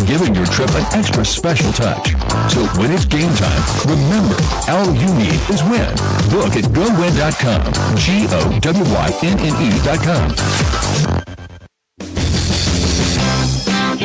giving your trip an extra special touch. So when it's game time, remember, all you need is win. Book at GoWin.com, GOWYNNE.com.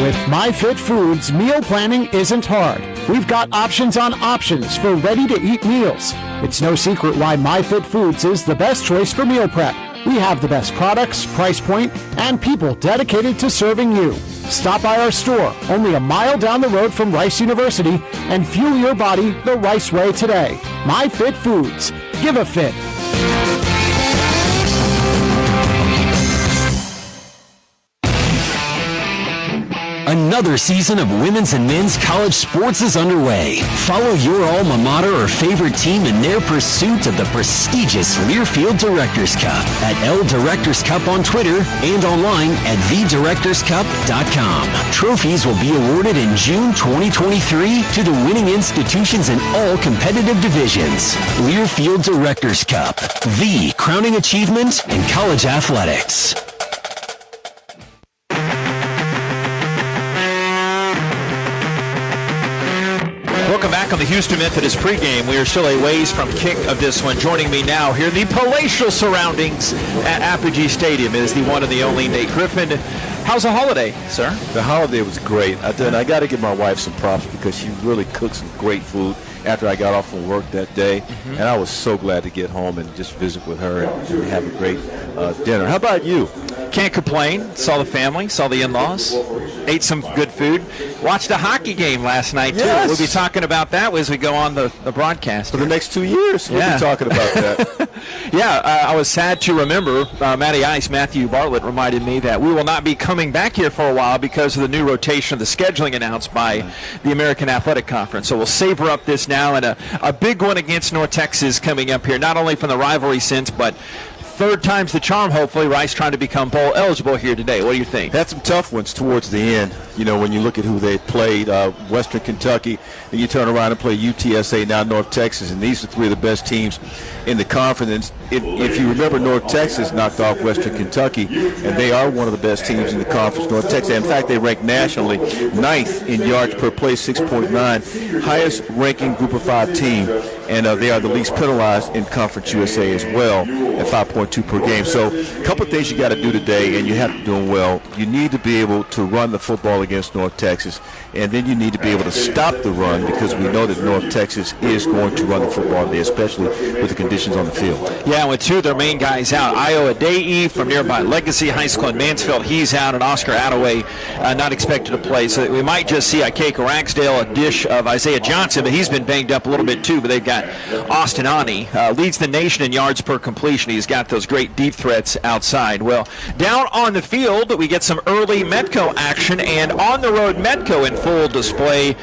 With MyFitFoods, meal planning isn't hard. We've got options on options for ready-to-eat meals. It's no secret why MyFitFoods is the best choice for meal prep. We have the best products, price point, and people dedicated to serving you. Stop by our store, only a mile down the road from Rice University, and fuel your body the Rice way today. MyFitFoods. Give a fit. Another season of women's and men's college sports is underway. Follow your alma mater or favorite team in their pursuit of the prestigious Learfield Directors Cup at L Directors Cup on Twitter and online at thedirectorscup.com. Trophies will be awarded in June 2023 to the winning institutions in all competitive divisions. Learfield Directors Cup, the crowning achievement in college athletics. Welcome back on the Houston Methodist pregame. We are still a ways from kick of this one. Joining me now here in the palatial surroundings at Apogee Stadium is the one and the only Nate Griffin. How's the holiday, sir? The holiday was great. I got to give my wife some props because she really cooked some great food after I got off from work that day. Mm-hmm. And I was so glad to get home and just visit with her and have a great dinner. How about you? Can't complain. Saw the family, saw the in-laws, ate some good food. Watched a hockey game last night, too. Yes. We'll be talking about that as we go on the broadcast. For the next 2 years, we'll be talking about that. I was sad to remember, Matty Ice, Matthew Bartlett reminded me that we will not be coming back here for a while because of the new rotation of the scheduling announced by the American Athletic Conference. So we'll savor up this now, and a big one against North Texas coming up here, not only from the rivalry sense, but third time's the charm, hopefully. Rice trying to become bowl eligible here today. What do you think? Had some tough ones towards the end. You know, when you look at who they played, Western Kentucky, then you turn around and play UTSA, now North Texas, and these are three of the best teams in the conference. If you remember, North Texas knocked off Western Kentucky, and they are one of the best teams in the conference, North Texas. In fact, they rank nationally 9th in yards per play, 6.9, highest ranking Group of 5 team, and they are the least penalized in Conference USA as well at 5.2 per game. So a couple of things you got to do today, and you have to do them well. You need to be able to run the football against North Texas, and then you need to be able to stop the run because we know that North Texas is going to run the football today, especially with the conditions on the field. Yeah, with two of their main guys out. Io Adei from nearby Legacy High School in Mansfield, he's out, and Oscar Attaway not expected to play. So we might just see Ikeika Ragsdale, a dish of Isaiah Johnson, but he's been banged up a little bit too. But they've got Austin Ani, leads the nation in yards per completion. He's got those great deep threats outside. Well, down on the field, we get some early Medco action, and on the road Medco in full display.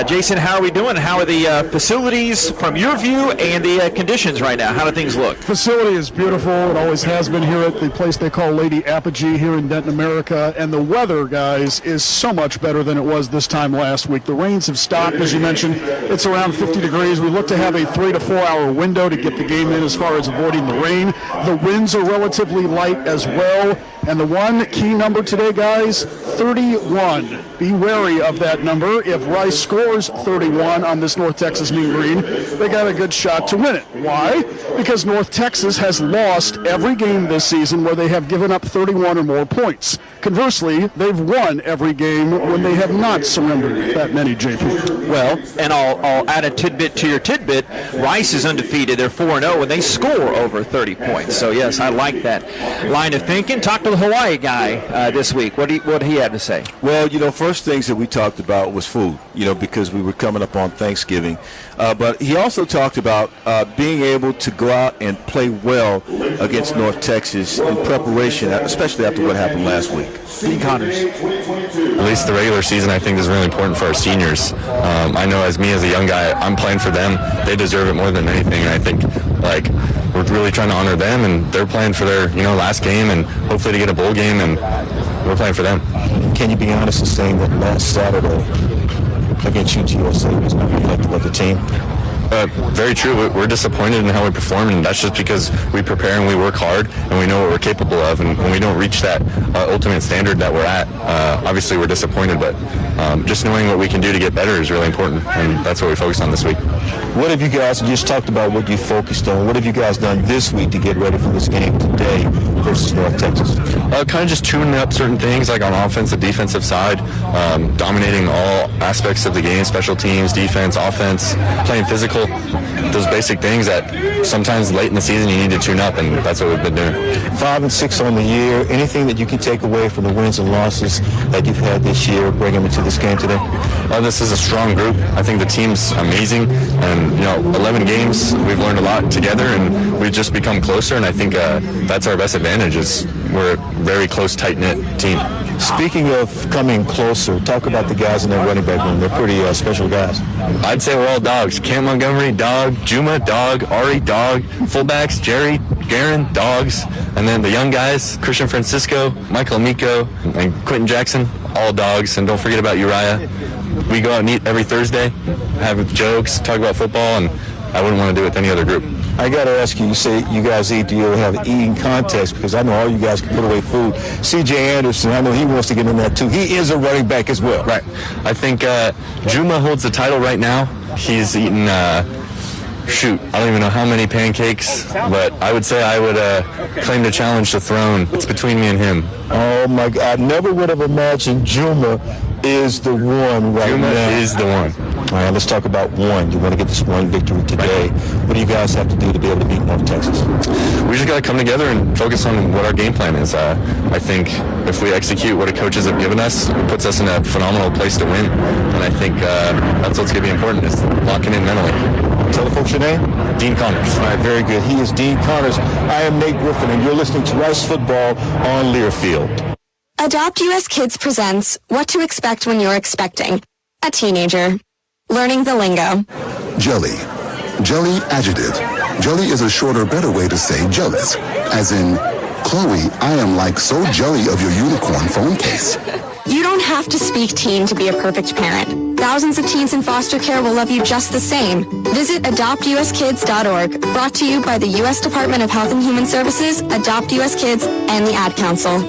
Jason, how are we doing? How are the facilities from your view and the conditions right now? How do things look? Facility is beautiful. It always has been here at the place they call Lady Apogee here in Denton, America. And the weather, guys, is so much better than it was this time last week. The rains have stopped, as you mentioned. It's around 50 degrees. We look to have a 3 to 4 hour window to get the game in as far as avoiding the rain. The winds are relatively light as well. And the one key number today, guys, 31. Be wary of that number. If Rice scores 31 on this North Texas Mean Green, they got a good shot to win it. Why? Because North Texas has lost every game this season where they have given up 31 or more points. Conversely, they've won every game when they have not surrendered that many, JP. Well, and I'll add a tidbit to your tidbit. Rice is undefeated. They're 4-0 when they score over 30 points. So, yes, I like that line of thinking. Talk to the Hawaii guy this week. What did he have to say? Well, first things that we talked about was food, because we were coming up on Thanksgiving. But he also talked about being able to go out and play well against North Texas in preparation, especially after what happened last week. Dean Connors. At least the regular season, I think, is really important for our seniors. I know as a young guy, I'm playing for them. They deserve it more than anything, and I think, we're really trying to honor them, and they're playing for their, last game, and hopefully to get a bowl game, and we're playing for them. Can you be honest in saying that last Saturday against UTSA was not reflective of the team? Very true. We're disappointed in how we perform, and that's just because we prepare and we work hard and we know what we're capable of. And when we don't reach that ultimate standard that we're at, obviously we're disappointed. But just knowing what we can do to get better is really important, and that's what we focus on this week. What have you guys just talked about? What you focused on? What have you guys done this week to get ready for this game today versus North Texas? Kind of just tuning up certain things, like on offensive, defensive side, dominating all aspects of the game, special teams, defense, offense, playing physical, those basic things that sometimes late in the season you need to tune up, and that's what we've been doing. 5-6 on the year. Anything that you can take away from the wins and losses that you've had this year, bring them into this game today? This is a strong group. I think the team's amazing, and 11 games, we've learned a lot together, and we've just become closer, and I think that's our best advantage is we're a very close, tight-knit team. Speaking of coming closer, talk about the guys in that running back room. They're pretty special guys. I'd say we're all dogs. Cam Montgomery, dog. Juma, dog. Ari, dog. Fullbacks, Jerry, Garen, dogs. And then the young guys, Christian Francisco, Michael Amico, and Quentin Jackson, all dogs. And don't forget about Uriah. We go out and eat every Thursday, have jokes, talk about football, and I wouldn't want to do it with any other group. I got to ask you, you say you guys eat, do you ever have an eating contest? Because I know all you guys can put away food. C.J. Anderson, I know he wants to get in that too. He is a running back as well. Right. I think Juma holds the title right now. He's eaten, I don't even know how many pancakes, but I would say I would claim to challenge the throne. It's between me and him. Oh, my God. I never would have imagined Juma is the one right Juma now. is the one. All right, let's talk about one. You want to get this one victory today. What do you guys have to do to be able to beat North Texas? We just got to come together and focus on what our game plan is. I think if we execute what the coaches have given us, it puts us in a phenomenal place to win. And I think that's what's going to be important, is locking in mentally. Tell the folks your name. Dean Connors. All right, very good. He is Dean Connors. I am Nate Griffin, and you're listening to Rice Football on Learfield. Adopt US Kids presents What to Expect When You're Expecting a Teenager. Learning the lingo. Jelly. Jelly adjective. Jelly is a shorter, better way to say jealous. As in, Chloe, I am like so jelly of your unicorn phone case. You don't have to speak teen to be a perfect parent. Thousands of teens in foster care will love you just the same. Visit adoptuskids.org, brought to you by the U.S. Department of Health and Human Services, Adopt US Kids, and the Ad Council.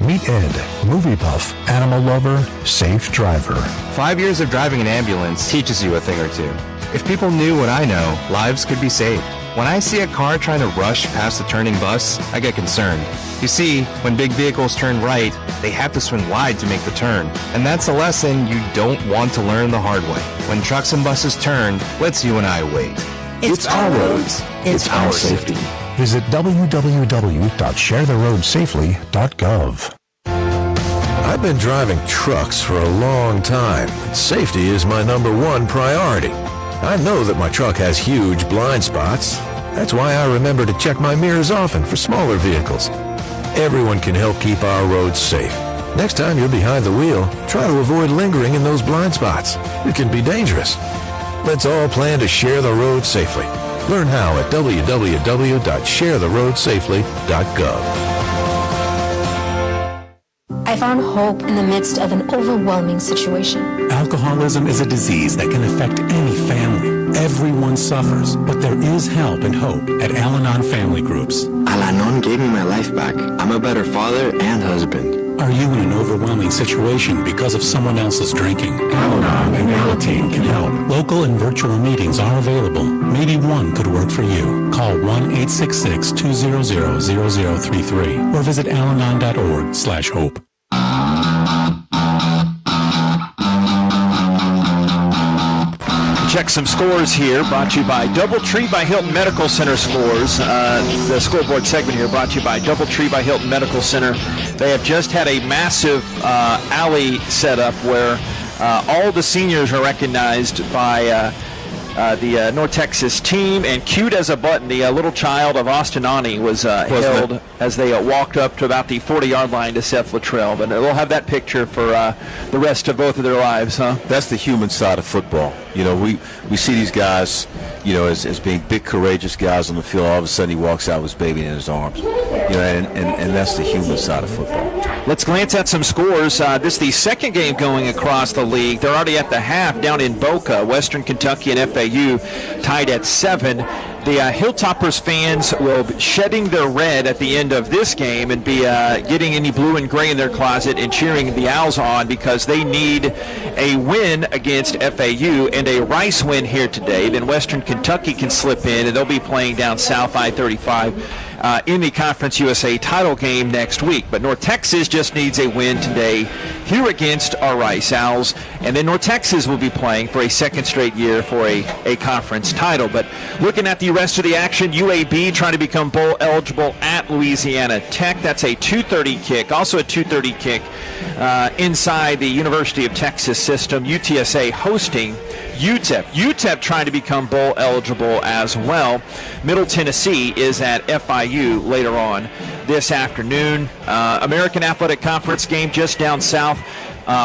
Meet Ed, movie buff, animal lover, safe driver. 5 years of driving an ambulance teaches you a thing or two. If people knew what I know, lives could be saved. When I see a car trying to rush past a turning bus, I get concerned. You see, when big vehicles turn right, they have to swing wide to make the turn. And that's a lesson you don't want to learn the hard way. When trucks and buses turn, let's you and I wait. It's our roads. It's our safety. Visit www.sharetheroadsafely.gov. I've been driving trucks for a long time. Safety is my #1 priority. I know that my truck has huge blind spots. That's why I remember to check my mirrors often for smaller vehicles. Everyone can help keep our roads safe. Next time you're behind the wheel, try to avoid lingering in those blind spots. It can be dangerous. Let's all plan to share the road safely. Learn how at www.sharetheroadsafely.gov. I found hope in the midst of an overwhelming situation. Alcoholism is a disease that can affect any family. Everyone suffers, but there is help and hope at Al-Anon Family Groups. Al-Anon gave me my life back. I'm a better father and husband. Are you in an overwhelming situation because of someone else's drinking? Al-Anon and Alateen can help. Local and virtual meetings are available. Maybe one could work for you. Call 1-866-200-0033 or visit alanon.org/hope. Check some scores here, brought to you by Doubletree by Hilton Medical Center scores. The scoreboard segment here brought to you by Doubletree by Hilton Medical Center. They have just had a massive alley set up where all the seniors are recognized by the North Texas team, and cute as a button, the little child of Austin Ani was held as they walked up to about the 40-yard line to Seth Luttrell. But they'll have that picture for the rest of both of their lives, huh? That's the human side of football. You know, we see these guys, you know, as being big, courageous guys on the field. All of a sudden, he walks out with his baby in his arms. You know, and that's the human side of football. Let's glance at some scores. This is the second game going across the league. They're already at the half down in Boca. Western Kentucky and FAU tied at 7. The Hilltoppers fans will be shedding their red at the end of this game and be getting any blue and gray in their closet and cheering the Owls on because they need a win against FAU and a Rice win here today. Then Western Kentucky can slip in, and they'll be playing down South I-35 in the Conference USA title game next week. But North Texas just needs a win today here against our Rice Owls, and then North Texas will be playing for a second straight year for a conference title. But looking at the rest of the action, UAB trying to become bowl eligible at Louisiana Tech. That's a 2:30 kick. Also a 2:30 kick inside the University of Texas system. UTSA hosting UTEP. UTEP trying to become bowl eligible as well. Middle Tennessee is at FIU later on this afternoon. American Athletic Conference game just down south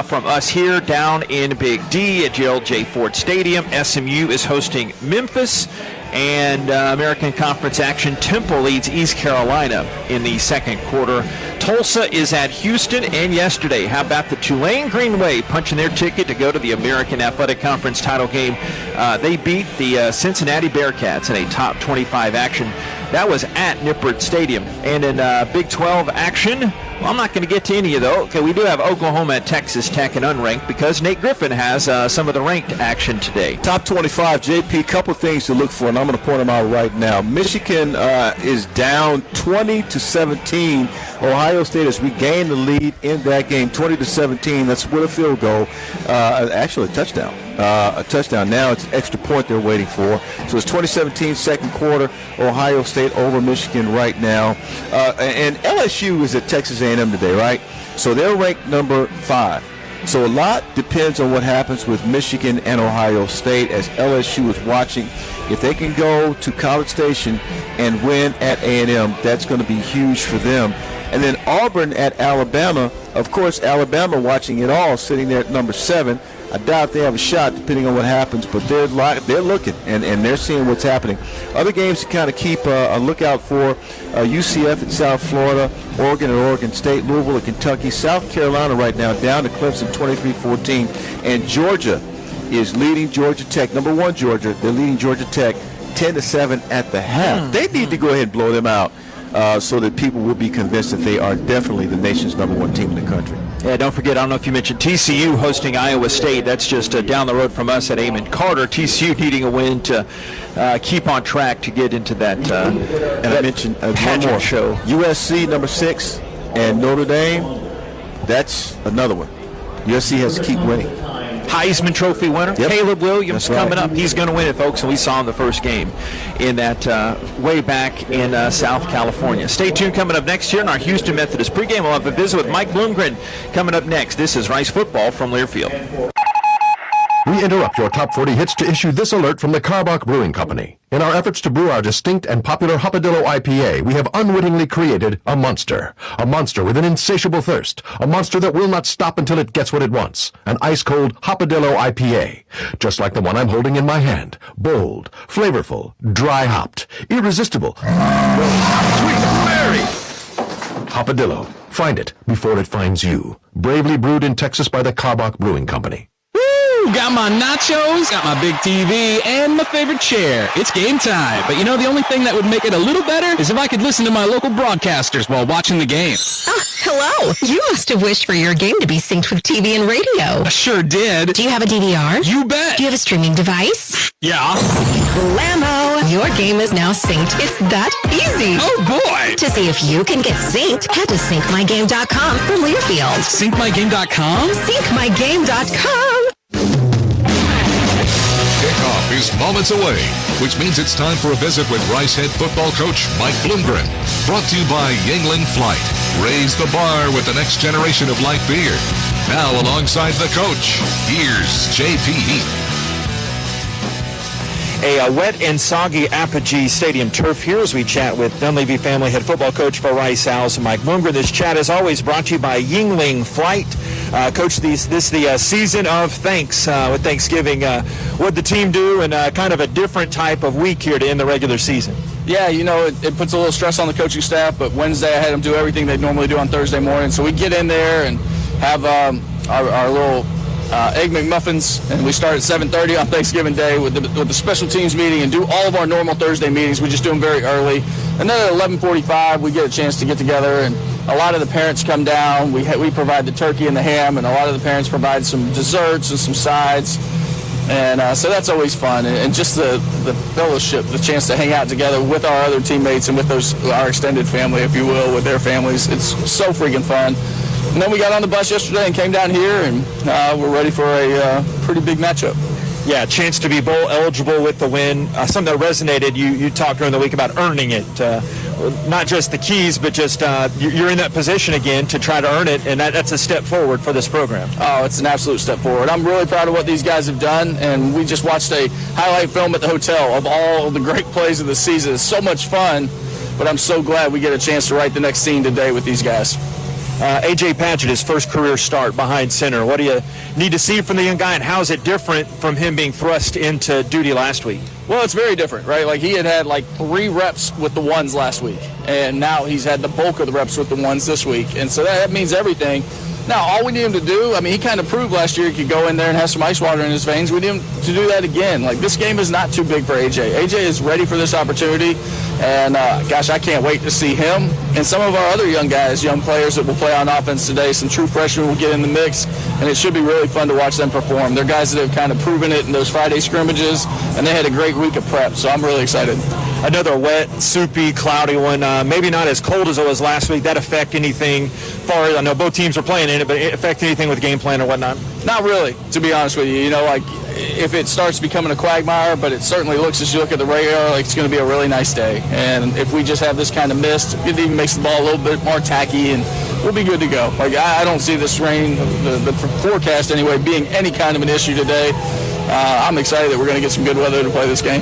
from us here down in Big D at Gerald J. Ford Stadium. SMU is hosting Memphis. And American Conference action, Temple leads East Carolina in the second quarter. Tulsa is at Houston, and yesterday, how about the Tulane Green Wave punching their ticket to go to the American Athletic Conference title game? They beat the Cincinnati Bearcats in a top 25 action. That was at Nippert Stadium. And in Big 12 action, well, I'm not going to get to any of those. Okay, we do have Oklahoma at Texas Tech and unranked because Nate Griffin has some of the ranked action today. Top 25, JP, couple things to look for, and I'm going to point them out right now. Michigan is down 20-17. Ohio State has regained the lead in that game, 20-17. That's with a field goal, actually a touchdown. A touchdown. Now it's an extra point they're waiting for. So it's 2017 second quarter. Ohio State over Michigan right now. And LSU is at Texas A&M today, right? So they're ranked number 5. So a lot depends on what happens with Michigan and Ohio State as LSU is watching. If they can go to College Station and win at A&M, that's going to be huge for them. And then Auburn at Alabama. Of course, Alabama watching it all, sitting there at number 7. I doubt they have a shot depending on what happens, but they're looking and they're seeing what's happening. Other games to kind of keep a lookout for, UCF at South Florida, Oregon at Oregon State, Louisville at Kentucky, South Carolina right now down to Clemson 23-14, and Georgia is leading Georgia Tech, number 1 Georgia, they're leading Georgia Tech 10-7 at the half. They need to go ahead and blow them out. So that people will be convinced that they are definitely the nation's number 1 team in the country. Yeah, don't forget, I don't know if you mentioned TCU hosting Iowa State. That's just down the road from us at Amon Carter. TCU needing a win to keep on track to get into that and I mentioned one more show. USC number 6 and Notre Dame, that's another one. USC has to keep winning. Heisman Trophy winner, yep. Caleb Williams coming up. He's going to win it, folks, and we saw him the first game in that way back in South California. Stay tuned. Coming up next year in our Houston Methodist pregame, we'll have a visit with Mike Bloomgren coming up next. This is Rice Football from Learfield. We interrupt your top 40 hits to issue this alert from the Karbach Brewing Company. In our efforts to brew our distinct and popular Hopadillo IPA, we have unwittingly created a monster. A monster with an insatiable thirst. A monster that will not stop until it gets what it wants. An ice-cold Hopadillo IPA. Just like the one I'm holding in my hand. Bold, flavorful, dry-hopped, irresistible. Sweet Mary! Hopadillo. Find it before it finds you. Bravely brewed in Texas by the Karbach Brewing Company. Got my nachos, got my big TV, and my favorite chair. It's game time. But you know, the only thing that would make it a little better is if I could listen to my local broadcasters while watching the game. Oh, hello. You must have wished for your game to be synced with TV and radio. I sure did. Do you have a DVR? You bet. Do you have a streaming device? Yeah. Blammo! Your game is now synced. It's that easy. Oh, boy. To see if you can get synced, head to syncmygame.com from Learfield. Syncmygame.com? Syncmygame.com. Kickoff is moments away, which means it's time for a visit with Rice head football coach Mike Bloomgren. Brought to you by Yingling Flight. Raise the bar with the next generation of light beer. Now alongside the coach, here's JP Heath. A wet and soggy Apogee Stadium turf here as we chat with Dunleavy family head football coach for Rice Owls, Mike Bloomgren. This chat is always brought to you by Yingling Flight. Coach, this is the season of thanks with Thanksgiving. What the team do and kind of a different type of week here to end the regular season? Yeah, it puts a little stress on the coaching staff, but Wednesday I had them do everything they normally do on Thursday morning. So we get in there and have our little Egg McMuffins, and we start at 7:30 on Thanksgiving Day with the special teams meeting and do all of our normal Thursday meetings. We just do them very early. And then at 11:45, we get a chance to get together, and a lot of the parents come down. We provide the turkey and the ham, and a lot of the parents provide some desserts and some sides. And so that's always fun, and just the fellowship, the chance to hang out together with our other teammates and with our extended family, if you will, with their families. It's so freaking fun. And then we got on the bus yesterday and came down here, and we're ready for a pretty big matchup. Yeah, chance to be bowl eligible with the win. Something that resonated, you talked during the week about earning it. Not just the keys, but just you're in that position again to try to earn it, and that's a step forward for this program. Oh, it's an absolute step forward. I'm really proud of what these guys have done, and we just watched a highlight film at the hotel of all the great plays of the season. It's so much fun, but I'm so glad we get a chance to write the next scene today with these guys. A.J. Padgett, his first career start behind center. What do you need to see from the young guy, and how is it different from him being thrust into duty last week? Well, it's very different, right? Like, he had 3 reps with the ones last week, and now he's had the bulk of the reps with the ones this week, and so that means everything. Now, all we need him to do, he kind of proved last year he could go in there and have some ice water in his veins. We need him to do that again. This game is not too big for A.J. A.J. is ready for this opportunity, and, gosh, I can't wait to see him and some of our other young guys, young players that will play on offense today. Some true freshmen will get in the mix, and it should be really fun to watch them perform. They're guys that have kind of proven it in those Friday scrimmages, and they had a great week of prep, so I'm really excited. Another wet, soupy, cloudy one. Maybe not as cold as it was last week. That affect anything? I know both teams are playing in it, but it affect anything with game plan or whatnot? Not really, to be honest with you. If it starts becoming a quagmire, but it certainly looks, as you look at the radar, like it's going to be a really nice day. And if we just have this kind of mist, it even makes the ball a little bit more tacky, and we'll be good to go. I don't see this rain, the forecast anyway, being any kind of an issue today. I'm excited that we're going to get some good weather to play this game.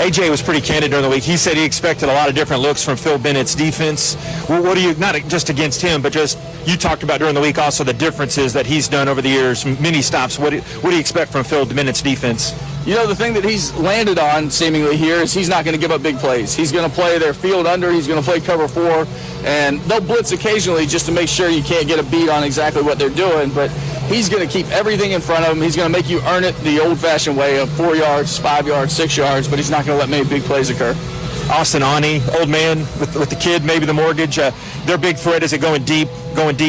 A.J. was pretty candid during the week. He said he expected a lot of different looks from Phil Bennett's defense. What do you, not just against him, but just you talked about during the week also the differences that he's done over the years, many stops. What do you expect from Phil Bennett's defense? The thing that he's landed on seemingly here is he's not going to give up big plays. He's going to play their field under. He's going to play cover 4, and they'll blitz occasionally just to make sure you can't get a beat on exactly what they're doing, but he's going to keep everything in front of him. He's going to make you earn it the old-fashioned way of 4 yards, 5 yards, 6 yards, but he's not going to let many big plays occur. Austin Ani, old man with the kid, maybe the mortgage. Their big threat is it going deep,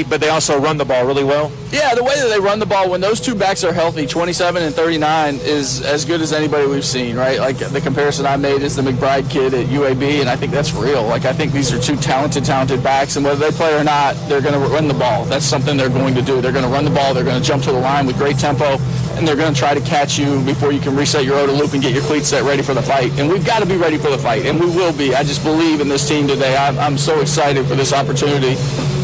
but they also run the ball really well. Yeah, the way that they run the ball, when those two backs are healthy, 27 and 39 is as good as anybody we've seen, right? Like, the comparison I made is the McBride kid at UAB, and I think that's real. I think these are two talented backs, and whether they play or not, they're going to run the ball. That's something they're going to do. They're going to run the ball. They're going to jump to the line with great tempo, and they're going to try to catch you before you can reset your OTA loop and get your cleats set ready for the fight. And we've got to be ready for the fight, and we will be. I just believe in this team today. I'm so excited for this opportunity.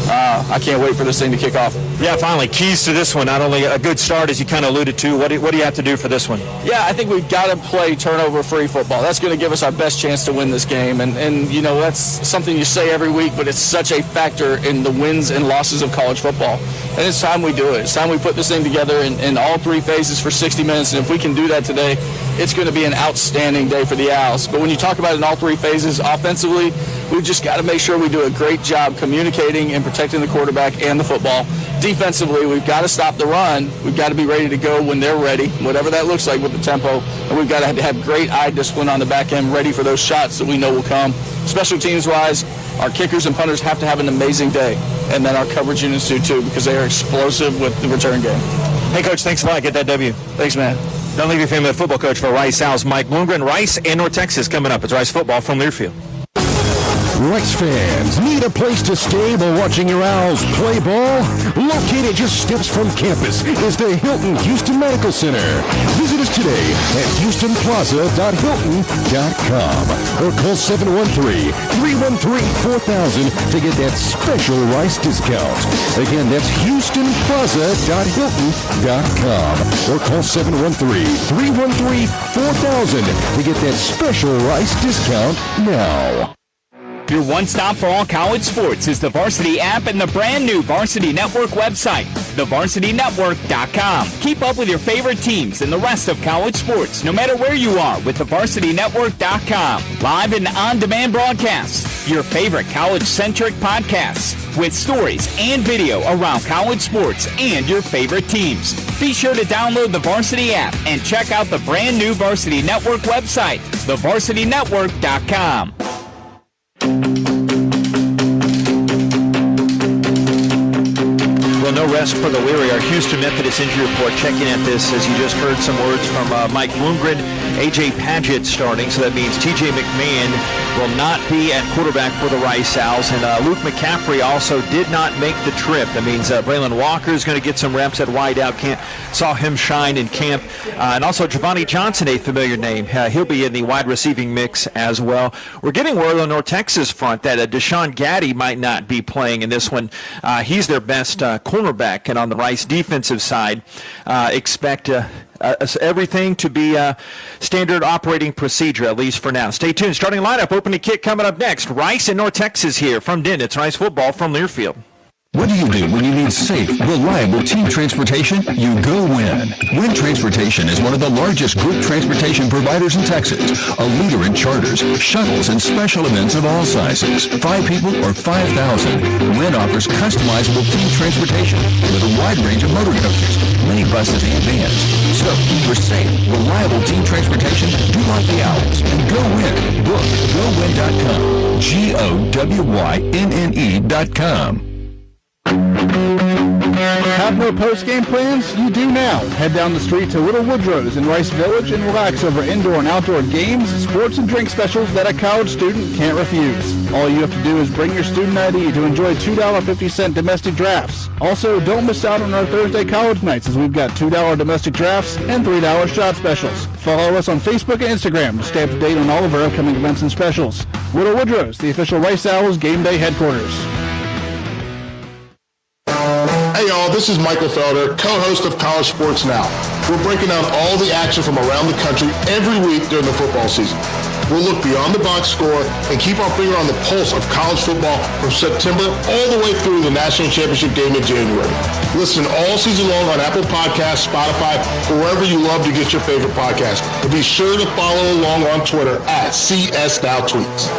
I can't wait for this thing to kick off. Yeah, finally, keys to this one. Not only a good start, as you kind of alluded to, what do you have to do for this one? Yeah, I think we've got to play turnover-free football. That's going to give us our best chance to win this game. And that's something you say every week, but it's such a factor in the wins and losses of college football. And it's time we do it. It's time we put this thing together in all 3 phases for 60 minutes. And if we can do that today, it's going to be an outstanding day for the Owls. But when you talk about it in all 3 phases offensively, we've just got to make sure we do a great job communicating and protecting the quarterback and the football. Defensively, we've got to stop the run. We've got to be ready to go when they're ready, whatever that looks like with the tempo. And we've got to have great eye discipline on the back end, ready for those shots that we know will come. Special teams-wise, our kickers and punters have to have an amazing day. And then our coverage units do too, because they are explosive with the return game. Hey, Coach, thanks a lot. Get that W. Thanks, man. Don't leave your family with football coach for Rice Owls, Mike Bloomgren. Rice and North Texas coming up. It's Rice football from Learfield. Rice fans, need a place to stay while watching your Owls play ball? Located just steps from campus is the Hilton Houston Medical Center. Visit us today at houstonplaza.hilton.com or call 713-313-4000 to get that special Rice discount. Again, that's houstonplaza.hilton.com or call 713-313-4000 to get that special Rice discount now. Your one stop for all college sports is the Varsity app and the brand new Varsity Network website. thevarsitynetwork.com. Keep up with your favorite teams and the rest of college sports, no matter where you are, with thevarsitynetwork.com. Live and on-demand broadcasts, your favorite college-centric podcasts, with stories and video around college sports and your favorite teams. Be sure to download the Varsity app and check out the brand new Varsity Network website, thevarsitynetwork.com. Well, no rest for the weary. Our Houston Methodist injury report checking at this, as you just heard some words from Mike Bloomgren. A.J. Padgett starting, so that means T.J. McMahon will not be at quarterback for the Rice Owls. And Luke McCaffrey also did not make the trip. That means Braylon Walker is going to get some reps at wideout. Saw him shine in camp. And also Javani Johnson, a familiar name. He'll be in the wide receiving mix as well. We're getting word on North Texas front that Deshaun Gaddy might not be playing in this one. He's their best cornerback. And on the Rice defensive side, expect everything to be standard operating procedure, at least for now. Stay tuned. Starting lineup, opening kick coming up next. Rice and North Texas here from Denton. It's Rice football from Learfield. What do you do when you need safe, reliable team transportation? You go WIN. WIN Transportation is one of the largest group transportation providers in Texas, a leader in charters, shuttles, and special events of all sizes. 5 people or 5,000. WIN offers customizable team transportation with a wide range of motor coaches, minibuses, and vans. So, for safe, reliable team transportation, do like the Owls and go WIN. Book GoWin.com. GOWYNNE.com. Have no post-game plans? You do now. Head down the street to Little Woodrow's in Rice Village and relax over indoor and outdoor games, sports, and drink specials that a college student can't refuse. All you have to do is bring your student ID to enjoy $2.50 domestic drafts. Also, don't miss out on our Thursday college nights, as we've got $2 domestic drafts and $3 shot specials. Follow us on Facebook and Instagram to stay up to date on all of our upcoming events and specials. Little Woodrow's, the official Rice Owls game day headquarters. Hey y'all, this is Michael Felder, co-host of College Sports Now. We're breaking down all the action from around the country every week during the football season. We'll look beyond the box score and keep our finger on the pulse of college football from September all the way through the national championship game in January. Listen all season long on Apple Podcasts, Spotify, or wherever you love to get your favorite podcast. And be sure to follow along on Twitter at CSNowTweets.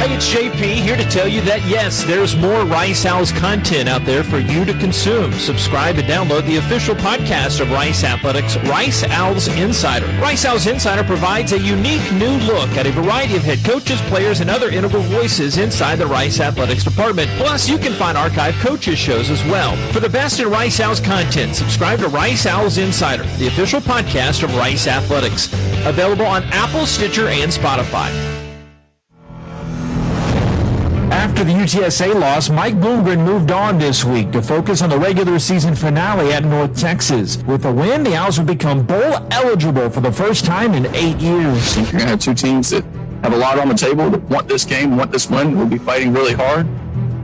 Hey, it's JP here to tell you that, yes, there's more Rice Owls content out there for you to consume. Subscribe and download the official podcast of Rice Athletics, Rice Owls Insider. Rice Owls Insider provides a unique new look at a variety of head coaches, players, and other integral voices inside the Rice Athletics department. Plus, you can find archive coaches shows as well. For the best in Rice Owls content, subscribe to Rice Owls Insider, the official podcast of Rice Athletics. Available on Apple, Stitcher, and Spotify. After the UTSA loss, Mike Bloomgren moved on this week to focus on the regular season finale at North Texas. With a win, the Owls will become bowl eligible for the first time in 8 years. You're going to have two teams that have a lot on the table, that want this game, want this win, will be fighting really hard.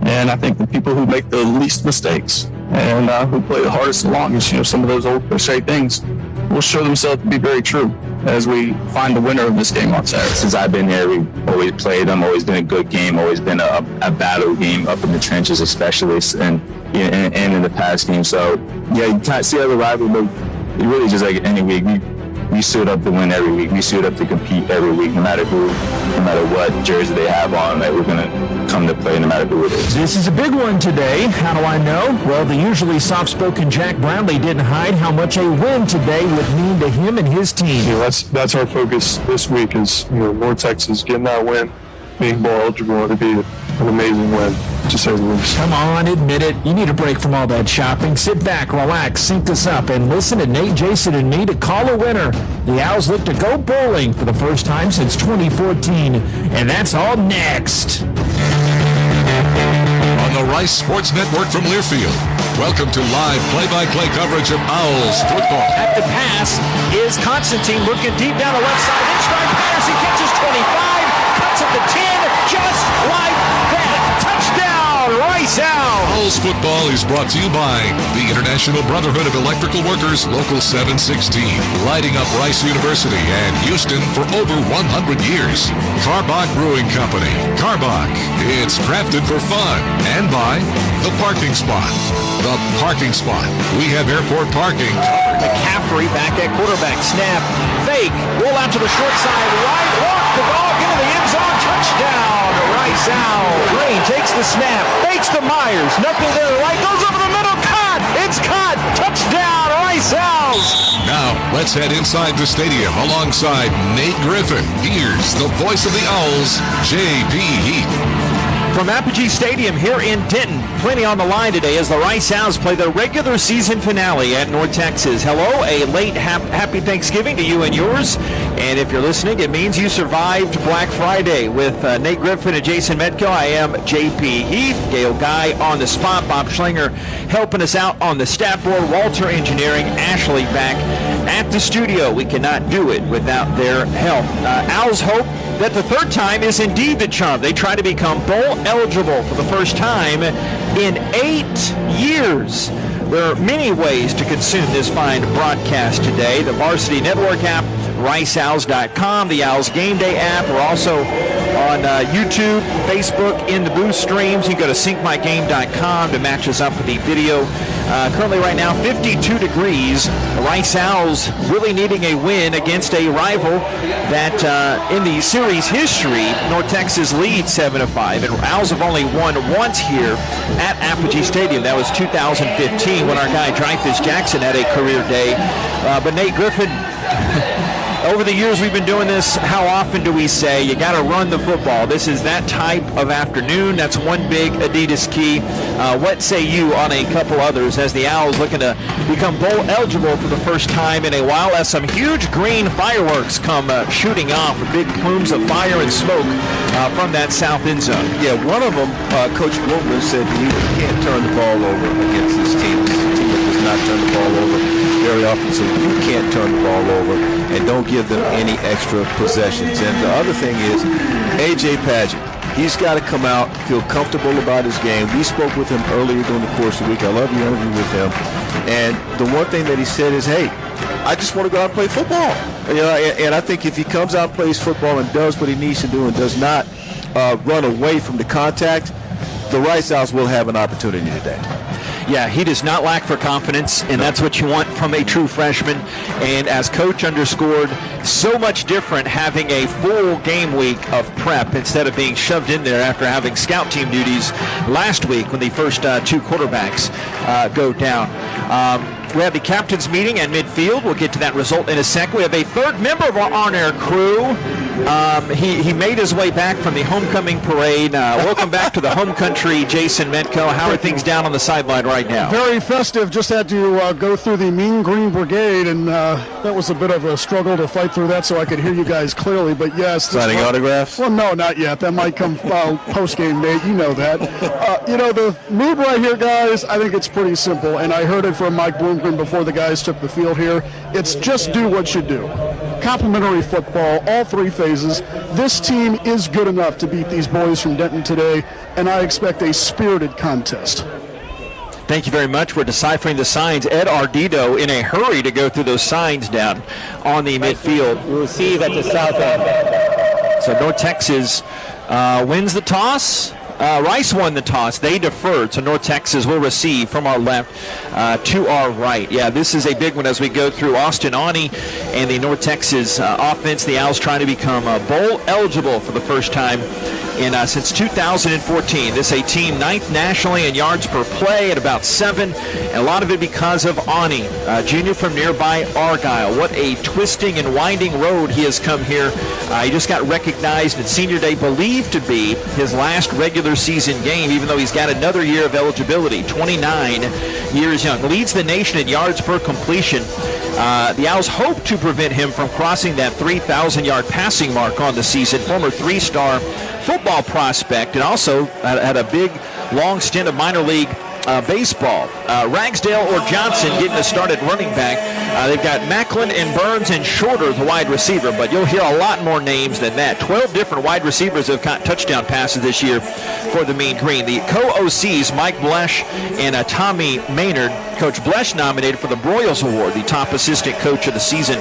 And I think the people who make the least mistakes and who play the hardest and longest, some of those old cliche things, will show themselves to be very true as we find the winner of this game on Saturday. Since I've been here, we've always played them, always been a good game, always been a battle game up in the trenches especially, and in the past game. So, yeah, you can't see other rival, but it really just like any week, we suit up to win every week. We suit up to compete every week, no matter who, no matter what jersey they have on, that we're going to come to play no matter who it is. This is a big one today. How do I know? Well, the usually soft-spoken Jack Brownlee didn't hide how much a win today would mean to him and his team. That's our focus this week is North Texas getting that win, being bowl eligible. It'd be an amazing win, to say the least. Come on, admit it. You need a break from all that shopping. Sit back, relax, sync this up, and listen to Nate, Jason, and me to call a winner. The Owls look to go bowling for the first time since 2014, and that's all next. On the Rice Sports Network from Learfield, welcome to live play-by-play coverage of Owls football. At the pass is Constantine looking deep down the left side. In stride Patterson catches 25, cuts at the 10, just like that. Touchdown, Rice Owls. Owls football is brought to you by the International Brotherhood of Electrical Workers, Local 716, lighting up Rice University and Houston for over 100 years. Carbach Brewing Company. Carbach, it's crafted for fun. And by The Parking Spot. The Parking Spot. We have airport parking. McCaffrey back at quarterback. Snap. Fake. Roll out to the short side. Right. Walk the ball. Into the end zone. Touchdown. Rice Owls. Green takes the snap. Fakes to Myers. Nothing there. Right. Goes over the middle. Caught. It's caught. Touchdown. Rice Owls. Now, let's head inside the stadium alongside Nate Griffin. Here's the voice of the Owls, J.P. Heath. From Apogee Stadium here in Denton, plenty on the line today as the Rice Owls play their regular season finale at North Texas. Hello, a late happy Thanksgiving to you and yours. And if you're listening, it means you survived Black Friday. With Nate Griffin and Jason Metco, I am J.P. Heath, Gail Guy on the spot, Bob Schlinger helping us out on the stat board, Walter Engineering, Ashley back at the studio. We cannot do it without their help. Owls hope that the third time is indeed the charm. They try to become bowl eligible for the first time in 8 years. There are many ways to consume this fine broadcast today. The Varsity Network app, riceowls.com, the Owls Game Day app. We're also on YouTube, Facebook, in the booth streams. You can go to syncmygame.com to match us up with the video. Currently right now 52 degrees. The Rice Owls really needing a win against a rival that in the series history, North Texas leads 7-5. And Owls have only won once here at Apogee Stadium. That was 2015 when our guy Dreyfus Jackson had a career day. But Nate Griffin, over the years we've been doing this, how often do we say you got to run the football? This is that type of afternoon. That's one big Adidas key. What say you on a couple others as the Owls looking to become bowl eligible for the first time in a while as some huge green fireworks come shooting off with big plumes of fire and smoke from that south end zone? Yeah, one of them, Coach Wilmer said you can't turn the ball over against this team. This team that does not turn the ball over very often, so you can't turn the ball over and don't give them any extra possessions. And the other thing is A.J. Padgett. He's got to come out, feel comfortable about his game. We spoke with him earlier during the course of the week. I love the interview with him. And the one thing that he said is, hey, I just want to go out and play football. You know, and I think if he comes out and plays football and does what he needs to do and does not run away from the contact, the Rice Owls will have an opportunity today. Yeah, he does not lack for confidence, and that's what you want from a true freshman. And as Coach underscored, so much different having a full game week of prep instead of being shoved in there after having scout team duties last week when the first two quarterbacks go down. We have the captain's meeting at midfield. We'll get to that result in a second. We have a third member of our on-air crew. He made his way back from the homecoming parade. Welcome back to the home country, Jason Metco. How are things down on the sideline right now? Very festive. Just had to go through the Mean Green Brigade, and that was a bit of a struggle to fight through that so I could hear you guys clearly. But yes. Signing autographs? Well, no, not yet. That might come post-game, Nate. You know that. The mood right here, guys, I think it's pretty simple, and I heard it from Mike Bloomgren before the guys took the field here. It's just do what you do. Complimentary football, all three phases. This team is good enough to beat these boys from Denton today, and I expect a spirited contest. Thank you very much. We're deciphering the signs. Ed Ardito in a hurry to go through those signs down on the midfield. We receive at the south end. So North Texas wins the toss. Rice won the toss. They deferred, so North Texas will receive from our left to our right. Yeah, this is a big one as we go through Austin Awney and the North Texas offense. The Owls trying to become bowl eligible for the first time since 2014. This is a team 9th nationally in yards per play at about 7, and a lot of it because of Awney, junior from nearby Argyle. What a twisting and winding road he has come here. He just got recognized at Senior Day, believed to be his last regular season game, even though he's got another year of eligibility, 29 years young. Leads the nation in yards per completion. The Owls hope to prevent him from crossing that 3,000-yard passing mark on the season. Former 3-star football prospect, and also had a big, long stint of minor league baseball. Ragsdale or Johnson getting a start at running back. They've got Macklin and Burns and Shorter, the wide receiver, but you'll hear a lot more names than that. 12 different wide receivers have caught touchdown passes this year for the Mean Green. The co-OCs, Mike Blesh and Tommy Maynard. Coach Blesh nominated for the Broyles Award, the top assistant coach of the season.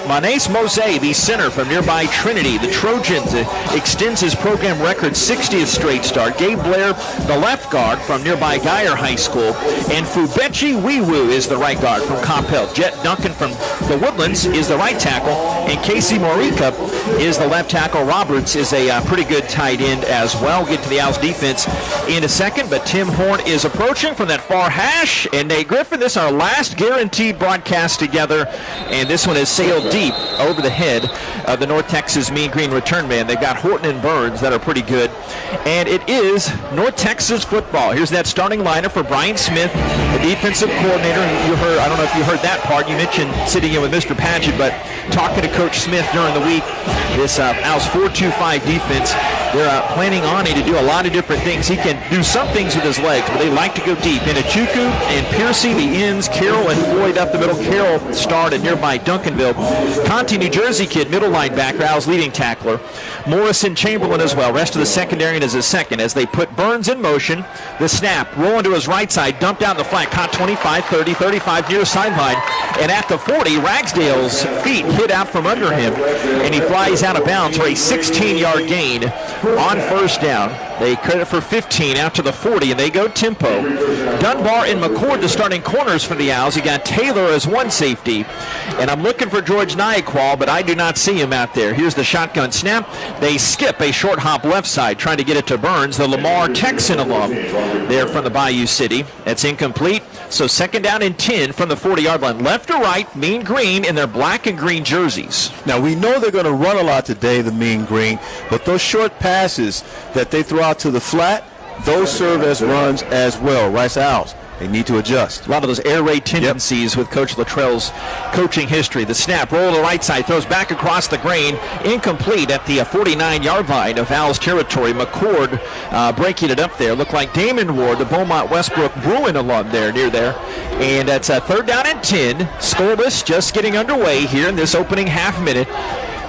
Manace Mose, the center from nearby Trinity, the Trojans, extends his program record 60th straight start. Gabe Blair, the left guard from nearby Geyer High School, and Fubechi Wiwu is the right guard from Coppell. Jet Duncan from the Woodlands is the right tackle, and Casey Morica is the left tackle. Roberts is a pretty good tight end as well. We'll get to the Owls defense in a second, but Tim Horn is approaching from that far hash, and Nate Griffin, this is our last guaranteed broadcast together, and this one has sailed deep over the head of the North Texas Mean Green return man. They've got Horton and Burns that are pretty good, and it is North Texas football. Here's that starting lineup for Brian Smith, the defensive coordinator. You heard, I don't know if you heard that part. You mentioned sitting in with Mr. Padgett, but talking to Coach Smith during the week, this Owls 4-2-5 defense, they're planning on him to do a lot of different things. He can do some things with his legs, but they like to go deep. Inachuku and Piercy, the ends. Carroll and Floyd up the middle. Carroll starred at nearby Duncanville. Conti, New Jersey kid, middle linebacker, Owls leading tackler. Morrison, Chamberlain as well. Rest of the secondary is a second as they put Burns in motion. The snap, rolling to his right side, dumped down the flank, caught 25, 30, 35 near the sideline. And at the 40, Ragsdale's feet hit out from under him, and he flies out of bounds for a 16-yard gain on first down. They credit for 15 out to the 40, and they go tempo. Dunbar and McCord, the starting corners for the Owls. You got Taylor as one safety, and I'm looking for George Nyaqual, but I do not see him out there. Here's the shotgun snap. They skip a short hop left side, trying to get it to Burns, the Lamar Texan alum there from the Bayou City. That's incomplete. So second down and 10 from the 40-yard line. Left or right, Mean Green in their black and green jerseys. Now, we know they're going to run a lot today, the Mean Green, but those short passes that they throw out to the flat, those serve as runs as well. Rice Owls, they need to adjust. A lot of those air raid tendencies with Coach Luttrell's coaching history. The snap, roll to the right side, throws back across the grain, incomplete at the 49-yard line of Owls territory. McCord breaking it up there. Looked like Damon Ward, the Beaumont Westbrook Bruin alum there, near there. And that's a third down and 10. Scoreless just getting underway here in this opening half minute.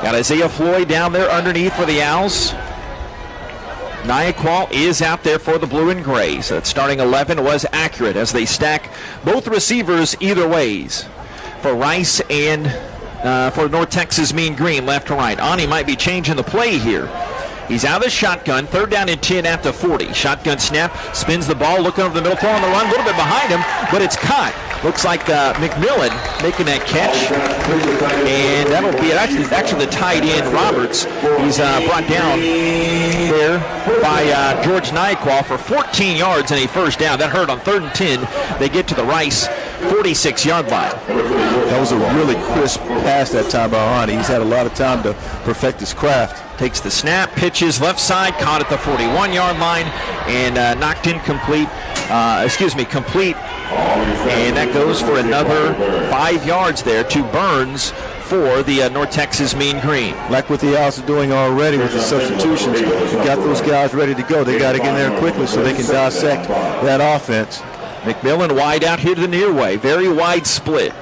Got Isaiah Floyd down there underneath for the Owls. Nyaqual is out there for the blue and gray. So that starting 11 was accurate as they stack both receivers either ways for Rice and for North Texas Mean Green, left to right. Ani might be changing the play here. He's out of the shotgun, third down and 10 at the 40. Shotgun snap, spins the ball, looking over the middle, throwing the run, a little bit behind him, but it's caught. Looks like McMillan making that catch, and that'll be actually the tight end, Roberts. He's brought down there by George Nyaqual for 14 yards and a first down. That hurt on third and 10. They get to the Rice 46-yard line. That was a really crisp pass that time by Ani. He's had a lot of time to perfect his craft. Takes the snap, pitches left side, caught at the 41-yard line, and knocked in complete. And that goes for another 5 yards there to Burns for the North Texas Mean Green. Like what the Owls are doing already with the substitutions. You got those guys ready to go. They got to get in there quickly so they can dissect that offense. McMillan wide out here to the near way. Very wide split.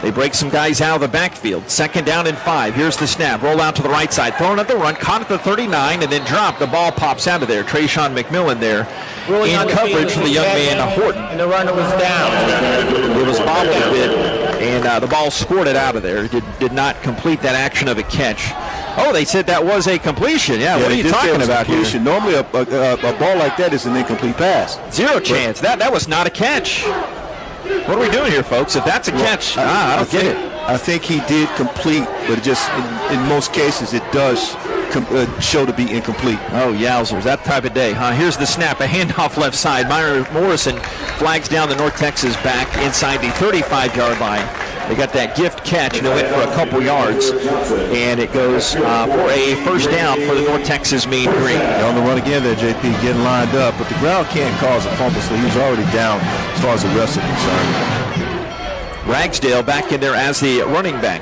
They break some guys out of the backfield. Second down and 5. Here's the snap. Roll out to the right side. Thrown at the run. Caught at the 39 and then dropped. The ball pops out of there. Trayshawn McMillan there in coverage for the young man Horton. And the runner was down. It was bobbled a bit, and the ball squirted out of there. Did not complete that action of a catch. Oh, they said that was a completion. Yeah, what are you talking about here? Normally a ball like that is an incomplete pass. Zero chance. That was not a catch. What are we doing here, folks? If that's a catch, I don't get it. I think he did complete, but just in most cases it does show to be incomplete. Oh, yowzers, that type of day. Here's the snap, a handoff left side. Myron Morrison flags down the North Texas back inside the 35-yard line. They got that gift catch, and it went for a couple yards, and it goes for a first down for the North Texas Mean Green. On the run again there, JP, getting lined up, but the ground can't cause a fumble, so he's already down as far as the rest are concerned. Ragsdale back in there as the running back.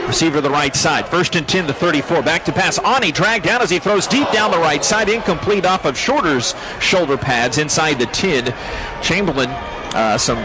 Receiver to the right side. 1st and 10, the 34. Back to pass. Ani dragged down as he throws deep down the right side. Incomplete off of Shorter's shoulder pads inside the 10. Chamberlain, some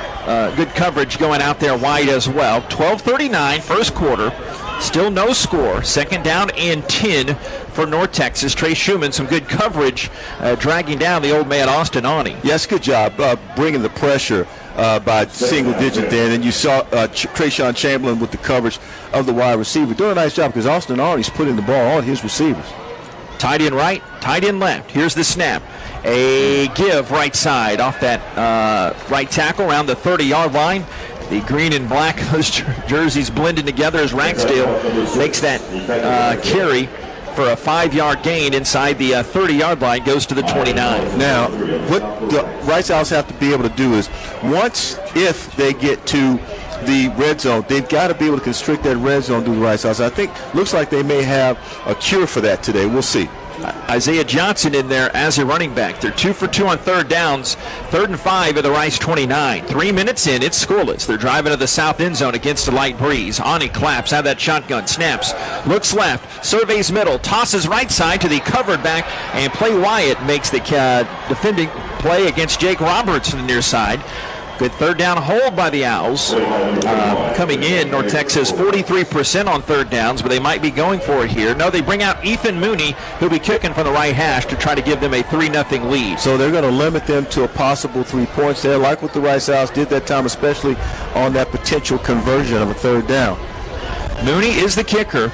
good coverage going out there wide as well. 12:39, first quarter. Still no score. 2nd down and 10 for North Texas. Trey Schumann, some good coverage, dragging down the old man Austin Ani. Yes, good job bringing the pressure by single digit there. And then you saw Trayshawn Chamberlain with the coverage of the wide receiver. Doing a nice job because Austin Arnie's putting the ball on his receivers. Tight end right, tight end left. Here's the snap. A give right side off that right tackle around the 30-yard line. The green and black, those jerseys blending together as Ragsdale makes that carry for a 5-yard gain inside the 30-yard line, goes to the 29. Now, what the Rice Owls have to be able to do is, if they get to the red zone, they've got to be able to constrict that red zone to the Rice Owls. I think looks like they may have a cure for that today. We'll see. Isaiah Johnson in there as a running back. They're 2 for 2 on 3rd downs. 3rd and 5 at the Rice 29. 3 minutes in, it's scoreless. They're driving to the south end zone against a light breeze. Ani claps out of that shotgun, snaps, looks left, surveys middle, tosses right side to the covered back, and Play Wyatt makes the defending play against Jake Roberts on the near side. Good 3rd down hold by the Owls. Coming in, North Texas 43% on 3rd downs, but they might be going for it here. No, they bring out Ethan Mooney, who'll be kicking from the right hash to try to give them a 3-0 lead. So they're going to limit them to a possible 3 points there, like what the Rice Owls did that time, especially on that potential conversion of a 3rd down. Mooney is the kicker.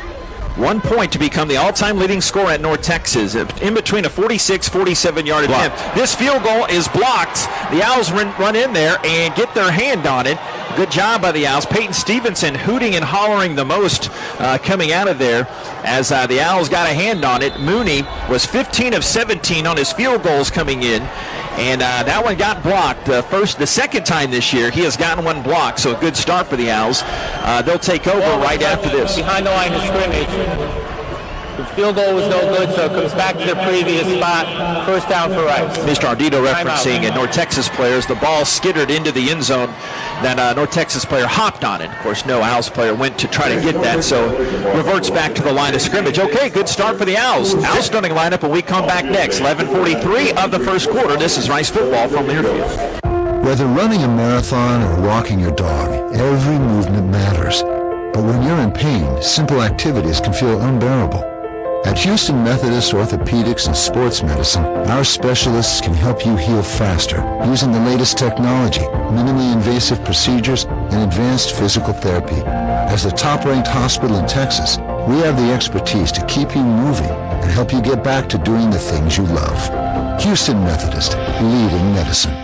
1 point to become the all-time leading scorer at North Texas, in between a 46-47-yard attempt. This field goal is blocked. The Owls run in there and get their hand on it. Good job by the Owls. Peyton Stevenson hooting and hollering the most coming out of there as the Owls got a hand on it. Mooney was 15 of 17 on his field goals coming in, and that one got blocked. The second time this year he has gotten one blocked, so a good start for the Owls. They'll take over right after this. Behind the line of scrimmage. The field goal was no good, so it comes back to the previous spot. 1st down for Rice. Mr. Ardito referencing a North Texas players. The ball skittered into the end zone. That North Texas player hopped on it. Of course, no Owls player went to try to get that, so reverts back to the line of scrimmage. Okay, good start for the Owls. Owls starting lineup, and we come back next. 11:43 of the first quarter. This is Rice football from Learfield. Whether running a marathon or walking your dog, every movement matters. But when you're in pain, simple activities can feel unbearable. At Houston Methodist Orthopedics and Sports Medicine, our specialists can help you heal faster using the latest technology, minimally invasive procedures, and advanced physical therapy. As the top-ranked hospital in Texas, we have the expertise to keep you moving and help you get back to doing the things you love. Houston Methodist, leading medicine.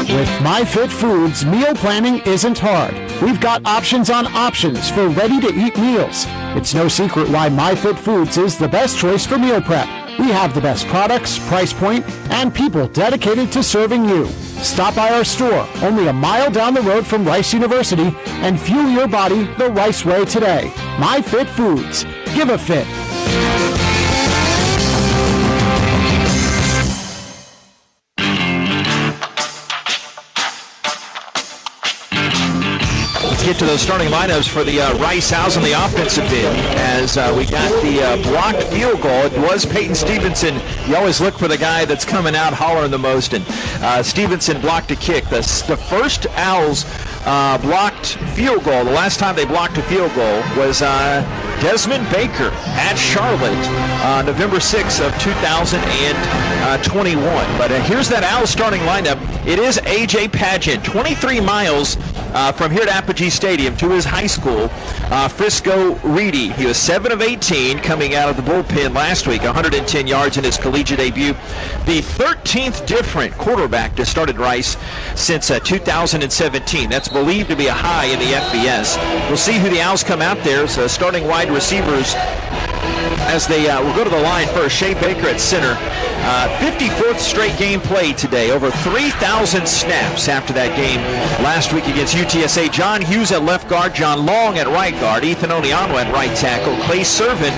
With MyFit Foods, meal planning isn't hard. We've got options on options for ready-to-eat meals. It's no secret why MyFit Foods is the best choice for meal prep. We have the best products, price point, and people dedicated to serving you. Stop by our store, only a mile down the road from Rice University, and fuel your body the Rice way today. MyFit Foods. Give a fit. Get to those starting lineups for the Rice Owls on the offensive end as we got the blocked field goal. It was Peyton Stevenson. You always look for the guy that's coming out hollering the most, and Stevenson blocked a kick. The first Owls blocked field goal, the last time they blocked a field goal was Desmond Baker at Charlotte November 6th of 2021. But here's that Owls starting lineup. It is A.J. Pageant, 23 miles from here to Apogee Stadium to his high school, Frisco Reedy. He was 7 of 18 coming out of the bullpen last week, 110 yards in his collegiate debut. The 13th different quarterback to start at Rice since 2017. That's believed to be a high in the FBS. We'll see who the Owls come out there as starting wide receivers as they will go to the line first. Shea Baker at center. 54th straight game played today. Over 3,000 snaps after that game last week against UTSA. John Hughes at left guard. John Long at right guard. Ethan Oniano at right tackle. Clay Servin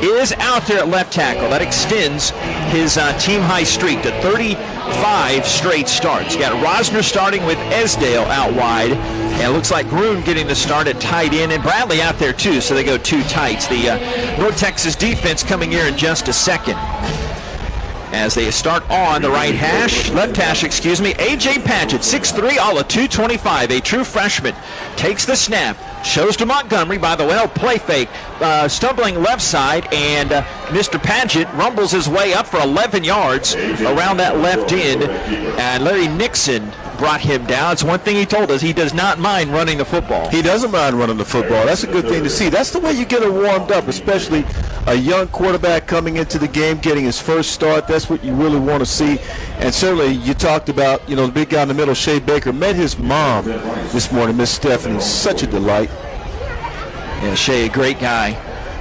is out there at left tackle. That extends his team-high streak to 35 straight starts. You got Rosner starting with Esdale out wide. And it looks like Groon getting the start at tight end, and Bradley out there too, so they go two tights. The North Texas defense coming here in just a second. As they start on the left hash, A.J. Padgett, 6'3", all of 225, a true freshman, takes the snap, shows to Montgomery, by the way, play fake, stumbling left side, and Mr. Padgett rumbles his way up for 11 yards around that left end, and Larry Nixon brought him down. It's one thing he told us. He does not mind running the football. He doesn't mind running the football. That's a good thing to see. That's the way you get it warmed up, especially a young quarterback coming into the game, getting his first start. That's what you really want to see. And certainly you talked about, the big guy in the middle, Shea Baker, met his mom this morning, Miss Stephanie. Such a delight. Yeah, Shea, a great guy.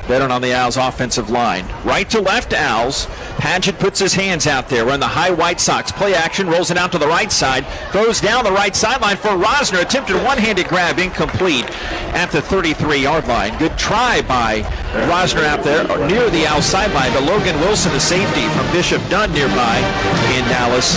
Veteran on the Owls offensive line. Right to left Owls. Padgett puts his hands out there. We're in the high White Sox. Play action, rolls it out to the right side. Throws down the right sideline for Rosner. Attempted one-handed grab, incomplete at the 33-yard line. Good try by Rosner out there near the Owls sideline. But Logan Wilson, the safety from Bishop Dunn nearby in Dallas.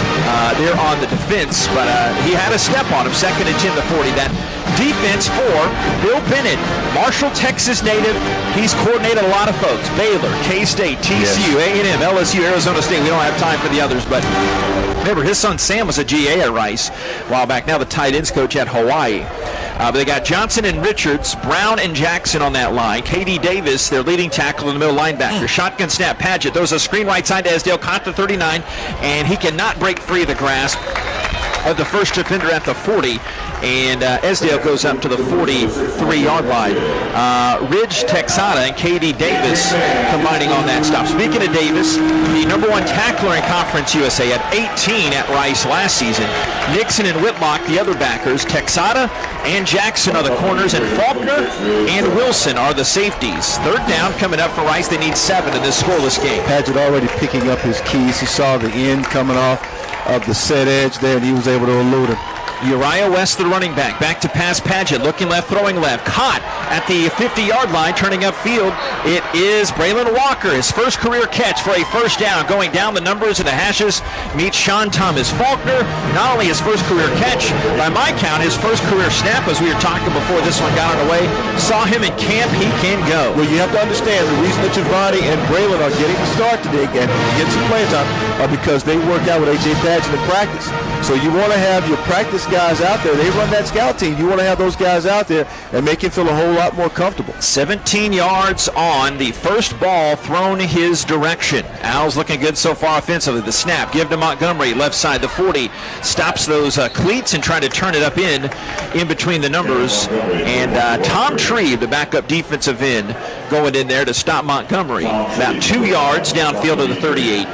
They're on the defense, but he had a step on him. 2nd and 10 to 40. That defense for Bill Bennett, Marshall, Texas native. He's coordinated a lot of folks. Baylor, K-State, TCU, A&M, LSU, Arizona State. We don't have time for the others, but remember, his son Sam was a GA at Rice a while back. Now the tight ends coach at Hawaii. But they got Johnson and Richards, Brown and Jackson on that line. K.D. Davis, their leading tackle in the middle linebacker. Shotgun snap, Padgett throws a screen right side to Esdale, caught the 39, and he cannot break free of the grasp of the first defender at the 40, and Esdale goes up to the 43-yard line. Ridge, Texada, and K.D. Davis combining on that stop. Speaking of Davis, the number 1 tackler in Conference USA at 18 at Rice last season. Nixon and Whitlock, the other backers. Texada and Jackson are the corners, and Faulkner and Wilson are the safeties. 3rd down coming up for Rice. They need 7 in this scoreless game. Padgett already picking up his keys. He saw the end coming off of the set edge there, and he was able to elude him. Uriah West, the running back, back to pass Padgett, looking left, throwing left, caught at the 50-yard line, turning upfield. It is Braylon Walker, his first career catch for a first down, going down the numbers of the hashes, meets Sean Thomas. Faulkner, not only his first career catch, by my count, his first career snap, as we were talking before this one got underway. Saw him in camp, he can go. Well, you have to understand the reason that Giovanni and Braylon are getting the start today and getting some playing time are because they work out with A.J. Padgett in practice. So you want to have your practice guys out there. They run that scout team. You want to have those guys out there and make him feel a whole lot more comfortable. 17 yards on the first ball thrown his direction. Owls looking good so far offensively. The snap, give to Montgomery, left side, the 40. Stops those cleats and trying to turn it up in between the numbers. And Tom Trebe, the backup defensive end, going in there to stop Montgomery. About 2 yards downfield to the 38.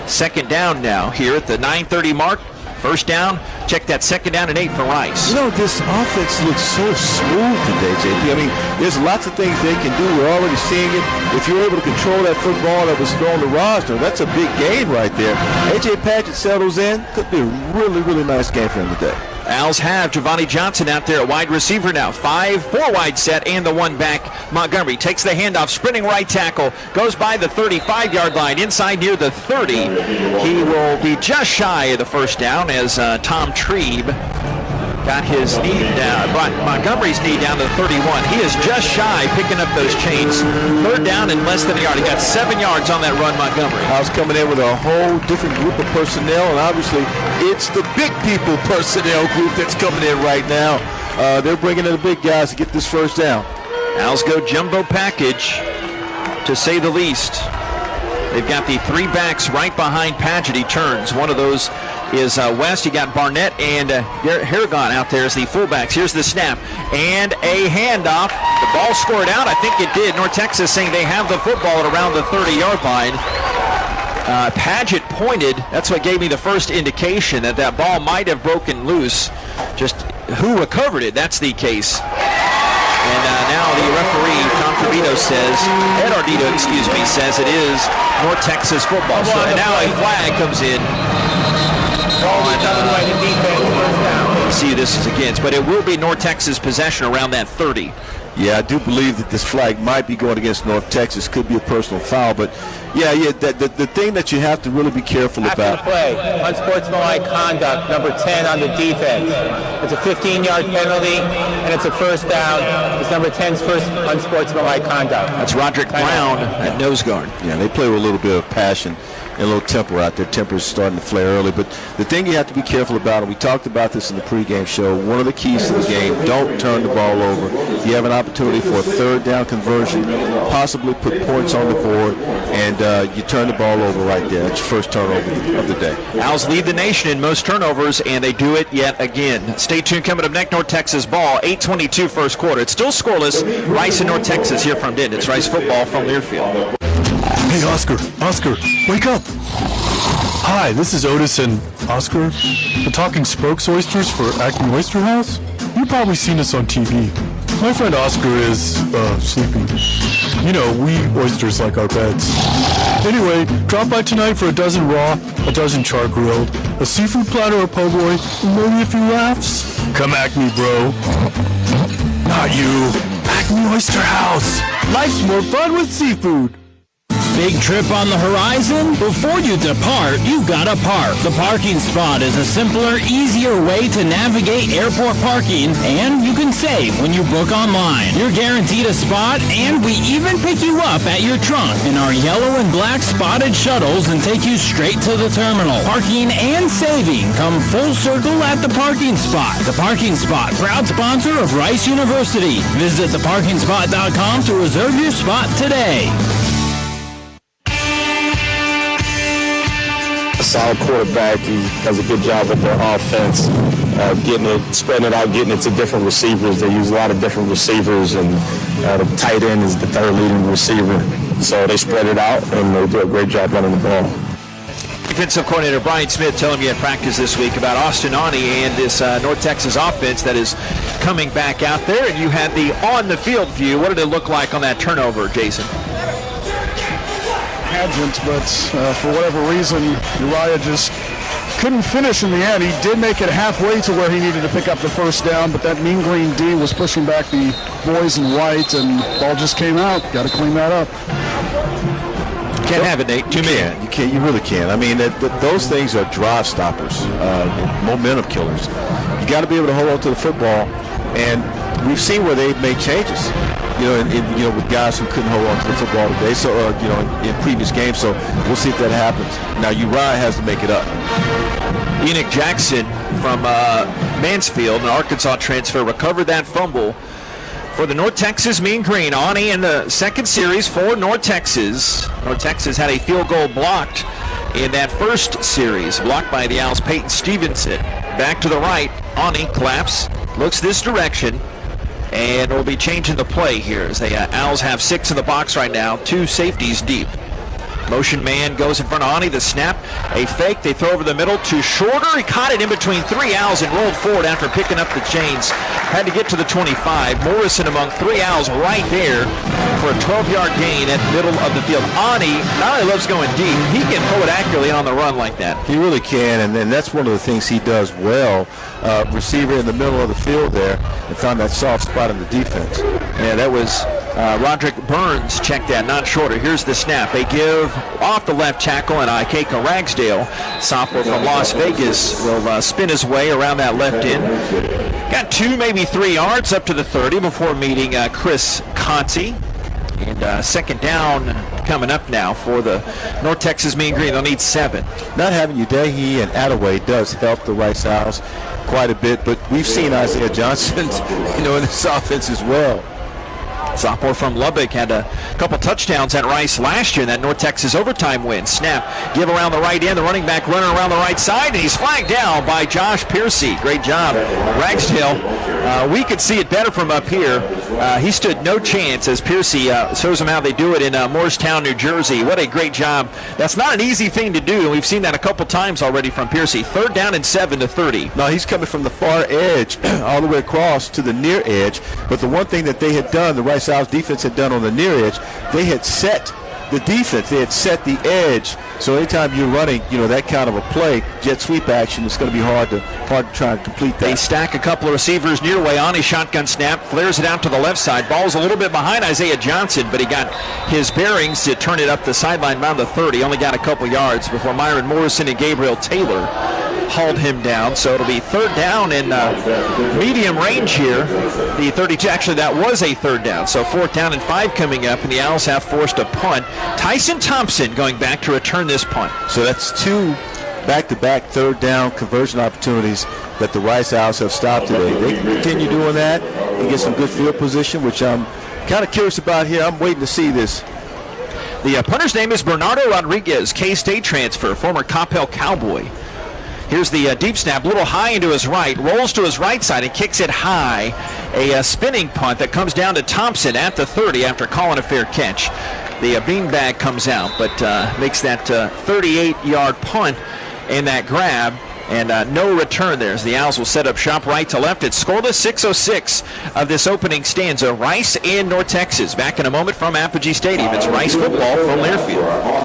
2nd down now here at the 9:30 mark. First down, check that 2nd down and 8 for Rice. This offense looks so smooth today, JP. I mean, there's lots of things they can do. We're already seeing it. If you're able to control that football that was thrown to Rosner, that's a big gain right there. A.J. Padgett settles in. Could be a really, really nice game for him today. Owls have Giovanni Johnson out there at wide receiver now. 5-4 wide set and the 1 back. Montgomery takes the handoff, sprinting right tackle, goes by the 35-yard line, inside near the 30. He will be just shy of the first down as Tom Trebe got his knee down, brought Montgomery's knee down to the 31. He is just shy, picking up those chains. 3rd down and less than a yard. He got 7 yards on that run, Montgomery. I was coming in with a whole different group of personnel, and obviously it's the big people personnel group that's coming in right now. They're bringing in the big guys to get this first down. Owls go jumbo package, to say the least. They've got the 3 backs right behind Padgett. He turns. One of those is West. You got Barnett and Harrigan out there as the fullbacks. Here's the snap and a handoff. The ball scored out. I think it did. North Texas saying they have the football at around the 30-yard line. Padgett pointed. That's what gave me the first indication that that ball might have broken loose. Just who recovered it, that's the case. And now the referee, Tom Trevino says, Ed Ardito, says it is North Texas football. So now a flag comes in. see who this is against, but it will be North Texas possession around that 30. Yeah, I do believe that this flag might be going against North Texas. Could be a personal foul, but the thing that you have to really be careful about. After the play, unsportsmanlike conduct, number 10 on the defense. It's a 15-yard penalty, and it's a first down. It's number 10's first unsportsmanlike conduct. That's Roderick Brown at nose guard. Yeah, they play with a little bit of passion and a little temper out there. Temper is starting to flare early. But the thing you have to be careful about, and we talked about this in the pregame show, one of the keys to the game, don't turn the ball over. You have an opportunity for a third down conversion, possibly put points on the board, and you turn the ball over right there. That's your first turnover of the day. Owls lead the nation in most turnovers, and they do it yet again. Stay tuned. Coming up next, North Texas ball, 8:22 first quarter. It's still scoreless. Rice and North Texas here from Denton. It's Rice football from Learfield. Hey, Oscar, wake up. Hi, this is Otis and Oscar, the talking spokes oysters for Acme Oyster House. You've probably seen us on TV. My friend Oscar is, sleeping. You know, we oysters like our beds. Anyway, drop by tonight for a dozen raw, a dozen char grilled, a seafood platter or po' boy, and maybe a few laughs. Come Acme, bro. Not you. Acme Oyster House. Life's more fun with seafood. Big trip on the horizon? Before you depart, you gotta park. The parking spot is a simpler, easier way to navigate airport parking, and you can save when you book online. You're guaranteed a spot, and we even pick you up at your trunk in our yellow and black spotted shuttles and take you straight to the terminal. Parking and saving come full circle at the parking spot. The Parking Spot, proud sponsor of Rice University. Visit theparkingspot.com to reserve your spot today. Solid quarterback. He does a good job with their offense, getting it, spreading it out, getting it to different receivers. They use a lot of different receivers, and the tight end is the third leading receiver. So they spread it out, and they do a great job running the ball. Defensive coordinator Brian Smith telling me at practice this week about Austin Awney and this North Texas offense that is coming back out there. And you had the on-the-field view. What did it look like on that turnover, Jason? But for whatever reason, Uriah just couldn't finish in the end. He did make it halfway to where he needed to pick up the first down, but that Mean Green D was pushing back the boys in white, and the ball just came out. Got to clean that up. Can't have it, Nate. Too many. You can't. You really can't. I mean, those things are drive stoppers, momentum killers. You got to be able to hold on to the football, and we've seen where they've made changes. With guys who couldn't hold on to the football today, so in previous games. So we'll see if that happens. Now Uriah has to make it up. Enoch Jackson from Mansfield, an Arkansas transfer, recovered that fumble for the North Texas Mean Green. Awney in the second series for North Texas. North Texas had a field goal blocked in that first series, blocked by the Owls' Peyton Stevenson. Back to the right, Awney collapse, looks this direction. And we'll be changing the play here as the Owls have 6 in the box right now, 2 safeties deep. Motion man goes in front of Awney. The snap, a fake. They throw over the middle to Shorter. He caught it in between 3 Owls and rolled forward after picking up the chains. Had to get to the 25. Morrison among 3 Owls right there for a 12-yard gain at the middle of the field. Awney not only loves going deep, he can pull it accurately on the run like that. He really can, and then that's one of the things he does well. Receiver in the middle of the field there and found that soft spot in the defense. Yeah, that was Roderick Burns checked that, not Shorter. Here's the snap. They give off the left tackle, and Ikeka Ragsdale, sophomore from Las Vegas, will spin his way around that left end. Got 2, maybe 3 yards up to the 30 before meeting Chris Conti. And second down coming up now for the North Texas Mean Green. They'll need 7. Not having Udehi and Attaway does help the Rice Owls quite a bit, but we've seen Isaiah Johnson, in this offense as well. Sophomore from Lubbock had a couple touchdowns at Rice last year in that North Texas overtime win. Snap, give around the right end, the running back running around the right side, and he's flagged down by Josh Piercy. Great job. Ragsdale, we could see it better from up here. He stood no chance as Piercy shows him how they do it in Morristown, New Jersey. What a great job. That's not an easy thing to do. We've seen that a couple times already from Piercy. 3rd down and 7 to 30. No, he's coming from the far edge all the way across to the near edge. But the one thing that they had done, the Rice Owls defense had done on the near edge, they had set the defense, they had set the edge. So anytime you're running, that kind of a play, jet sweep action, it's going to be hard to try and complete that. They stack a couple of receivers near way on his shotgun snap, flares it out to the left side. Ball's a little bit behind Isaiah Johnson, but he got his bearings to turn it up the sideline around the 30. Only got a couple yards before Myron Morrison and Gabriel Taylor hauled him down. So it'll be third down in medium range here. The 32, actually that was a third down. So 4th down and 5 coming up, and the Owls have forced a punt. Tyson Thompson going back to return this punt. So that's 2 back-to-back third down conversion opportunities that the Rice Owls have stopped today. They continue doing that and get some good field position, which I'm kind of curious about here. I'm waiting to see this. The punter's name is Bernardo Rodriguez, K-State transfer, former Coppell Cowboy. Here's the deep snap, a little high into his right, rolls to his right side and kicks it high. A spinning punt that comes down to Thompson at the 30 after calling a fair catch. The beanbag comes out, but makes that 38-yard punt in that grab. And no return there as the Owls will set up shop right to left. It's scoreless 6:06 of this opening stanza. Rice and North Texas. Back in a moment from Apogee Stadium. It's Rice football from Learfield.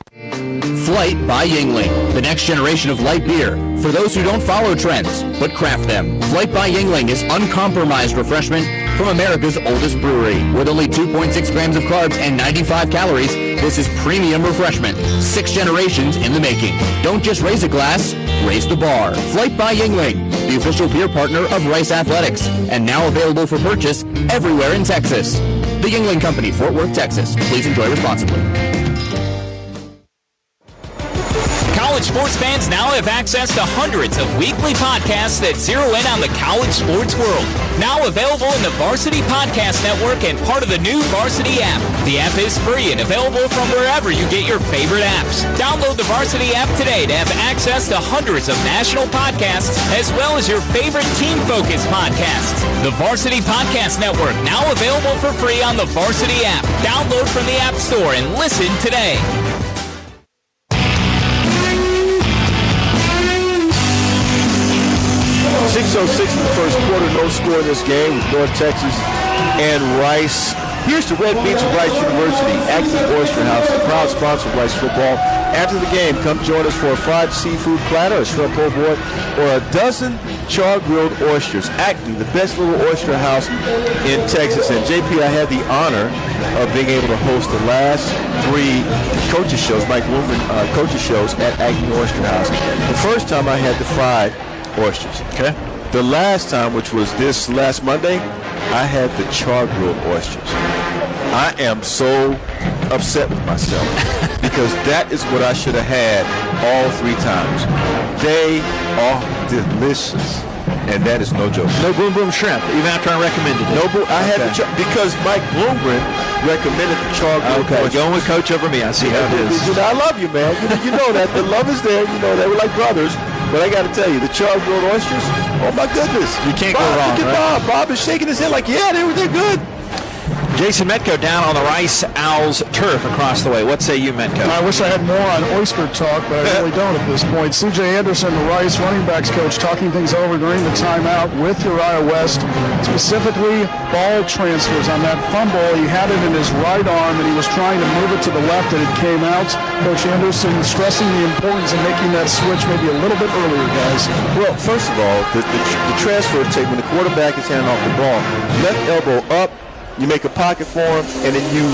Flight by Yingling, the next generation of light beer. For those who don't follow trends, but craft them. Flight by Yingling is uncompromised refreshment from America's oldest brewery. With only 2.6 grams of carbs and 95 calories, this is premium refreshment. 6 generations in the making. Don't just raise a glass, raise the bar. Flight by Yingling, the official beer partner of Rice Athletics, and now available for purchase everywhere in Texas. The Yingling Company, Fort Worth, Texas. Please enjoy responsibly. College sports fans now have access to hundreds of weekly podcasts that zero in on the college sports world. Now available in the Varsity Podcast Network and part of the new Varsity app. The app is free and available from wherever you get your favorite apps. Download the Varsity app today to have access to hundreds of national podcasts as well as your favorite team-focused podcasts. The Varsity Podcast Network now available for free on the Varsity app. Download from the App Store and listen today. 6:06 in the first quarter, no score in this game with North Texas and Rice. Here's the Red Beach of Rice University, Acme Oyster House, a proud sponsor of Rice football. After the game, come join us for a fried seafood platter, a shrimp po' boy, or a dozen char-grilled oysters. Acme, the best little oyster house in Texas. And JP, I had the honor of being able to host the last 3 coaches shows, Mike Bloomberg coaches shows at Acme Oyster House. The first time I had the fried oysters. Okay. The last time, which was this last Monday, I had the char-grilled oysters. I am so upset with myself because that is what I should have had all 3 times. They are delicious, and that is no joke. No boom boom shrimp, even after I recommended it. No boom. I had the because Mike Bloomberg recommended the char-grilled oysters. Going with Coach over me. I see how it is. I love you, man. You know that the love is there. You know that we're like brothers. But I got to tell you, the char-grilled oysters, oh my goodness. You can't go wrong, look at right? Bob is shaking his head like, yeah, they're good. Jason Metco down on the Rice Owls turf across the way. What say you, Metco? I wish I had more on oyster talk, but I really don't at this point. C.J. Anderson, the Rice running backs coach, talking things over during the timeout with Uriah West, specifically ball transfers. On that fumble, he had it in his right arm, and he was trying to move it to the left, and it came out. Coach Anderson stressing the importance of making that switch maybe a little bit earlier, guys. Well, first of all, the transfer take, when the quarterback is handing off the ball, left elbow up, you make a pocket for him, and then you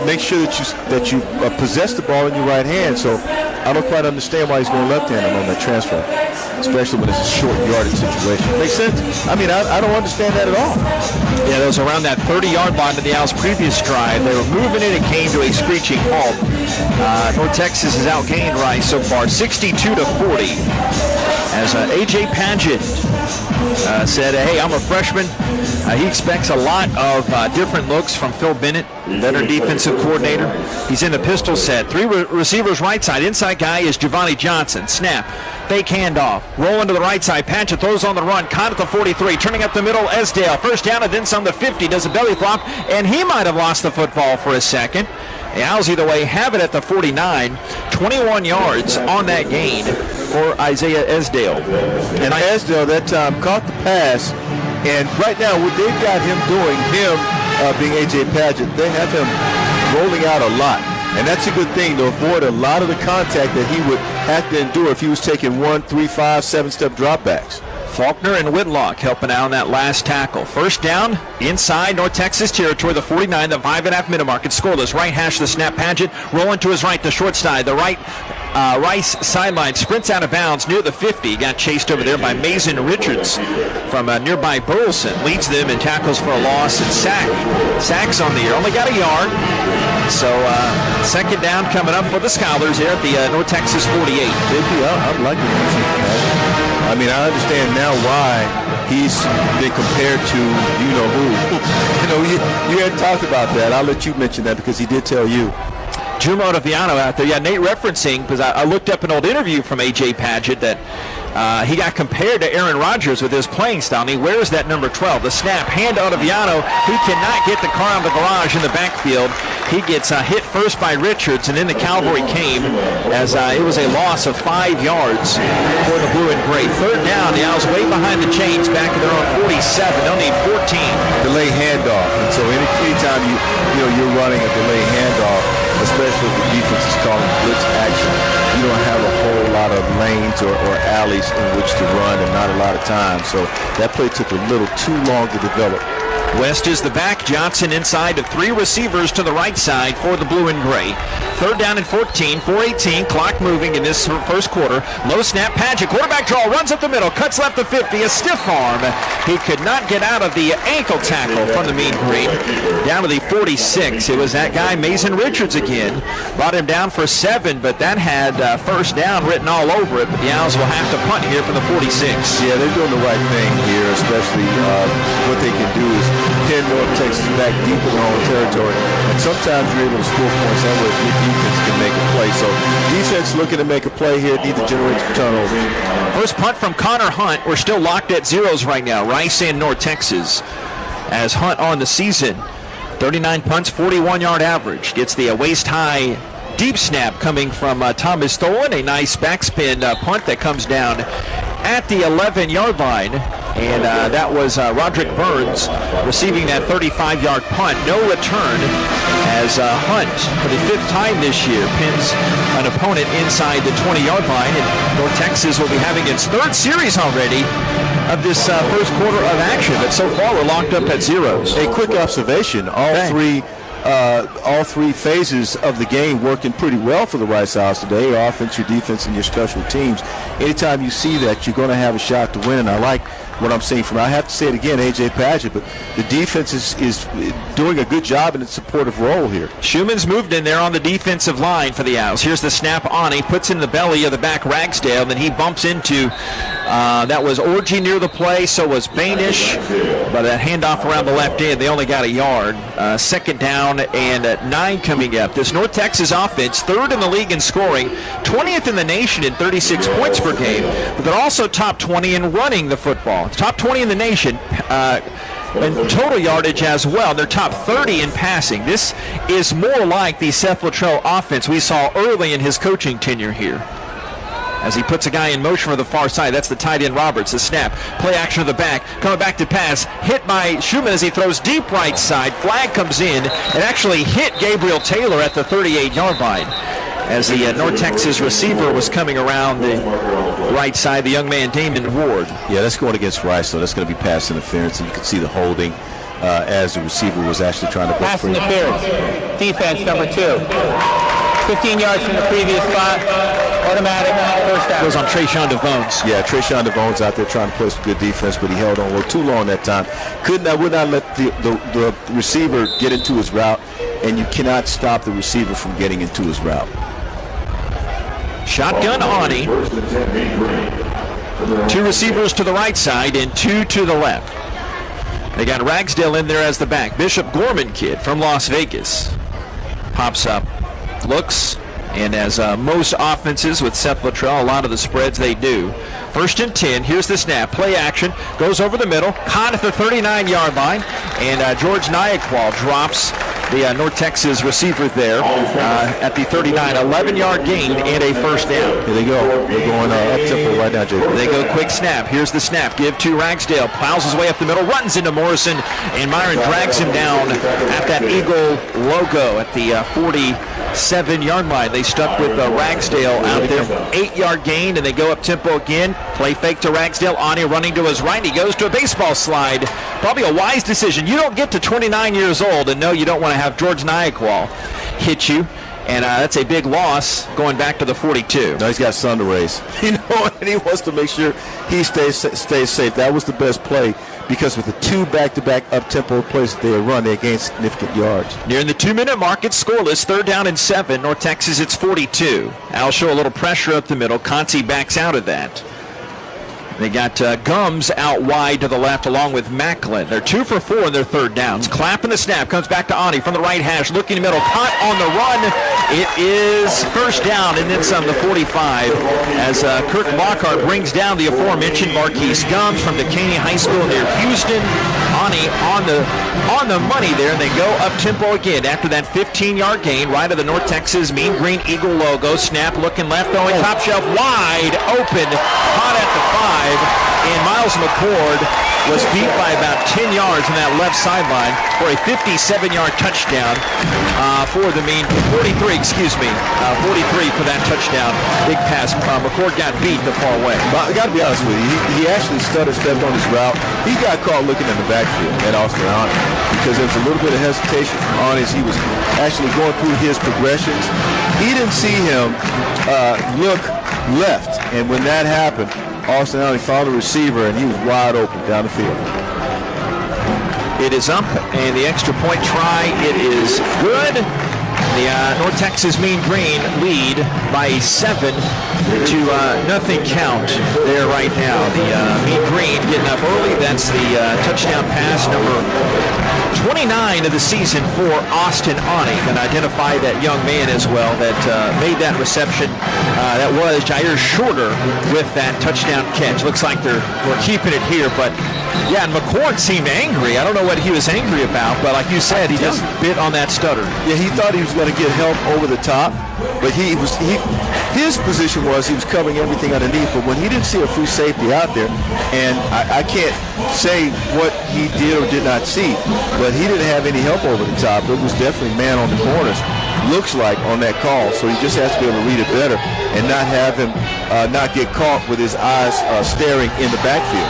make sure that you possess the ball in your right hand. So I don't quite understand why he's going left-handed on that transfer, especially when it's a short yardage situation. Makes sense? I mean, I don't understand that at all. Yeah, that was around that 30-yard line to the Owls' previous drive. They were moving it and came to a screeching halt. North Texas has outgained Rice so far, 62-40. As A.J. Padgett said, hey, I'm a freshman. He expects a lot of different looks from Phil Bennett, veteran defensive coordinator. He's in the pistol set. 3 receivers right side. Inside guy is Giovanni Johnson. Snap. Fake handoff. Rolling to the right side. Padgett throws on the run. Caught at the 43. Turning up the middle, Esdale. First down and then some. The 50. Does a belly flop. And he might have lost the football for a second. The Owls either way have it at the 49. 21 yards on that gain for Isaiah Esdale. And Esdale that time caught the pass. And right now, what they've got him doing, being A.J. Padgett, they have him rolling out a lot. And that's a good thing to avoid a lot of the contact that he would have to endure if he was taking 1, 3, 5, 7-step dropbacks. Faulkner and Whitlock helping out on that last tackle. First down inside North Texas territory, the 49, the 5.5 minute mark. It's scoreless. Right hash the snap. Paget rolling to his right, the short side. The right Rice sideline sprints out of bounds near the 50. Got chased over there by Mason Richards from nearby Burleson. Leads them and tackles for a loss and sacks on the air. Only got a yard. So second down coming up for the Scholars here at the North Texas 48. I'm liking that. I mean, I understand now why he's been compared to you-know-who. You hadn't talked about that. I'll let you mention that because he did tell you. Drew Motiviano out there. Yeah, Nate referencing, because I looked up an old interview from A.J. Paget that he got compared to Aaron Rodgers with his playing style. And he wears that number 12. The snap, hand to Ottaviano. He cannot get the car out of the garage in the backfield. He gets hit first by Richards, and then the cavalry came as it was a loss of 5 yards for the blue and gray. Third down, the Owls way behind the chains, back at their own 47. They'll need 14. Delay handoff. And so anytime you're running a delay handoff, especially if the defense is calling blitz action, you don't have a whole lot of lanes or alleys in which to run and not a lot of time. So that play took a little too long to develop. West is the back. Johnson inside of 3 receivers to the right side for the blue and gray. Third down and 14, 4:18, clock moving in this first quarter. Low snap, Paget, quarterback draw, runs up the middle, cuts left to 50, a stiff arm. He could not get out of the ankle tackle from the Mean Green. Down to the 46. It was that guy, Mason Richards again. Brought him down for 7, but that had first down written all over it. But the Owls will have to punt here for the 46. Yeah, they're doing the right thing here, especially what they can do is pin North Texas back deep in their own territory. And sometimes you're able to score points that way if your defense can make a play. So defense looking to make a play here, need to generate some turnovers. First punt from Connor Hunt. We're still locked at zeros right now. Rice and North Texas as Hunt on the season. 39 punts, 41-yard average. Gets the waist-high deep snap coming from Thomas Tholen. A nice backspin punt that comes down at the 11-yard line. And that was Roderick Burns receiving that 35-yard punt. No return as Hunt, for the 5th time this year, pins an opponent inside the 20-yard line. And North Texas will be having its 3rd series already of this first quarter of action. But so far, we're locked up at zeros. A quick observation. All three phases of the game working pretty well for the Rice Owls today. Your offense, your defense, and your special teams. Anytime you see that, you're going to have a shot to win. And I like what I'm seeing from, I have to say it again, A.J. Paget, but the defense is doing a good job in its supportive role here. Schumann's moved in there on the defensive line for the Owls. Here's the snap on. He puts in the belly of the back Ragsdale, then he bumps into, that was Orgy near the play, so was Bainish, but a handoff around the left end. They only got a yard. Second down and 9 coming up. This North Texas offense, 3rd in the league in scoring, 20th in the nation in 36 points per game, but they're also top 20 in running the football. Top 20 in the nation in total yardage as well. They're top 30 in passing. This is more like the Seth Luttrell offense we saw early in his coaching tenure here. As he puts a guy in motion for the far side. That's the tight end Roberts. The snap. Play action to the back. Coming back to pass. Hit by Schumann as he throws deep right side. Flag comes in and actually hit Gabriel Taylor at the 38-yard line. As the North Texas receiver was coming around the right side, the young man Damon Ward. Yeah, that's going against Rice, so that's going to be pass interference, and you can see the holding as the receiver was actually trying to pass interference. Defense number 2. 15 yards from the previous spot. Automatic first down. Goes on Trayshawn DeVones. Yeah, Trayshawn DeVones out there trying to play some good defense, but he held on a little too long that time. Would not let the receiver get into his route, and you cannot stop the receiver from getting into his route. Shotgun Ani. 2 receivers to the right side and 2 to the left. They got Ragsdale in there as the back. Bishop Gorman kid from Las Vegas pops up, looks, and as most offenses with Seth Luttrell, a lot of the spreads they do. 1st and 10. Here's the snap. Play action. Goes over the middle. Caught at the 39-yard line. And George Nyakwal drops the North Texas receiver there at the 39. 11-yard gain and a first down. Here they go. They're going up tempo right now, Jacob. They go quick snap. Here's the snap. Give to Ragsdale. Plows his way up the middle. Runs into Morrison. And Myron drags him down at that Eagle logo at the 46. 7-yard line. They stuck with Ragsdale out there. 8-yard gain, and they go up tempo again. Play fake to Ragsdale. Ani running to his right. He goes to a baseball slide. Probably a wise decision. You don't get to 29 years old and know you don't want to have George Nyakwal hit you. And that's a big loss going back to the 42. No, he's got son to raise. And he wants to make sure he stays safe. That was the best play because with the 2 back-to-back up-tempo plays that they run, they gain significant yards. Nearing the 2-minute mark, it's scoreless. 3rd down and 7. North Texas, it's 42. I'll show a little pressure up the middle. Conti backs out of that. They got Gums out wide to the left along with Macklin. They're 2 for 4 in their 3rd downs. Clapping the snap. Comes back to Ani from the right hash. Looking middle. Caught on the run. It is 1st down and then some, the 45. As Kirk Lockhart brings down the aforementioned Marquise Gums from Decaney High School near Houston. Ani on the money there. And they go up tempo again after that 15-yard gain. Right of the North Texas Mean Green Eagle logo. Snap looking left. Throwing top shelf wide open. Caught at the 5. And Miles McCord was beat by about 10 yards on that left sideline for a 57-yard touchdown for the Mean 43 for that touchdown. Big pass. McCord got beat the far way. But I got to be honest with you, he actually stepped on his route. He got caught looking in the backfield at Oscar Ani because there was a little bit of hesitation from Ani as he was actually going through his progressions. He didn't see him look left, and when that happened, Austin Allen found the receiver, and he was wide open down the field. It is up, and the extra point try, it is good. The North Texas Mean Green lead by 7 to nothing count there right now. The Mean Green getting up early. That's the touchdown pass number 29 of the season for Austin Ani. And identify that young man as well that made that reception. That was Jair Shorter with that touchdown catch. Looks like we're keeping it here, but yeah, and McCord seemed angry. I don't know what he was angry about, but like you said, he just bit on that stutter. Yeah, he thought he was going to get help over the top, but his position was he was covering everything underneath, but when he didn't see a free safety out there, and I can't say what he did or did not see, but he didn't have any help over the top. It was definitely man on the corners, looks like, on that call, so he just has to be able to read it better and not have him not get caught with his eyes staring in the backfield.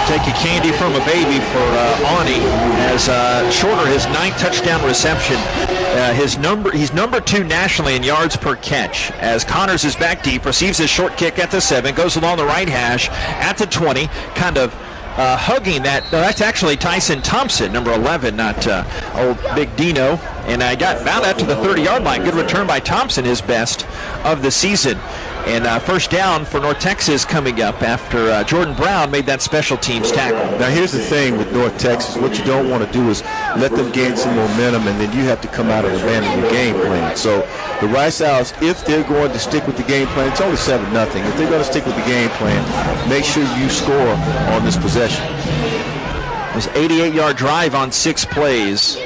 Take a candy from a baby for Ani as Shorter, his 9th touchdown reception. He's number 2 nationally in yards per catch as Connors is back deep, receives his short kick at the 7, goes along the right hash at the 20, kind of hugging that. No, that's actually Tyson Thompson, number 11, not old Big Dino. And I got about out to the 30-yard line. Good return by Thompson, his best of the season. And 1st down for North Texas coming up after Jordan Brown made that special teams tackle. Now here's the thing with North Texas. What you don't want to do is let them gain some momentum, and then you have to come out and abandon your game plan. So the Rice Owls, if they're going to stick with the game plan, it's only 7-0. If they're going to stick with the game plan, make sure you score on this possession. It was an 88-yard drive on 6 plays.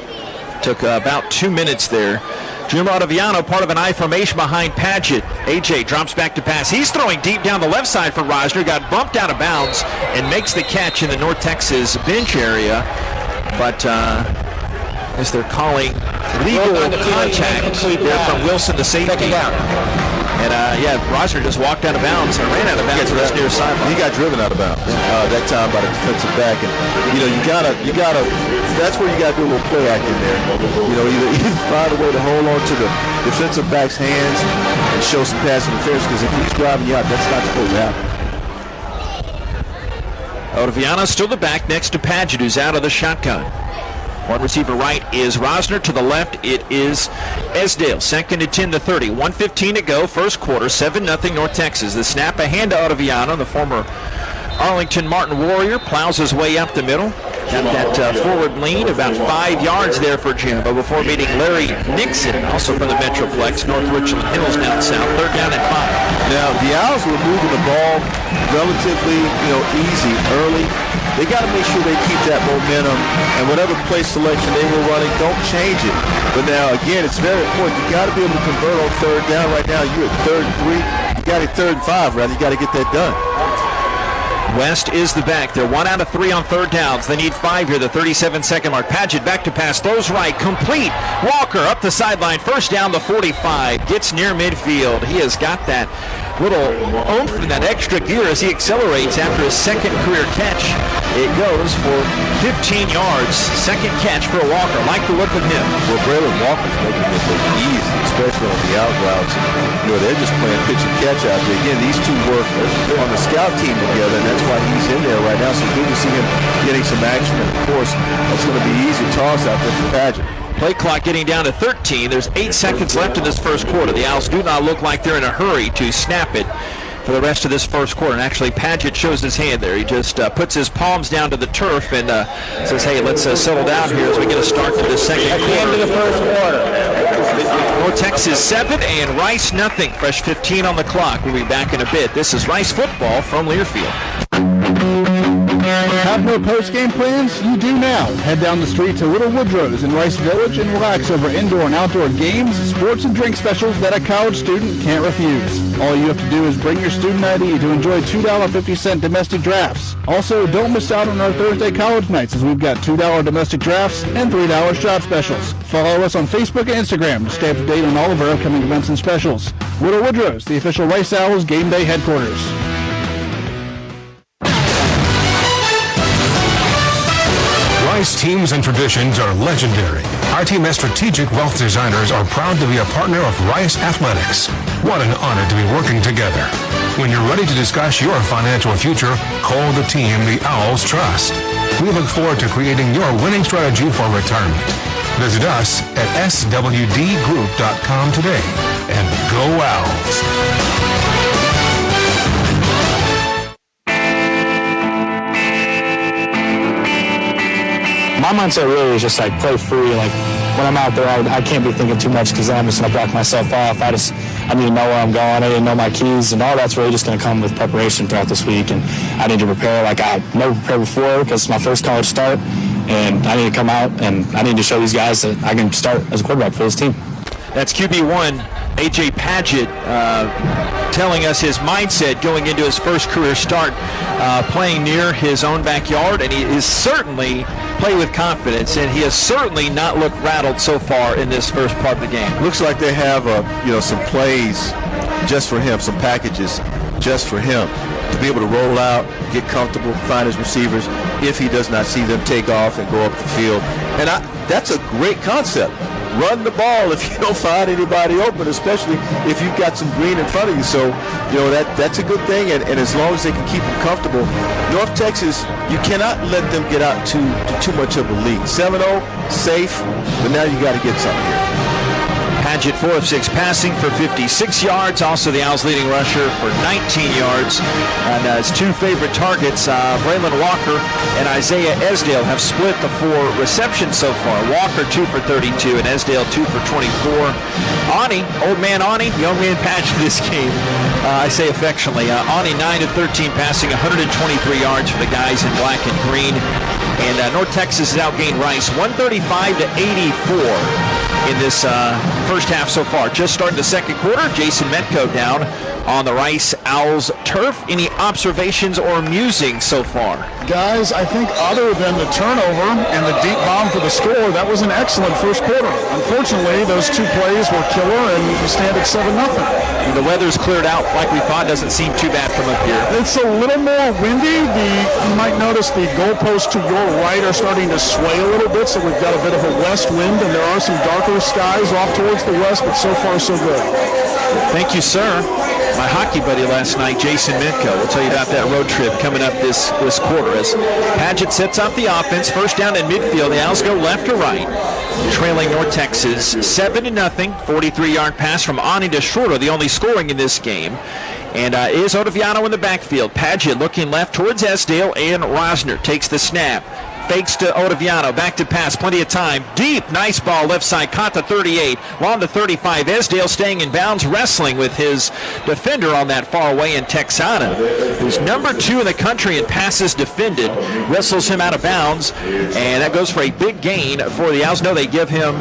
Took about 2 minutes there. Jim Ottaviano, part of an I formation behind Padgett. AJ drops back to pass. He's throwing deep down the left side for Rosner. Got bumped out of bounds and makes the catch in the North Texas bench area. But as they're calling legal contact there from Wilson, the safety. And Rosner just walked out of bounds and ran out of bounds to this near sideline. He got driven out of bounds that time by the defensive back, and you gotta. That's where you gotta do a little play acting there. Either find a way to hold on to the defensive back's hands and show some pass interference, because if he's driving you out, that's not supposed to happen. Ottaviano still the back next to Padgett, who's out of the shotgun. One receiver right is Rosner. To the left, it is Esdale. 2nd and 10 to 30. 1:15 to go. First quarter. 7-0 North Texas. The snap, a hand to Ottaviano, the former Arlington Martin Warrior, plows his way up the middle. Got that forward lean, about 5 yards there for Jimbo before meeting Larry Nixon, also from the Metroplex, North Richland Hills down south. 3rd down and 5. Now, the Owls were moving the ball relatively, easy early. They got to make sure they keep that momentum, and whatever play selection they were running, don't change it. But now, again, it's very important. You got to be able to convert on 3rd down. Right now, you're at 3rd and 3. You got it 3rd and 5, rather. You got to get that done. West is the back. They're 1 out of 3 on third downs. They need 5 here, the 37-second mark. Paget back to pass, throws right, complete. Walker up the sideline, first down, the 45. Gets near midfield. He has got that little oomph and that extra gear as he accelerates after his second career catch. It goes for 15 yards. Second catch for Walker. Like the look of him. Well, Braylon Walker's making it look easy, especially on the out routes. They're just playing pitch and catch out there. Again, these two work on the scout team together, and that's why he's in there right now. So good to see him getting some action. And of course, that's going to be easy toss out there for Paget. Play clock getting down to 13. There's 8 seconds left in this first quarter. The Owls do not look like they're in a hurry to snap it for the rest of this first quarter. And actually, Paget shows his hand there. He just puts his palms down to the turf and says, hey, let's settle down here as we get a start to the second quarter. At the end of the first quarter. North Texas 7 and Rice nothing. Fresh 15 on the clock. We'll be back in a bit. This is Rice football from Learfield. Have no post-game plans? You do now. Head down the street to Little Woodrow's in Rice Village and relax over indoor and outdoor games, sports, and drink specials that a college student can't refuse. All you have to do is bring your student ID to enjoy $2.50 domestic drafts. Also, don't miss out on our Thursday college nights as we've got $2 domestic drafts and $3 shot specials. Follow us on Facebook and Instagram to stay up to date on all of our upcoming events and specials. Little Woodrow's, the official Rice Owls game day headquarters. Rice teams and traditions are legendary. Our team as strategic wealth designers are proud to be a partner of Rice Athletics. What an honor to be working together. When you're ready to discuss your financial future, call the team the Owls trust. We look forward to creating your winning strategy for retirement. Visit us at swdgroup.com today and go Owls. My mindset really is just like play free. Like when I'm out there, I can't be thinking too much because then I'm just gonna block myself off. I need to know where I'm going. I need to know my keys, and all that's really just gonna come with preparation throughout this week. And I need to prepare like I never prepared before because it's my first college start, and I need to come out and I need to show these guys that I can start as a quarterback for this team. That's QB1, A.J. Paget, telling us his mindset going into his first career start, playing near his own backyard, and he is certainly play with confidence, and he has certainly not looked rattled so far in this first part of the game. Looks like they have some plays just for him, some packages just for him to be able to roll out, get comfortable, find his receivers if he does not see them take off and go up the field. And that's a great concept. Run the ball if you don't find anybody open, especially if you've got some green in front of you. So, that's a good thing, and as long as they can keep them comfortable. North Texas, you cannot let them get out to too much of a lead. 7-0, safe, but now you got to get something here. Paget 4 of 6 passing for 56 yards. Also the Owls leading rusher for 19 yards. And his two favorite targets, Braylon Walker and Isaiah Esdale, have split the 4 receptions so far. Walker 2 for 32 and Esdale 2 for 24. Ani, old man Ani, young man Paget this game, I say affectionately. Ani 9 of 13 passing, 123 yards for the guys in black and green. And North Texas has outgained Rice 135-84. In this first half so far. Just starting the second quarter, Jason Metco down on the Rice Owls turf. Any observations or musings so far? Guys, I think other than the turnover and the deep bomb for the score, that was an excellent first quarter. Unfortunately, those two plays were killer, and we stand at 7-0. The weather's cleared out like we thought. Doesn't seem too bad from up here. It's a little more windy. You might notice the goalposts to your right are starting to sway a little bit, so we've got a bit of a west wind, and there are some darker skies off towards the west, but so far so good. Thank you, sir. My hockey buddy last night, Jason Mitko, will tell you about that road trip coming up this quarter. As Paget sets up the offense, first down in midfield. The Owls go left to right, trailing North Texas 7-0. 43-yard pass from Ani to Shorter, the only scoring in this game. And is Ottaviano in the backfield. Paget looking left towards Esdale, and Rosner takes the snap. Fakes to Ottaviano, back to pass, plenty of time. Deep, nice ball, left side, caught the 38, long to 35. Esdale staying in bounds, wrestling with his defender on that far away in Texana, who's number 2 in the country in passes defended, wrestles him out of bounds, and that goes for a big gain for the Owls. No, they give him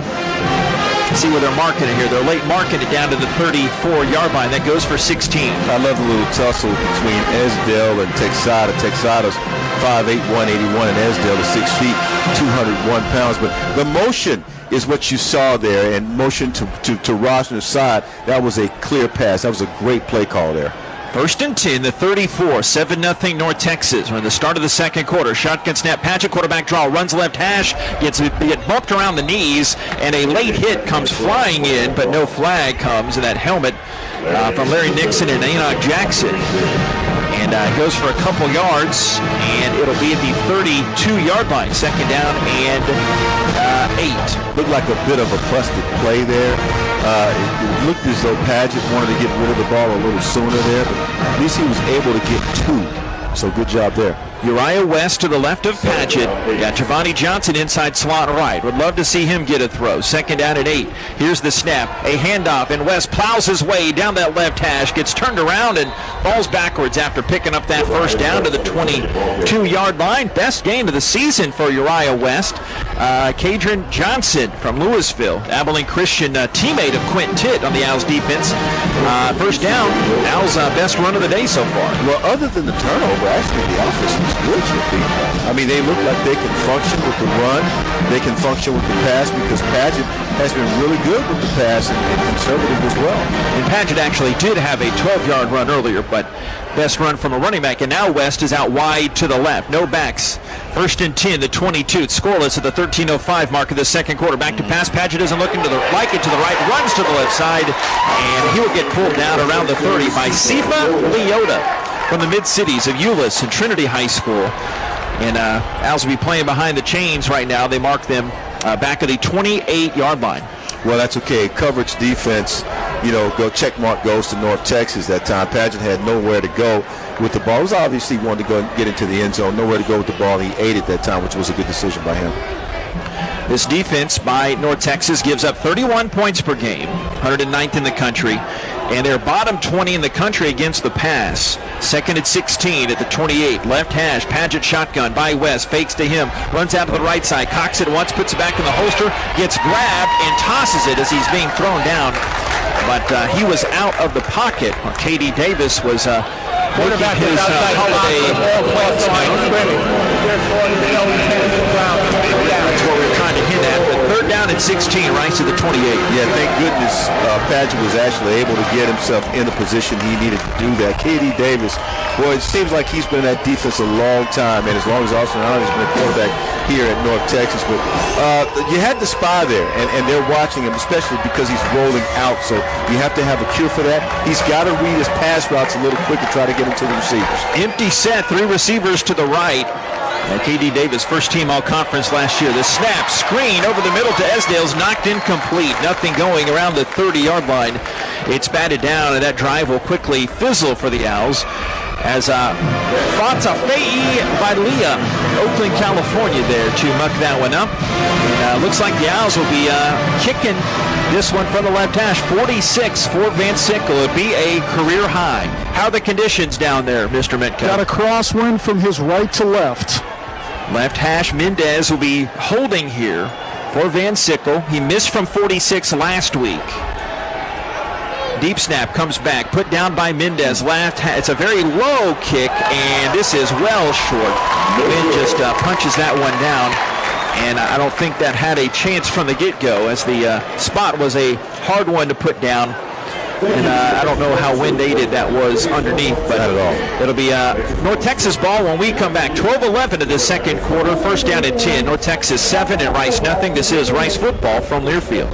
See where they're marking it here. They're late marking it down to the 34-yard line. That goes for 16. I love the little tussle between Esdale and Texada. Texada's 5'8", 181, and Esdale is 6 feet, 201 pounds. But the motion is what you saw there, and motion to Rosner's side. That was a clear pass. That was a great play call there. 1st and 10, the 34, 7-0 North Texas. We're in the start of the second quarter. Shotgun snap, Padgett quarterback draw, runs left hash, gets bumped around the knees, and a late hit comes flying in, but no flag comes in that helmet from Larry Nixon and Enoch Jackson. And goes for a couple yards, and it'll be at the 32-yard line. 2nd down and 8. Looked like a bit of a busted play there. It looked as though Padgett wanted to get rid of the ball a little sooner there, but at least he was able to get 2. So good job there. Uriah West to the left of Padgett. Got Javani Johnson inside slot right. Would love to see him get a throw. 2nd down and 8. Here's the snap. A handoff, and West plows his way down that left hash. Gets turned around and falls backwards after picking up that 1st down to the 22-yard line. Best game of the season for Uriah West. Kadron Johnson from Louisville, Abilene Christian teammate of Quentin Titt on the Owls defense. 1st down. Owls best run of the day so far. Well, other than the turnover, actually the offense was good. I mean, they look like they can function with the run. They can function with the pass because Padgett has been really good with the pass and conservative as well. And Padgett actually did have a 12-yard run earlier, but best run from a running back. And now West is out wide to the left. No backs. 1st and 10, the 22. It's scoreless at the 13:05 mark of the second quarter. Back to pass. Padgett isn't looking to the right. Runs to the left side, and he will get pulled down around the 30 by Sifa Leota from the mid-cities of Euless and Trinity High School. And Owls will be playing behind the chains right now. They mark them back at the 28-yard line. Well, that's okay. Coverage defense, check mark goes to North Texas that time. Padgett had nowhere to go with the ball. He was obviously wanted to go and get into the end zone, nowhere to go with the ball. He ate it that time, which was a good decision by him. This defense by North Texas gives up 31 points per game, 109th in the country, and they're bottom 20 in the country against the pass. 2nd and 16 at the 28. Left hash, Padgett shotgun by West, fakes to him, runs out to the right side, cocks it once, puts it back in the holster, gets grabbed and tosses it as he's being thrown down. But he was out of the pocket. K.D. Davis was quarterback his holiday. That's what we were trying to hit at. But 3rd down and 16, right to the 28. Yeah, thank goodness Padgett was actually able to get himself in the position he needed to do that. K.D. Davis, boy, it seems like he's been in that defense a long time, and as long as Austin Allen has been a quarterback here at North Texas. But you had the spy there, and they're watching him, especially because he's rolling out. So you have to have a cue for that. He's got to read his pass routes a little quick to try to get him to the receivers. Empty set, 3 receivers to the right. K.D. Davis, first team all-conference last year. The snap, screen over the middle to Esdale's knocked incomplete. Nothing going around the 30-yard line. It's batted down, and that drive will quickly fizzle for the Owls. As Fatafei Balia, Oakland, California there to muck that one up. And, looks like the Owls will be kicking this one from the left hash. 46 for Van Sickle. It would be a career high. How are the conditions down there, Mr. Metcalf? Got a crosswind from his right to left. Left hash Mendez will be holding here for Van Sickle. He missed from 46 last week. Deep snap comes back, put down by Mendez. It's a very low kick, and this is well short. Wind just punches that one down, and I don't think that had a chance from the get-go, as the spot was a hard one to put down. And I don't know how wind-aided that was underneath, but not at all. It'll be North Texas ball when we come back. 12-11 of the second quarter, 1st down and 10. North Texas 7 and Rice nothing. This is Rice football from Learfield.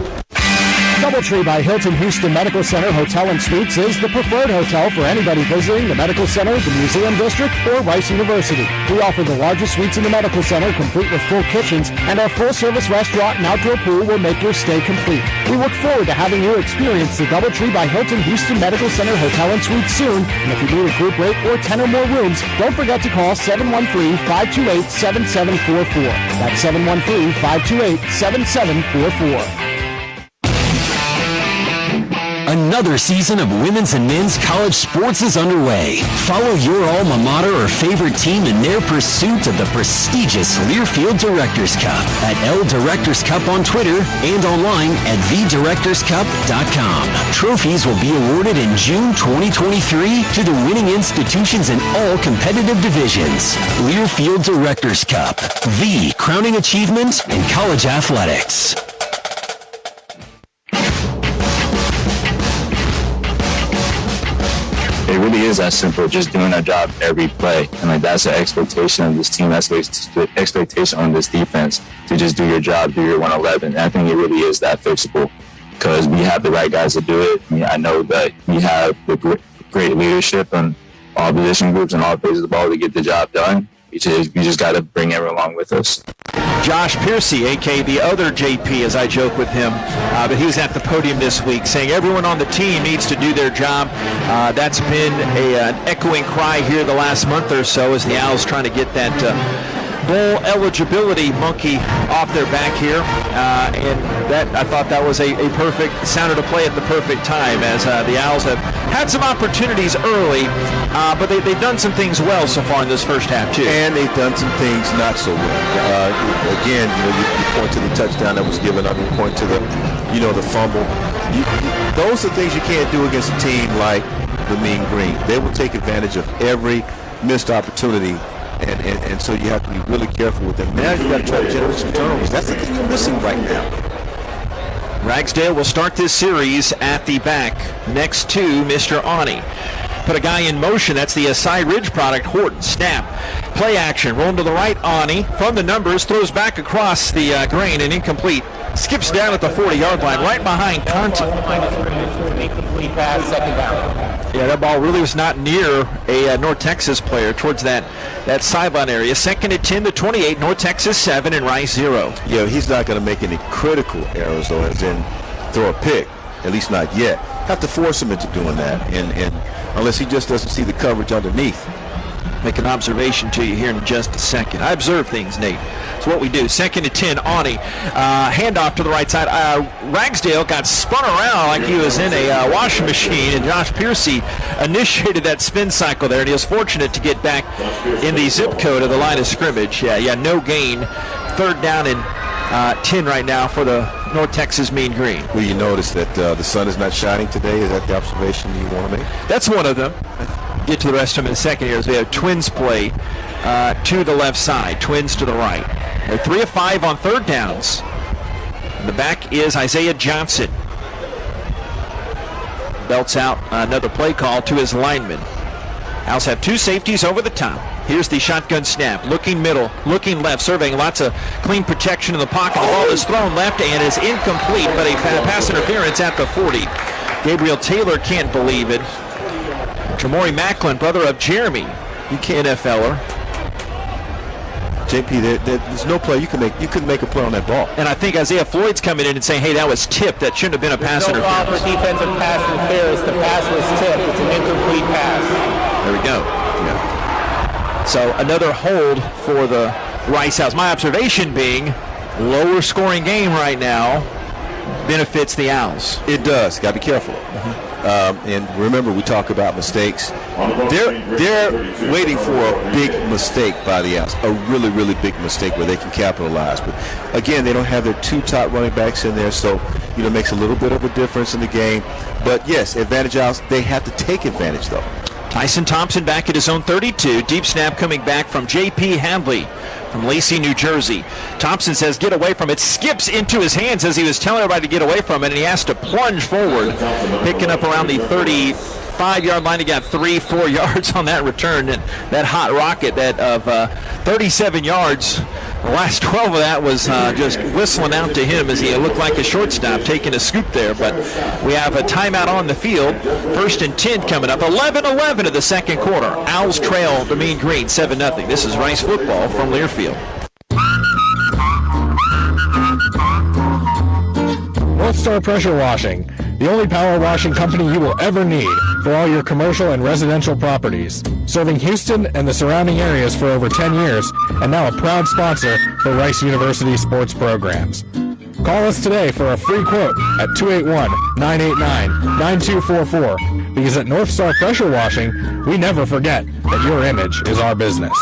Doubletree by Hilton Houston Medical Center Hotel and Suites is the preferred hotel for anybody visiting the Medical Center, the Museum District, or Rice University. We offer the largest suites in the Medical Center, complete with full kitchens, and our full-service restaurant and outdoor pool will make your stay complete. We look forward to having you experience the Doubletree by Hilton Houston Medical Center Hotel and Suites soon. And if you need a group rate or 10 or more rooms, don't forget to call 713-528-7744. That's 713-528-7744. Another season of women's and men's college sports is underway. Follow your alma mater or favorite team in their pursuit of the prestigious Learfield Directors Cup at L Directors Cup on Twitter and online at thedirectorscup.com. Trophies will be awarded in June 2023 to the winning institutions in all competitive divisions. Learfield Directors Cup, the crowning achievement in college athletics. It really is that simple, just doing our job every play. And like that's the expectation of this team, that's the expectation on this defense, to just do your job, do your 111. And I think it really is that fixable because we have the right guys to do it. I know that we have the great leadership on all position groups and all phases of the ball to get the job done. We just got to bring everyone along with us. Josh Piercy, a.k.a. the other JP, as I joke with him, but he was at the podium this week saying everyone on the team needs to do their job. That's been an echoing cry here the last month or so as the Owls trying to get that bowl eligibility monkey off their back here, and that I thought that was a perfect sounded a play at the perfect time as the Owls have had some opportunities early, but they've done some things well so far in this first half too. And they've done some things not so well. Again, you point to the touchdown that was given up, you point to the fumble. Those are things you can't do against a team like the Mean Green. They will take advantage of every missed opportunity. And so you have to be really careful with them. Now you got to try to generate some turnovers. That's the thing you're missing right now. Ragsdale will start this series at the back next to Mr. Ani. Put a guy in motion. That's the Cy Ridge product. Horton, snap. Play action. Rolling to the right. Ani from the numbers. Throws back across the grain and incomplete. Skips down at the 40-yard line right behind Conti. Incomplete pass, second down. Yeah, that ball really was not near a North Texas player towards that sideline area. Second and 10 to 28. North Texas 7 and Rice 0. Yeah, he's not going to make any critical errors, though, as in throw a pick. At least not yet. Have to force him into doing that, and unless he just doesn't see the coverage underneath. Make an observation to you here in just a second. I observe things, Nate. It's what we do. Second and 10, Ani. Handoff to the right side. Ragsdale got spun around like he was in a washing machine, and Josh Piercy initiated that spin cycle there, and he was fortunate to get back in the zip code of the line of scrimmage. Yeah, no gain. Third down and 10 right now for the North Texas Mean Green. Well, you notice that the sun is not shining today. Is that the observation you want to make? That's one of them. Get to the rest of them in a second here as we have Twins play to the left side, Twins to the right. They're 3 of 5 on third downs. In the back is Isaiah Johnson. Belts out another play call to his lineman. Owls have 2 safeties over the top. Here's the shotgun snap. Looking middle, looking left, surveying lots of clean protection in the pocket. The ball is thrown left and is incomplete, but a pass interference at the 40. Gabriel Taylor can't believe it. Jamori Macklin, brother of Jeremy, NFLer. JP, there's no play you can make. You couldn't make a play on that ball. And I think Isaiah Floyd's coming in and saying, hey, that was tipped. That shouldn't have been a pass interference. No call for defensive pass interference. The pass was tipped. It's an incomplete pass. There we go. Yeah. So another hold for the Rice Owls. My observation being, lower scoring game right now benefits the Owls. It does. Got to be careful. And remember, we talk about mistakes. They're waiting for a big mistake by the Owls, a really, really big mistake where they can capitalize. But again, they don't have their 2 top running backs in there, so it makes a little bit of a difference in the game. But yes, advantage Owls. They have to take advantage though. Tyson Thompson back at his own 32. Deep snap coming back from J.P. Handley from Lacey, New Jersey. Thompson says get away from it. Skips into his hands as he was telling everybody to get away from it, and he has to plunge forward, picking up around the 35-yard line. He got 3-4 yards on that return. And that hot rocket that of 37 yards, the last 12 of that was just whistling out to him as he looked like a shortstop taking a scoop there. But we have a timeout on the field. First and 10 coming up. 11-11 of the second quarter. Owls trail the Mean Green 7-0. This is Rice football from Learfield. North Star Pressure Washing, the only power washing company you will ever need for all your commercial and residential properties. Serving Houston and the surrounding areas for over 10 years, and now a proud sponsor for Rice University sports programs. Call us today for a free quote at 281-989-9244. Because at North Star Pressure Washing, we never forget that your image is our business.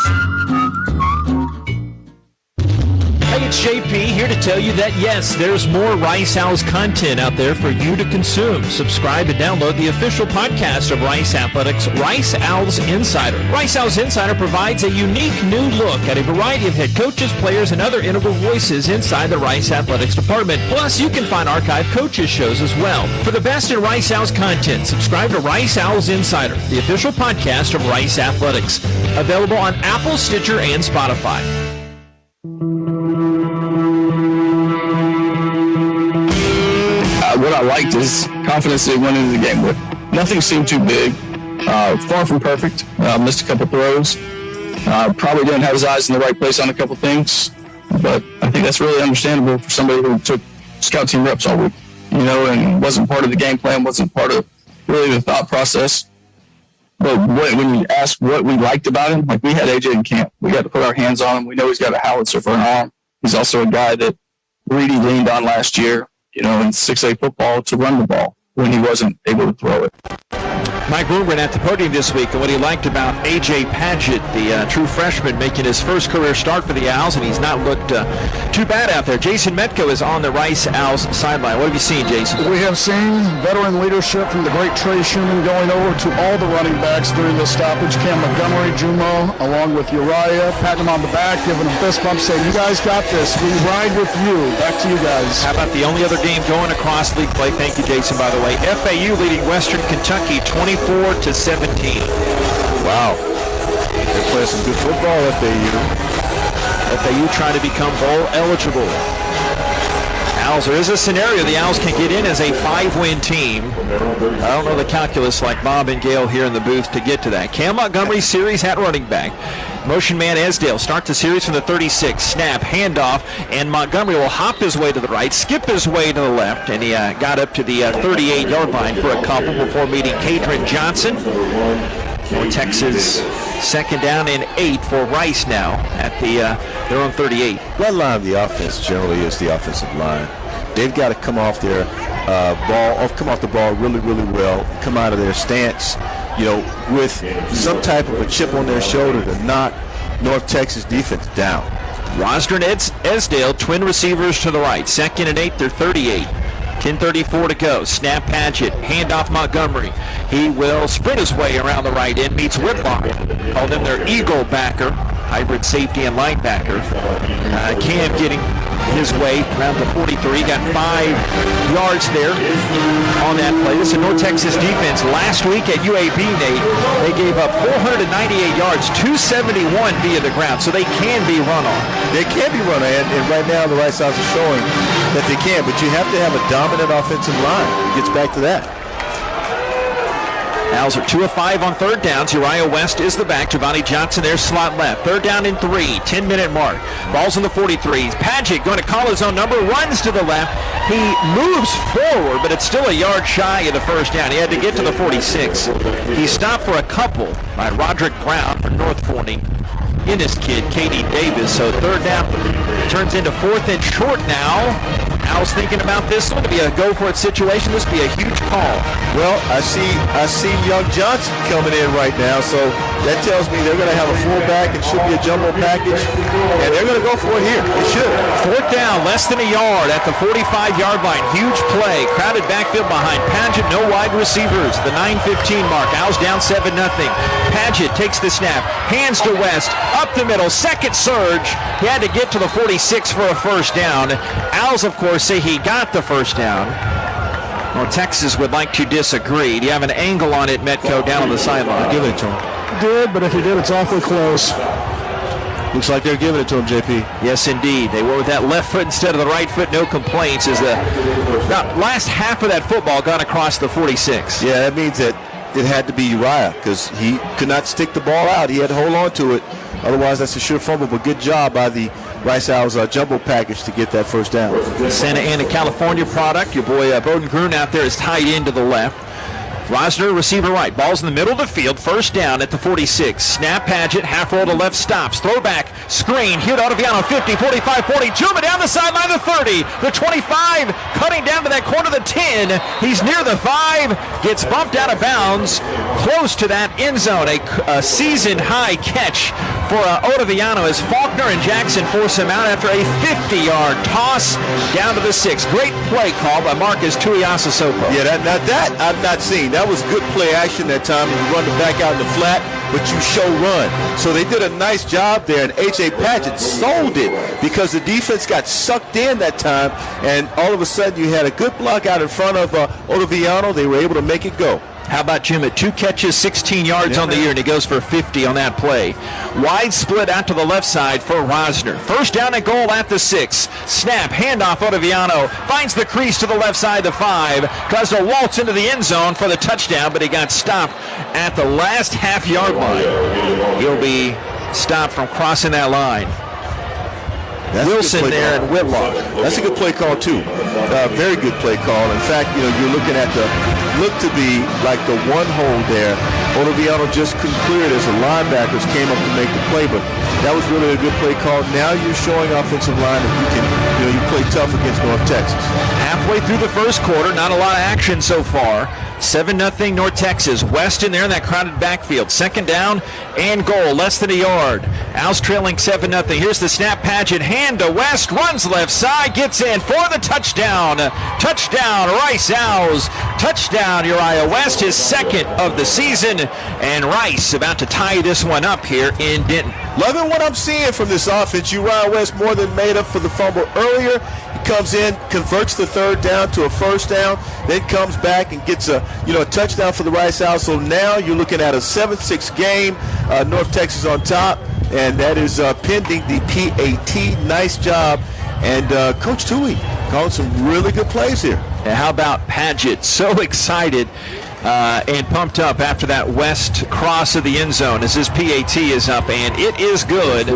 Hey, it's JP here to tell you that, yes, there's more Rice Owls content out there for you to consume. Subscribe and download the official podcast of Rice Athletics, Rice Owls Insider. Rice Owls Insider provides a unique new look at a variety of head coaches, players, and other integral voices inside the Rice Athletics department. Plus, you can find archive coaches shows as well. For the best in Rice Owls content, subscribe to Rice Owls Insider, the official podcast of Rice Athletics. Available on Apple, Stitcher, and Spotify. What I liked is confidence they went into the game with. Nothing seemed too big. Far from perfect. Missed a couple throws. Probably didn't have his eyes in the right place on a couple things. But I think that's really understandable for somebody who took scout team reps all week, and wasn't part of the game plan, wasn't part of really the thought process. But when you ask what we liked about him, like we had AJ in camp. We got to put our hands on him. We know he's got a howitzer for an arm. He's also a guy that Reedy leaned on last year, in 6A football to run the ball when he wasn't able to throw it. Mike Bloomgren at the podium this week, and what he liked about A.J. Padgett, the true freshman, making his first career start for the Owls, and he's not looked too bad out there. Jason Metco is on the Rice Owls sideline. What have you seen, Jason? We have seen veteran leadership from the great Trey Schumann going over to all the running backs during this stoppage. Cam Montgomery, Juma, along with Uriah, patting him on the back, giving him fist bumps, saying, "You guys got this. We ride with you." Back to you guys. How about the only other game going across league play? Thank you, Jason, by the way. FAU leading Western Kentucky 24-17. Wow. They're playing some good football, FAU. FAU trying to become bowl eligible. Owls, there is a scenario the Owls can get in as a 5-win team. I don't know the calculus like Bob and Gail here in the booth to get to that. Cam Montgomery series at running back. Motion man Esdale start the series from the 36. Snap, handoff, and Montgomery will hop his way to the right, skip his way to the left, and he got up to the 38-yard line for a couple before meeting Kadron Johnson. North Texas second down and 8 for Rice now at their own 38. That line of the offense generally is the offensive line. They've got to come off their come off the ball really, really well, come out of their stance, with some type of a chip on their shoulder to knock North Texas defense down. Rosner and Esdale, twin receivers to the right. Second and 8, they're 38. 10:34 to go. Snap, Padgett, handoff Montgomery. He will sprint his way around the right end, meets Whitlock. Called him their Eagle backer, hybrid safety and linebacker. Cam getting his way around the 43. Got 5 yards there on that play. This is North Texas defense. Last week at UAB, Nate, they gave up 498 yards, 271 via the ground, so they can be run on. They can be run on, and right now the Rice Owls are showing that they can, but you have to have a dominant offensive line. It gets back to that. Owls are 2 of 5 on third downs. Uriah West is the back. Giovanni Johnson there, slot left. Third down and 3, 10-minute mark. Ball's on the 43. Padgett going to call his own number, runs to the left. He moves forward, but it's still a yard shy of the first down. He had to get to the 46. He stopped for a couple by Roderick Brown for North Forney. In his kid, Katie Davis. So third down turns into 4th and short now. Owls thinking about this. It's going to be a go-for-it situation. This will be a huge call. Well, I see young Johnson coming in right now, so that tells me they're going to have a fullback. It should be a jumbo package, and they're going to go for it here. They should. 4th down, less than a yard at the 45-yard line. Huge play. Crowded backfield behind Padgett. No wide receivers. The 9:15 mark. Owls down 7-0. Padgett takes the snap. Hands to West. Up the middle. Second surge. He had to get to the 46 for a first down. Owls, of course, say he got the first down. Well, Texas would like to disagree. Do you have an angle on it, Metco, down on the sideline? Give it to him. Did, but if he did, it's awfully close. Looks like they're giving it to him, JP. Yes, indeed. They were with that left foot instead of the right foot. No complaints as the last half of that football got across the 46. Yeah, that means that it had to be Uriah because he could not stick the ball out. He had to hold on to it. Otherwise, that's a sure fumble, but good job by the Rice Owls jumbo package to get that first down. Santa Ana, California product. Your boy Bowden Gruen out there is tied in to the left. Rosner, receiver right. Ball's in the middle of the field. First down at the 46. Snap, Paget, half roll to left, stops. Throwback, screen. Here to Ottaviano, 50, 45, 40. Juma down the sideline, the 30, the 25. Cutting down to that corner, the 10. He's near the 5. Gets bumped out of bounds. Close to that end zone. A season-high catch for Ottaviano as Faulkner and Jackson force him out after a 50-yard toss down to the 6. Great play call by Marcus Tuiasosopo. Yeah, that I've not seen. That was good play action that time. You run the back out in the flat, but you show run. So they did a nice job there, and A.J. Paget sold it because the defense got sucked in that time, and all of a sudden you had a good block out in front of Ottaviano. They were able to make it go. How about Jim at 2 catches, 16 yards on the year, and he goes for 50 on that play. Wide split out to the left side for Rosner. First down and goal at the 6. Snap, handoff Ottaviano. Finds the crease to the left side, the 5. Tries to waltz into the end zone for the touchdown, but he got stopped at the last half-yard line. He'll be stopped from crossing that line. That's Wilson there and Whitlock. That's a good play call, too. Very good play call. In fact, you're looking at look to be like the one hole there. Ottaviano just couldn't clear it as the linebackers came up to make the play, but that was really a good play call. Now you're showing offensive line that you can, you play tough against North Texas. Halfway through the first quarter, not a lot of action so far. 7-0 North Texas. West in there in that crowded backfield. Second down and goal, less than a yard. Owls trailing 7-0. Here's the snap, Paget, hand to West, runs left side, gets in for the touchdown. Touchdown, Rice Owls. Touchdown, Uriah West, his second of the season. And Rice about to tie this one up here in Denton. Loving what I'm seeing from this offense. Uriah West more than made up for the fumble earlier. He comes in, converts the third down to a first down, then comes back and gets a touchdown for the Rice Owls. So now you're looking at a 7-6 game. North Texas on top, and that is pending the PAT. Nice job. And Coach Tui calling some really good plays here. And how about Paget? So excited and pumped up after that West cross of the end zone as his PAT is up, and it is good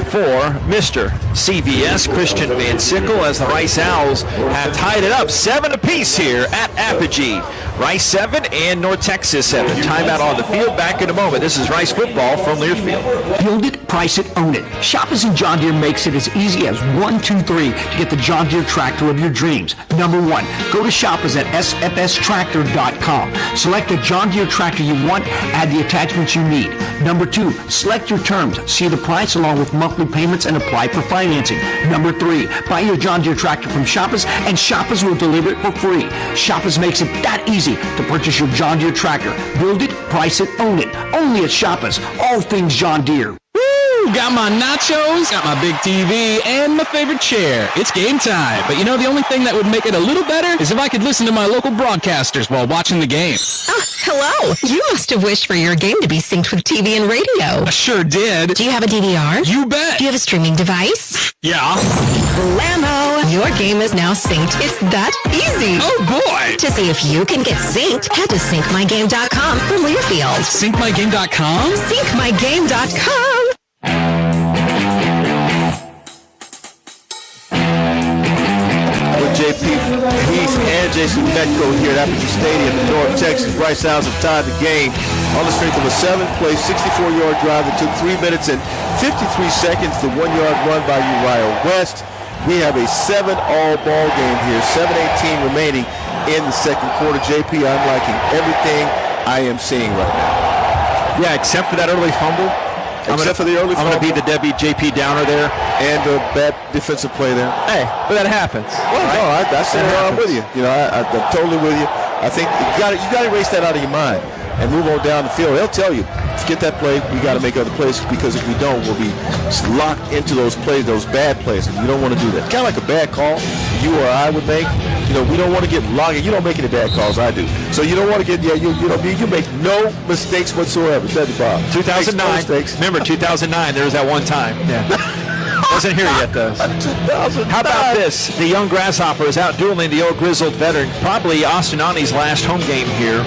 for Mr. CVS, Christian Van Sickle, as the Rice Owls have tied it up 7 apiece here at Apogee. Rice 7 and North Texas 7. Timeout on the field. Back in a moment. This is Rice football from Learfield. Build it, price it, own it. Shoppers and John Deere makes it as easy as 1, 2, 3 to get the John Deere tractor of your dreams. Number 1, go to shoppers at sfstractor.com. Select the John Deere tractor you want, add the attachments you need. Number 2, select your terms, see the price along with monthly payments, and apply for financing. Number 3, buy your John Deere tractor from Shoppers, and Shoppers will deliver it for free. Shoppers makes it that easy to purchase your John Deere tractor. Build it, price it, own it. Only at Shoppers. All things John Deere. Got my nachos, got my big TV, and my favorite chair. It's game time. But the only thing that would make it a little better is if I could listen to my local broadcasters while watching the game. Oh, hello. You must have wished for your game to be synced with TV and radio. I sure did. Do you have a DVR? You bet. Do you have a streaming device? Yeah. Blammo! Your game is now synced. It's that easy. Oh, boy. To see if you can get synced, head to syncmygame.com from Learfield. Syncmygame.com? Syncmygame.com. With JP, Heath, and Jason Metco here at Apogee Stadium in North Texas. Rice Owls have tied the game on the strength of a 7-play, 64-yard drive that took 3 minutes and 53 seconds. The 1-yard run by Uriah West. We have a 7-all ball game here, 7:18 remaining in the second quarter. JP, I'm liking everything I am seeing right now. Yeah, except for that early fumble. I'm going to be the JP Downer there. And a bad defensive play there. Hey, but that happens. Well, right? No, I'm with you. I'm totally with you. I think you got to erase that out of your mind and move on down the field. They'll tell you, get that play, we got to make other plays, because if we don't, we'll be locked into those plays, those bad plays, and you don't want to do that. Kind of like a bad call you or I would make. We don't want to get locked. You don't make any bad calls, I do. So you don't want to get, you make no mistakes whatsoever. Does it, Bob? 2009. No mistakes. Remember, 2009, there was that one time. Yeah. Wasn't here yet, though. How about this? The young Grasshopper is out dueling the old grizzled veteran. Probably Austinani's last home game here.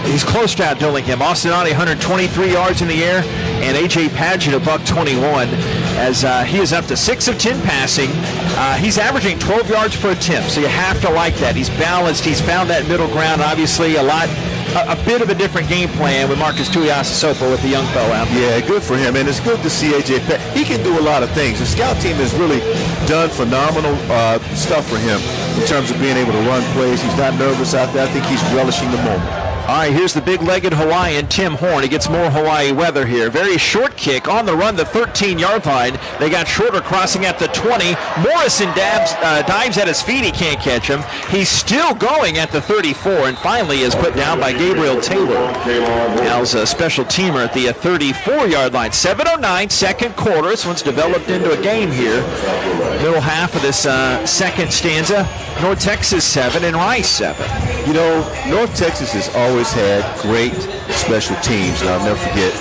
He's close to out dueling him. Austinani 123 yards in the air, and A.J. Padgett a $121 as he is up to 6 of 10 passing. He's averaging 12 yards per attempt, so you have to like that. He's balanced. He's found that middle ground. Obviously, a bit of a different game plan with Marcus Tuiasosopo with the young fellow out there. Yeah, good for him, and it's good to see A.J. He can do a lot of things. The scout team has really done phenomenal stuff for him in terms of being able to run plays. He's not nervous out there. I think he's relishing the moment. All right, here's the big-legged Hawaiian, Tim Horn. He gets more Hawaii weather here. Very short kick on the run, the 13-yard line. They got shorter crossing at the 20. Morrison dives at his feet. He can't catch him. He's still going at the 34, and finally is put down by Gabriel Taylor. Al's a special teamer at the 34-yard line. 7:09, second quarter. This one's developed into a game here. Middle half of this second stanza. North Texas 7 and Rice 7. You know, North Texas has always had great special teams, and I'll never forget.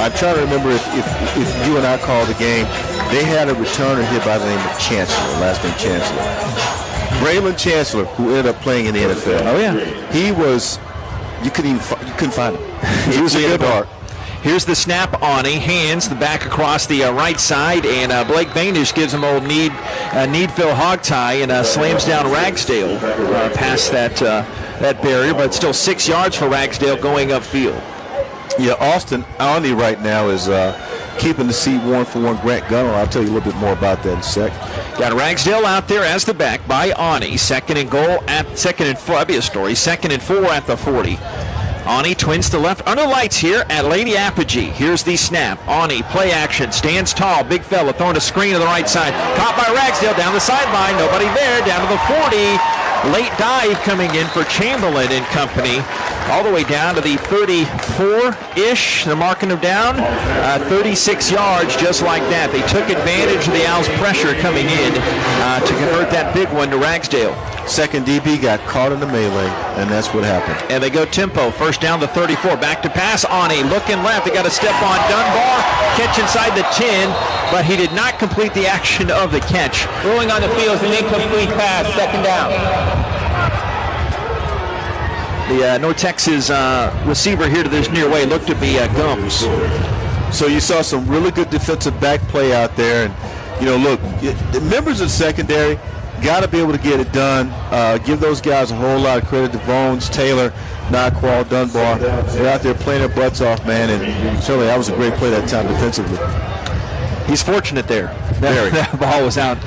I'm trying to remember if you and I called the game. They had a returner here by the name of Chancellor, last name Chancellor. Braylon Chancellor, who ended up playing in the NFL. Oh, yeah. He was, you couldn't find him. He was a good dart. Here's the snap on. He hands the back across the right side, and Blake Bainish gives him old Needville hogtie and slams down Ragsdale past that barrier, but still 6 yards for Ragsdale going upfield. Yeah, Austin Arney right now is keeping the seat warm for one Grant Gunnell. I'll tell you a little bit more about that in a sec. Got Ragsdale out there as the back by Arney. Second and 4 at the 40. Ani twins to left under lights here at Lady Apogee. Here's the snap. Ani, play action, stands tall, big fella, throwing a screen to the right side. Caught by Ragsdale down the sideline, nobody there, down to the 40. Late dive coming in for Chamberlain and company. All the way down to the 34-ish. They're marking him down. 36 yards just like that. They took advantage of the Owls' pressure coming in to convert that big one to Ragsdale. Second DB got caught in the melee, and that's what happened. And they go tempo. First down to 34. Back to pass. Ani looking left. They got a step on Dunbar. Catch inside the 10, but he did not complete the action of the catch. Rolling on the field is an incomplete pass. Second down. The North Texas receiver here to this near way looked to be Gums. So you saw some really good defensive back play out there. And, you know, look, the members of the secondary got to be able to get it done. Give those guys a whole lot of credit. Devones, Taylor, Naqual, Dunbar. They're out there playing their butts off, man. And certainly that was a great play that time defensively. He's fortunate there. That ball was out.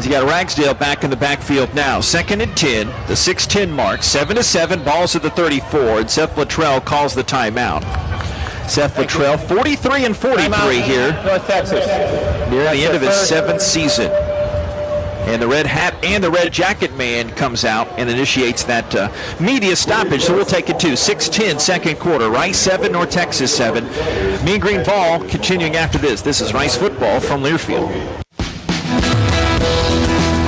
You got Ragsdale back in the backfield now. 2nd and 10, the 6:10 mark. 7-7, balls at the 34, and Seth Luttrell calls the timeout. Seth Luttrell, 43 and 43 here. North Texas. Near the end of his 7th season. And the red hat and the red jacket man comes out and initiates that media stoppage. So we'll take it to 6:10, second quarter. Rice 7, North Texas 7. Mean Green ball continuing after this. This is Rice football from Learfield.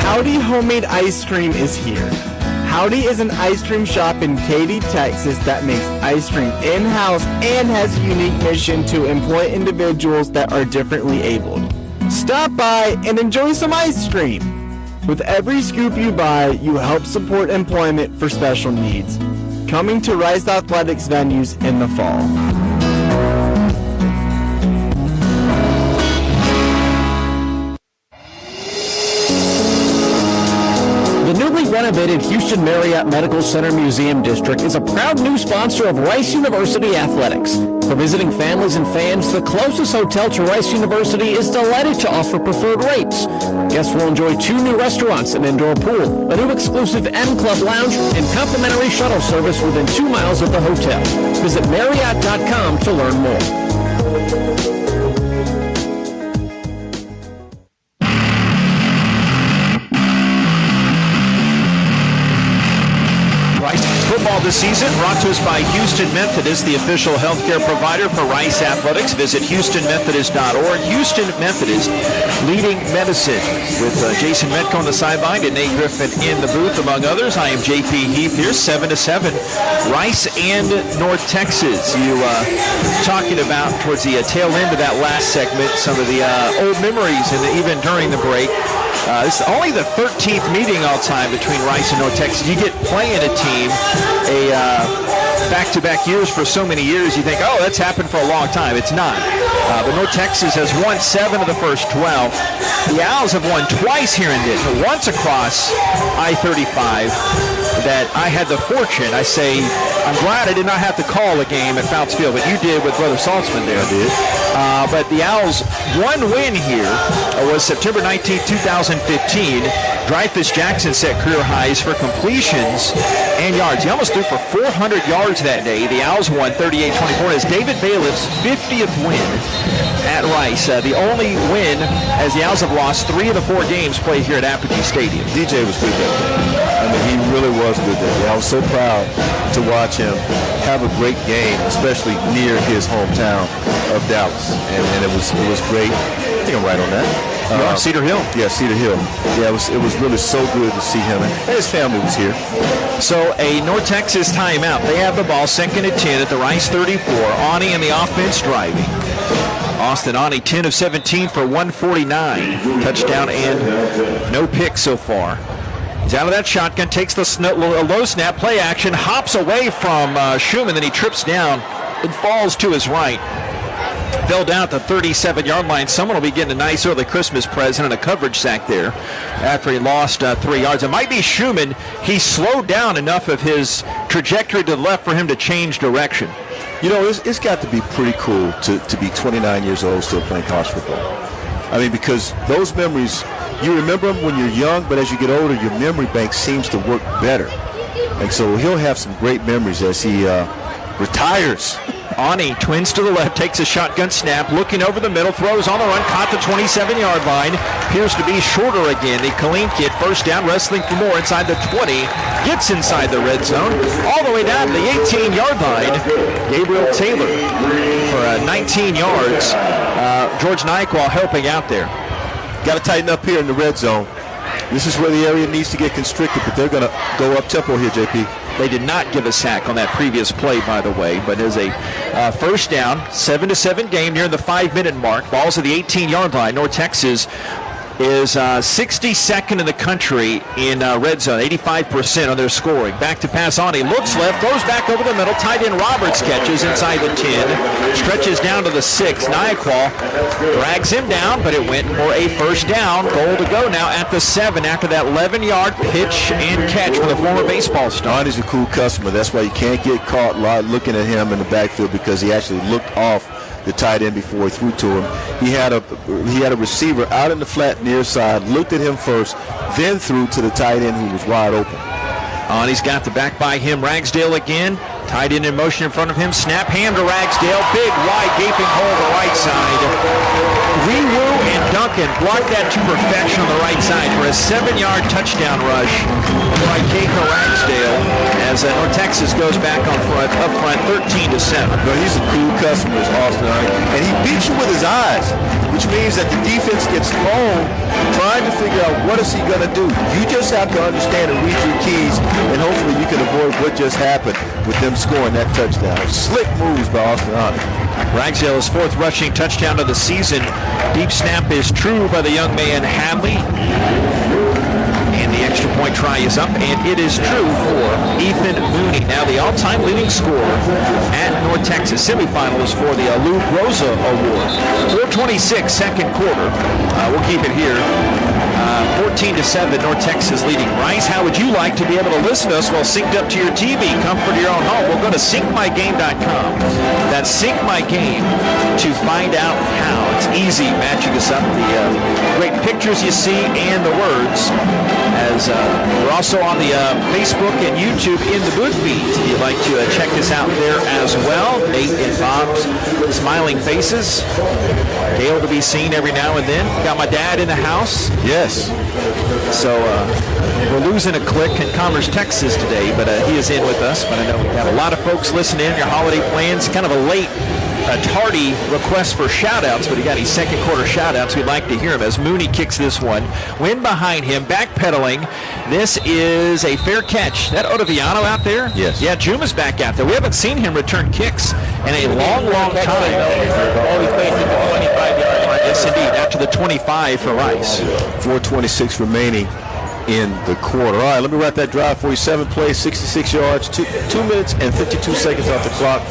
Howdy Homemade Ice Cream is here. Howdy is an ice cream shop in Katy, Texas that makes ice cream in-house and has a unique mission to employ individuals that are differently abled. Stop by and enjoy some ice cream. With every scoop you buy, you help support employment for special needs. Coming to Rice Athletics venues in the fall. The newly renovated Houston Marriott Medical Center Museum District is a proud new sponsor of Rice University Athletics. For visiting families and fans, the closest hotel to Rice University is delighted to offer preferred rates. Guests will enjoy 2 new restaurants, an indoor pool, a new exclusive M Club lounge, and complimentary shuttle service within 2 miles of the hotel. Visit Marriott.com to learn more. Football this season brought to us by Houston Methodist, the official healthcare provider for Rice Athletics. Visit HoustonMethodist.org. Houston Methodist, leading medicine, with Jason Metco on the sideline and Nate Griffin in the booth, among others. I am JP Heath here, 7-7. Rice and North Texas. You talking about towards the tail end of that last segment, some of the old memories, and even during the break. This is only the 13th meeting all time between Rice and North Texas. You get playing a team back-to-back years for so many years, you think, oh, that's happened for a long time. It's not. But North Texas has won 7 of the first 12. The Owls have won twice here in Denton, once across I-35 that I had the fortune. I say, I'm glad I did not have to call a game at Fouts Field, but you did with Brother Saltzman there. I did. But the Owls' one win here was September 19, 2015. Dreyfus Jackson set career highs for completions and yards. He almost threw for 400 yards that day. The Owls won 38-24. As David Bailiff's 50th win at Rice, the only win as the Owls have lost 3 of the 4 games played here at Apogee Stadium. DJ was good that day. I mean, he really was good that day. I was so proud to watch him have a great game, especially near his hometown of Dallas, and it was great. I think I'm right on that. Cedar Hill. Yeah, Cedar Hill. Yeah, it was really so good to see him, and his family was here. So a North Texas timeout. They have the ball, 2nd and 10 at the Rice 34. Ani in the offense driving. Austin Ani, 10 of 17 for 149. Touchdown and no pick so far. He's out of that shotgun, takes the low snap, play action, hops away from Schumann, then he trips down and falls to his right. Fell down at the 37-yard line. Someone will be getting a nice early Christmas present and a coverage sack there after he lost 3 yards. It might be Schumann. He slowed down enough of his trajectory to the left for him to change direction. You know, it's got to be pretty cool to be 29 years old still playing college football. I mean, because those memories, you remember them when you're young, but as you get older, your memory bank seems to work better. And so he'll have some great memories as he retires. Ani twins to the left, takes a shotgun snap, looking over the middle, throws on the run, caught the 27-yard line. Appears to be shorter again. The Killeen kid, first down, wrestling for more inside the 20. Gets inside the red zone, all the way down to the 18-yard line. Gabriel Taylor for 19 yards. George Nyquil helping out there. Got to tighten up here in the red zone. This is where the area needs to get constricted, but they're going to go up-tempo here, JP. They did not give a sack on that previous play, by the way, but as a first down, 7-7 game near the 5-minute mark. Ball's at the 18-yard line. North Texas is 62nd in the country in red zone, 85% on their scoring. Back to pass on. He looks left, throws back over the middle. Tight end Roberts catches inside the 10, stretches down to the 6. Nyquil drags him down, but it went for a first down. Goal to go now at the 7 after that 11-yard pitch and catch for the former baseball star. He's a cool customer. That's why you can't get caught looking at him in the backfield, because he actually looked off the tight end before he threw to him. He had a receiver out in the flat near side, looked at him first, then threw to the tight end who was wide open. He's got the back by him. Ragsdale again. Tight end in motion in front of him. Snap, hand to Ragsdale. Big, wide, gaping hole to the right side. Rewu and Duncan blocked that to perfection on the right side for a 7-yard touchdown rush by Keiko Ragsdale as North Texas goes back up front 13-7. But he's a cool customer, is Austin, and he beats you with his eyes, which means that the defense gets thrown trying to figure out what is he going to do. You just have to understand and read your keys, and hopefully you can avoid what just happened with them scoring that touchdown. Slick moves by Austin Honey. Ragsdale's 4th rushing touchdown of the season. Deep snap is true by the young man Hadley. And the extra point try is up, and it is true for Ethan Mooney. Now the all-time leading scorer at North Texas. Semifinals for the Lou Rosa Award. 4:26, second quarter. We'll keep it here. 14-7, North Texas leading Rice. How would you like to be able to listen to us while synced up to your TV, comfort of your own home? Well, go to syncmygame.com. That's Sync My Game to find out how. It's easy matching us up, the great pictures you see and the words. As we're also on the Facebook and YouTube in the booth feeds. If you'd like to check us out there as well. Nate and Bob's smiling faces. Dale to be seen every now and then. Got my dad in the house. Yes. So we're losing a click in Commerce, Texas today, but he is in with us. But I know we have a lot of folks listening in. Your holiday plans, kind of a late, tardy request for shout-outs, but he got his second quarter shout-outs. We'd like to hear him as Mooney kicks this one. Wind behind him, backpedaling. This is a fair catch. That Ottaviano out there? Yes. Yeah, Juma's back out there. We haven't seen him return kicks in a long, long time. Always placed at the 25-yard line. Yes, indeed. After the 25 for Rice. 4:26 remaining in the quarter. All right, let me write that drive for you. 7 plays, 66 yards, 2 minutes and 52 seconds off the clock.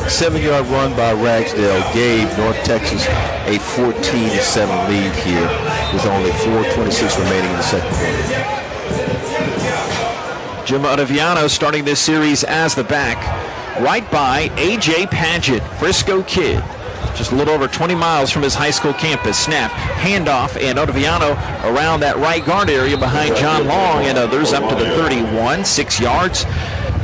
7-yard run by Ragsdale gave North Texas a 14-7 lead here with only 4:26 remaining in the second quarter. Jim Ottaviano starting this series as the back, right by A.J. Padgett, Frisco kid. Just a little over 20 miles from his high school campus. Snap, handoff, and Ottaviano around that right guard area behind John Long and others up to the 31, 6 yards,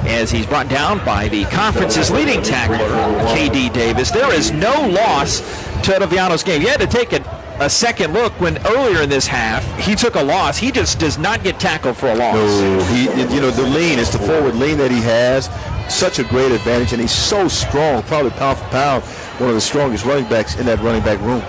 as he's brought down by the conference's leading tackler, K.D. Davis. There is no loss to Ottaviano's game. You had to take a second look when earlier in this half he took a loss. He just does not get tackled for a loss. No, the lean, it's the forward lean that he has. Such a great advantage, and he's so strong, probably pound for pound, one of the strongest running backs in that running back room.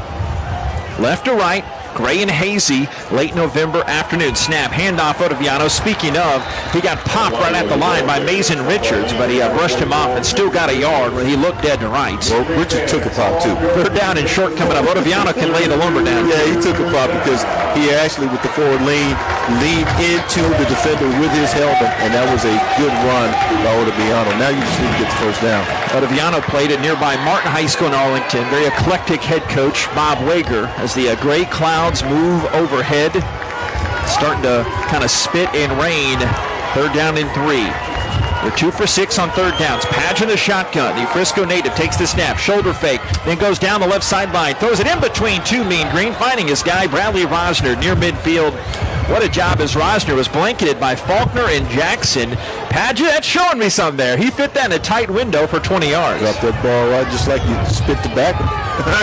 Left to right, gray and hazy, late November afternoon. Snap, handoff Ottaviano. Speaking of, he got popped right at the line by Mason Richards, but he brushed him off and still got a yard when he looked dead to rights. Well, Richards took a pop too. Third down and short coming up. Ottaviano can lay the lumber down. Yeah, he took a pop because he actually, with the forward lean, leaned into the defender with his helmet, and that was a good run by Ottaviano. Now you just need to get the first down. Ottaviano played at nearby Martin High School in Arlington. Very eclectic head coach Bob Wager as the gray clouds move overhead. Starting to kind of spit and rain. Third down and 3. They're 2 for 6 on third downs. Padgett in the shotgun. The Frisco native takes the snap. Shoulder fake. Then goes down the left sideline. Throws it in between two Mean Green. Finding his guy, Bradley Rosner, near midfield. What a job as Rosner was blanketed by Faulkner and Jackson. Padgett, that's showing me something there. He fit that in a tight window for 20 yards. Dropped that ball right just like you spit tobacco.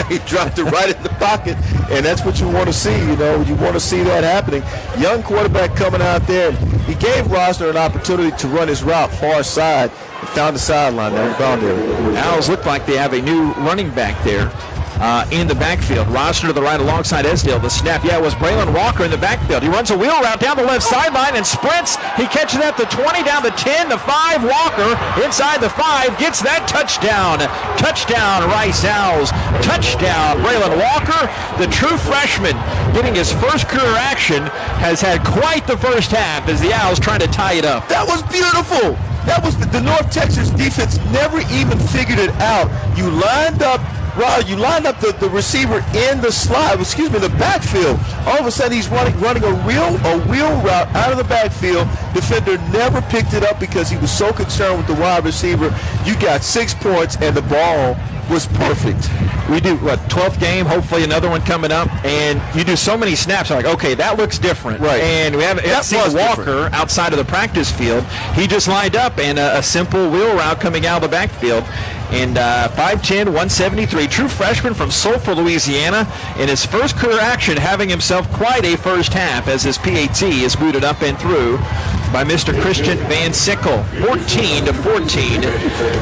He dropped it right in the pocket, and that's what you want to see. You want to see that happening. Young quarterback coming out there. He gave Rosner an opportunity to run his route far side and found the sideline there and found it. Owls look like they have a new running back there. In the backfield. Rosner to the right alongside Esdale. The snap, it was Braylon Walker in the backfield. He runs a wheel route down the left sideline and sprints. He catches that the 20, down the 10, the 5. Walker inside the 5 gets that touchdown. Touchdown, Rice Owls. Touchdown, Braylon Walker. The true freshman getting his first career action has had quite the first half as the Owls trying to tie it up. That was beautiful. That was the North Texas defense never even figured it out. You lined up the receiver in the backfield. All of a sudden he's running a wheel route out of the backfield. Defender never picked it up because he was so concerned with the wide receiver. You got 6 points and the ball was perfect. We do, 12th game, hopefully another one coming up, and you do so many snaps, like, okay, that looks different. Right. And we haven't seen Walker outside of the practice field. He just lined up in a simple wheel route coming out of the backfield. And 5'10", 173, true freshman from Sulphur, Louisiana, in his first career action, having himself quite a first half as his PAT is booted up and through by Mr. Christian Van Sickle. 14-14.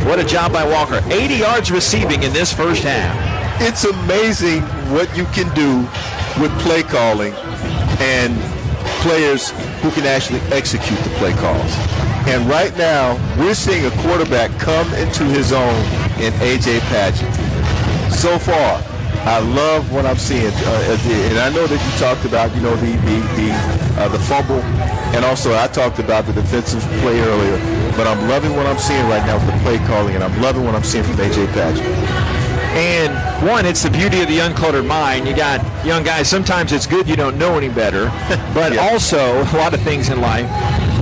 What a job by Walker. 80 yards receiving in this first half. It's amazing what you can do with play calling and players who can actually execute the play calls. And right now, we're seeing a quarterback come into his own in A.J. Padgett. So far, I love what I'm seeing. And I know that you talked about, the fumble, and also I talked about the defensive play earlier. But I'm loving what I'm seeing right now with the play calling, and I'm loving what I'm seeing from A.J. Padgett. And one, it's the beauty of the uncluttered mind. You got young guys, sometimes it's good you don't know any better, but also a lot of things in life.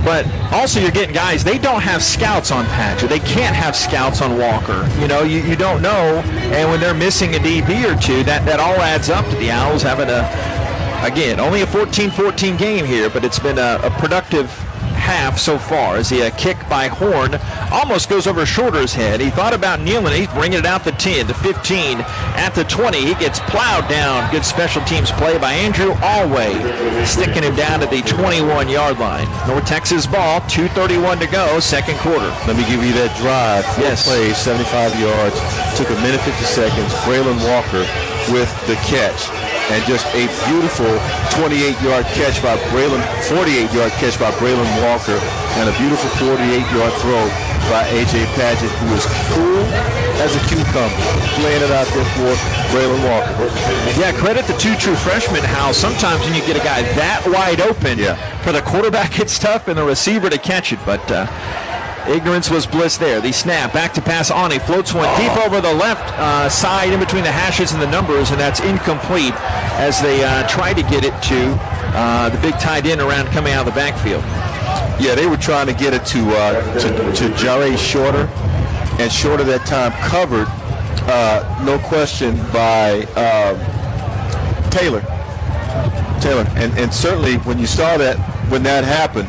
But also you're getting guys, they don't have scouts on Patrick. They can't have scouts on Walker. You know, you don't know. And when they're missing a DB or two, that all adds up to the Owls having again, only a 14-14 game here, but it's been a productive half so far as a kick by Horn almost goes over Shorter's head. He thought about kneeling. He's bringing it out the 10, the 15, at the 20. He gets plowed down. Good special teams play by Andrew Alway, sticking him down to the 21-yard line. North Texas ball, 2:31 to go, second quarter. Let me give you that drive. 4 plays, 75 yards. Took a minute 50 seconds. Braylon Walker with the catch. And just a beautiful 48-yard catch by Braylon, 48-yard catch by Braylon Walker, and a beautiful 48-yard throw by A.J. Padgett, who is cool as a cucumber, playing it out there for Braylon Walker. Yeah, credit the two true freshmen, how sometimes when you get a guy that wide open, for the quarterback it's tough and the receiver to catch it, but ignorance was bliss there. The snap, back to pass on. He floats one deep over the left side in between the hashes and the numbers, and that's incomplete as they try to get it to the big tight end around coming out of the backfield. Yeah, they were trying to get it to Jare Shorter, and Shorter that time covered, no question, by Taylor. And certainly when you saw that, when that happened,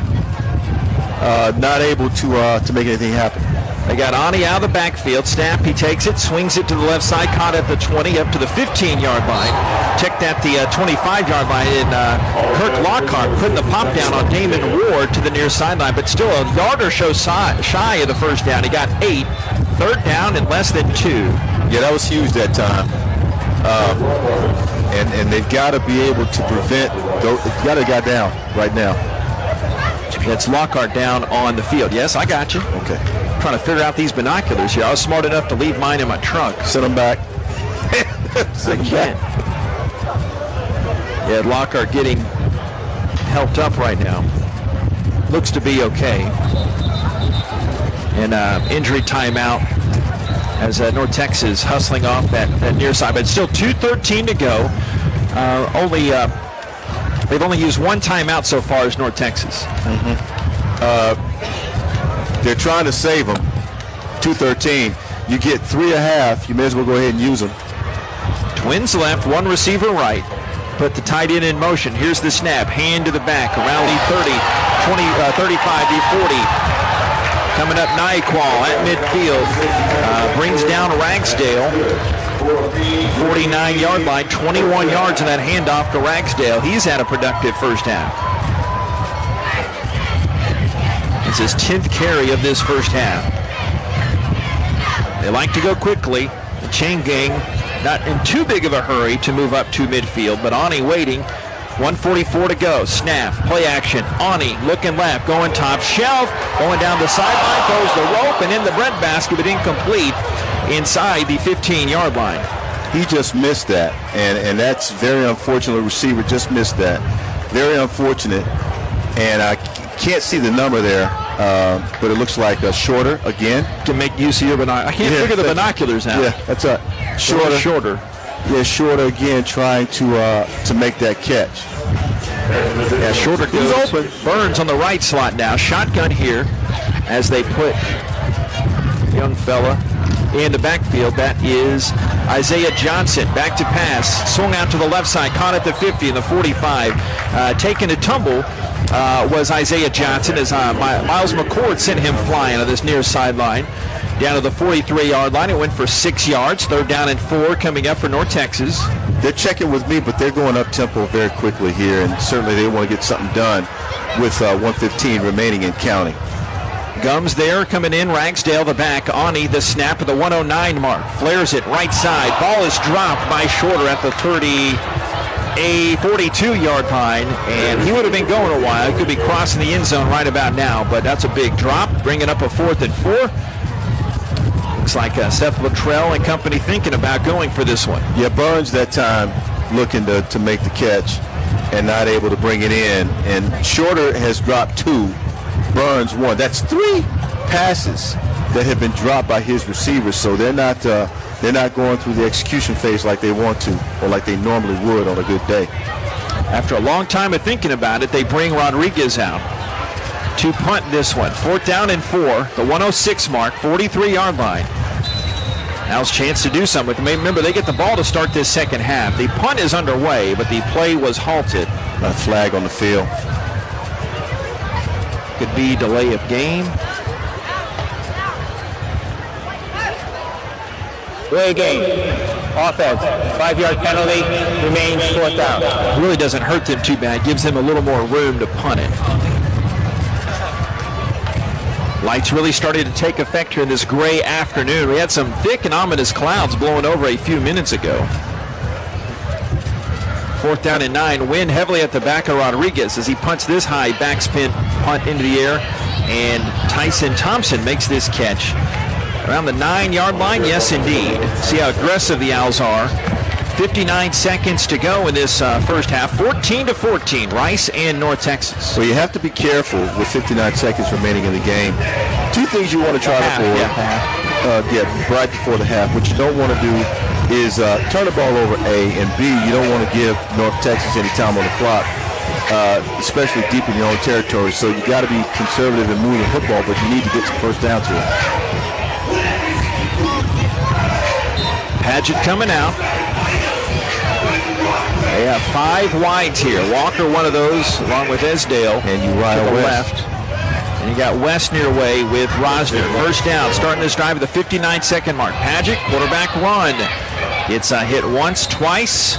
not able to make anything happen. They got Ani out of the backfield. Snap, he takes it, swings it to the left side, caught at the 20, up to the 15-yard line. Checked at the 25-yard line, and Kirk Lockhart putting the pop down on Damon Ward to the near sideline, but still a yard or so shy of the first down. He got 8, third down and less than 2. Yeah, that was huge that time. And they've got to be able to prevent, got to get down right now. That's Lockhart down on the field. Yes, I got you. Okay. Trying to figure out these binoculars here. I was smart enough to leave mine in my trunk. Send them back. I can't. Yeah, Lockhart getting helped up right now. Looks to be okay. And injury timeout as North Texas hustling off that near side. But still 2:13 to go. They've only used one timeout so far as North Texas. They're trying to save them. 2:13. You get 3.5. You may as well go ahead and use them. Twins left, one receiver right. Put the tight end in motion. Here's the snap. Hand to the back around the 30, 20, 35, the 40. Coming up, Nyqual at midfield. Brings down Ragsdale. 49-yard line, 21 yards in that handoff to Ragsdale. He's had a productive first half. It's his 10th carry of this first half. They like to go quickly. The chain gang not in too big of a hurry to move up to midfield, but Ani waiting. 1:44 to go. Snap, play action. Ani looking left, going top shelf, going down the sideline, throws the rope and in the breadbasket, but incomplete inside the 15-yard line. He just missed that, and that's very unfortunate. The receiver just missed that. Very unfortunate, and I can't see the number there, but it looks like a Shorter again. To make use of your binoculars. I can't figure the binoculars out. Yeah, that's a Shorter. Yeah, Shorter again trying to make that catch. Yeah, Shorter goes open. Burns on the right slot now. Shotgun here as they put young fella in the backfield. That is Isaiah Johnson. Back to pass. Swung out to the left side. Caught at the 50 and the 45. Taking a tumble was Isaiah Johnson as Miles McCord sent him flying on this near sideline. Down to the 43-yard line. It went for 6 yards. Third down and 4 coming up for North Texas. They're checking with me, but they're going up tempo very quickly here, and certainly they want to get something done with 1:15 remaining and counting. Gums there coming in. Ragsdale the back. Ani the snap at the 109 mark. Flares it right side. Ball is dropped by Shorter at the 42-yard line, and he would have been going a while. He could be crossing the end zone right about now, but that's a big drop. Bringing up a 4th and 4. Looks like Seth Luttrell and company thinking about going for this one. Yeah, Burns that time looking to make the catch and not able to bring it in. And Shorter has dropped 2. Burns 1. That's 3 passes that have been dropped by his receivers. So they're not going through the execution phase like they want to or like they normally would on a good day. After a long time of thinking about it, they bring Rodriguez out. to punt this one. 4th down and 4, the 106 mark, 43-yard line. Now's chance to do something. Remember, they get the ball to start this second half. The punt is underway, but the play was halted. A flag on the field. Could be delay of game. Delay of game. Offense. 5-yard penalty. Remains 4th down. Really doesn't hurt them too bad. Gives them a little more room to punt it. Lights really started to take effect here in this gray afternoon. We had some thick and ominous clouds blowing over a few minutes ago. 4th down and 9. Wind heavily at the back of Rodriguez as he punts this high backspin punt into the air. And Tyson Thompson makes this catch. Around the 9-yard line, yes indeed. See how aggressive the Owls are. 59 seconds to go in this first half. 14-14, Rice and North Texas. Well, you have to be careful with 59 seconds remaining in the game. Two things you want to try to avoid right before the half. What you don't want to do is turn the ball over, A, and B, you don't want to give North Texas any time on the clock, especially deep in your own territory. So you got to be conservative and move the football, but you need to get some first down to it. Paget coming out. They have 5 wides here. Walker, one of those, along with Esdale. And Uriah to the West. left. And you got West near way with Rosner. First down, starting this drive at the 59-second mark. Paget, quarterback run. It's a hit once, twice,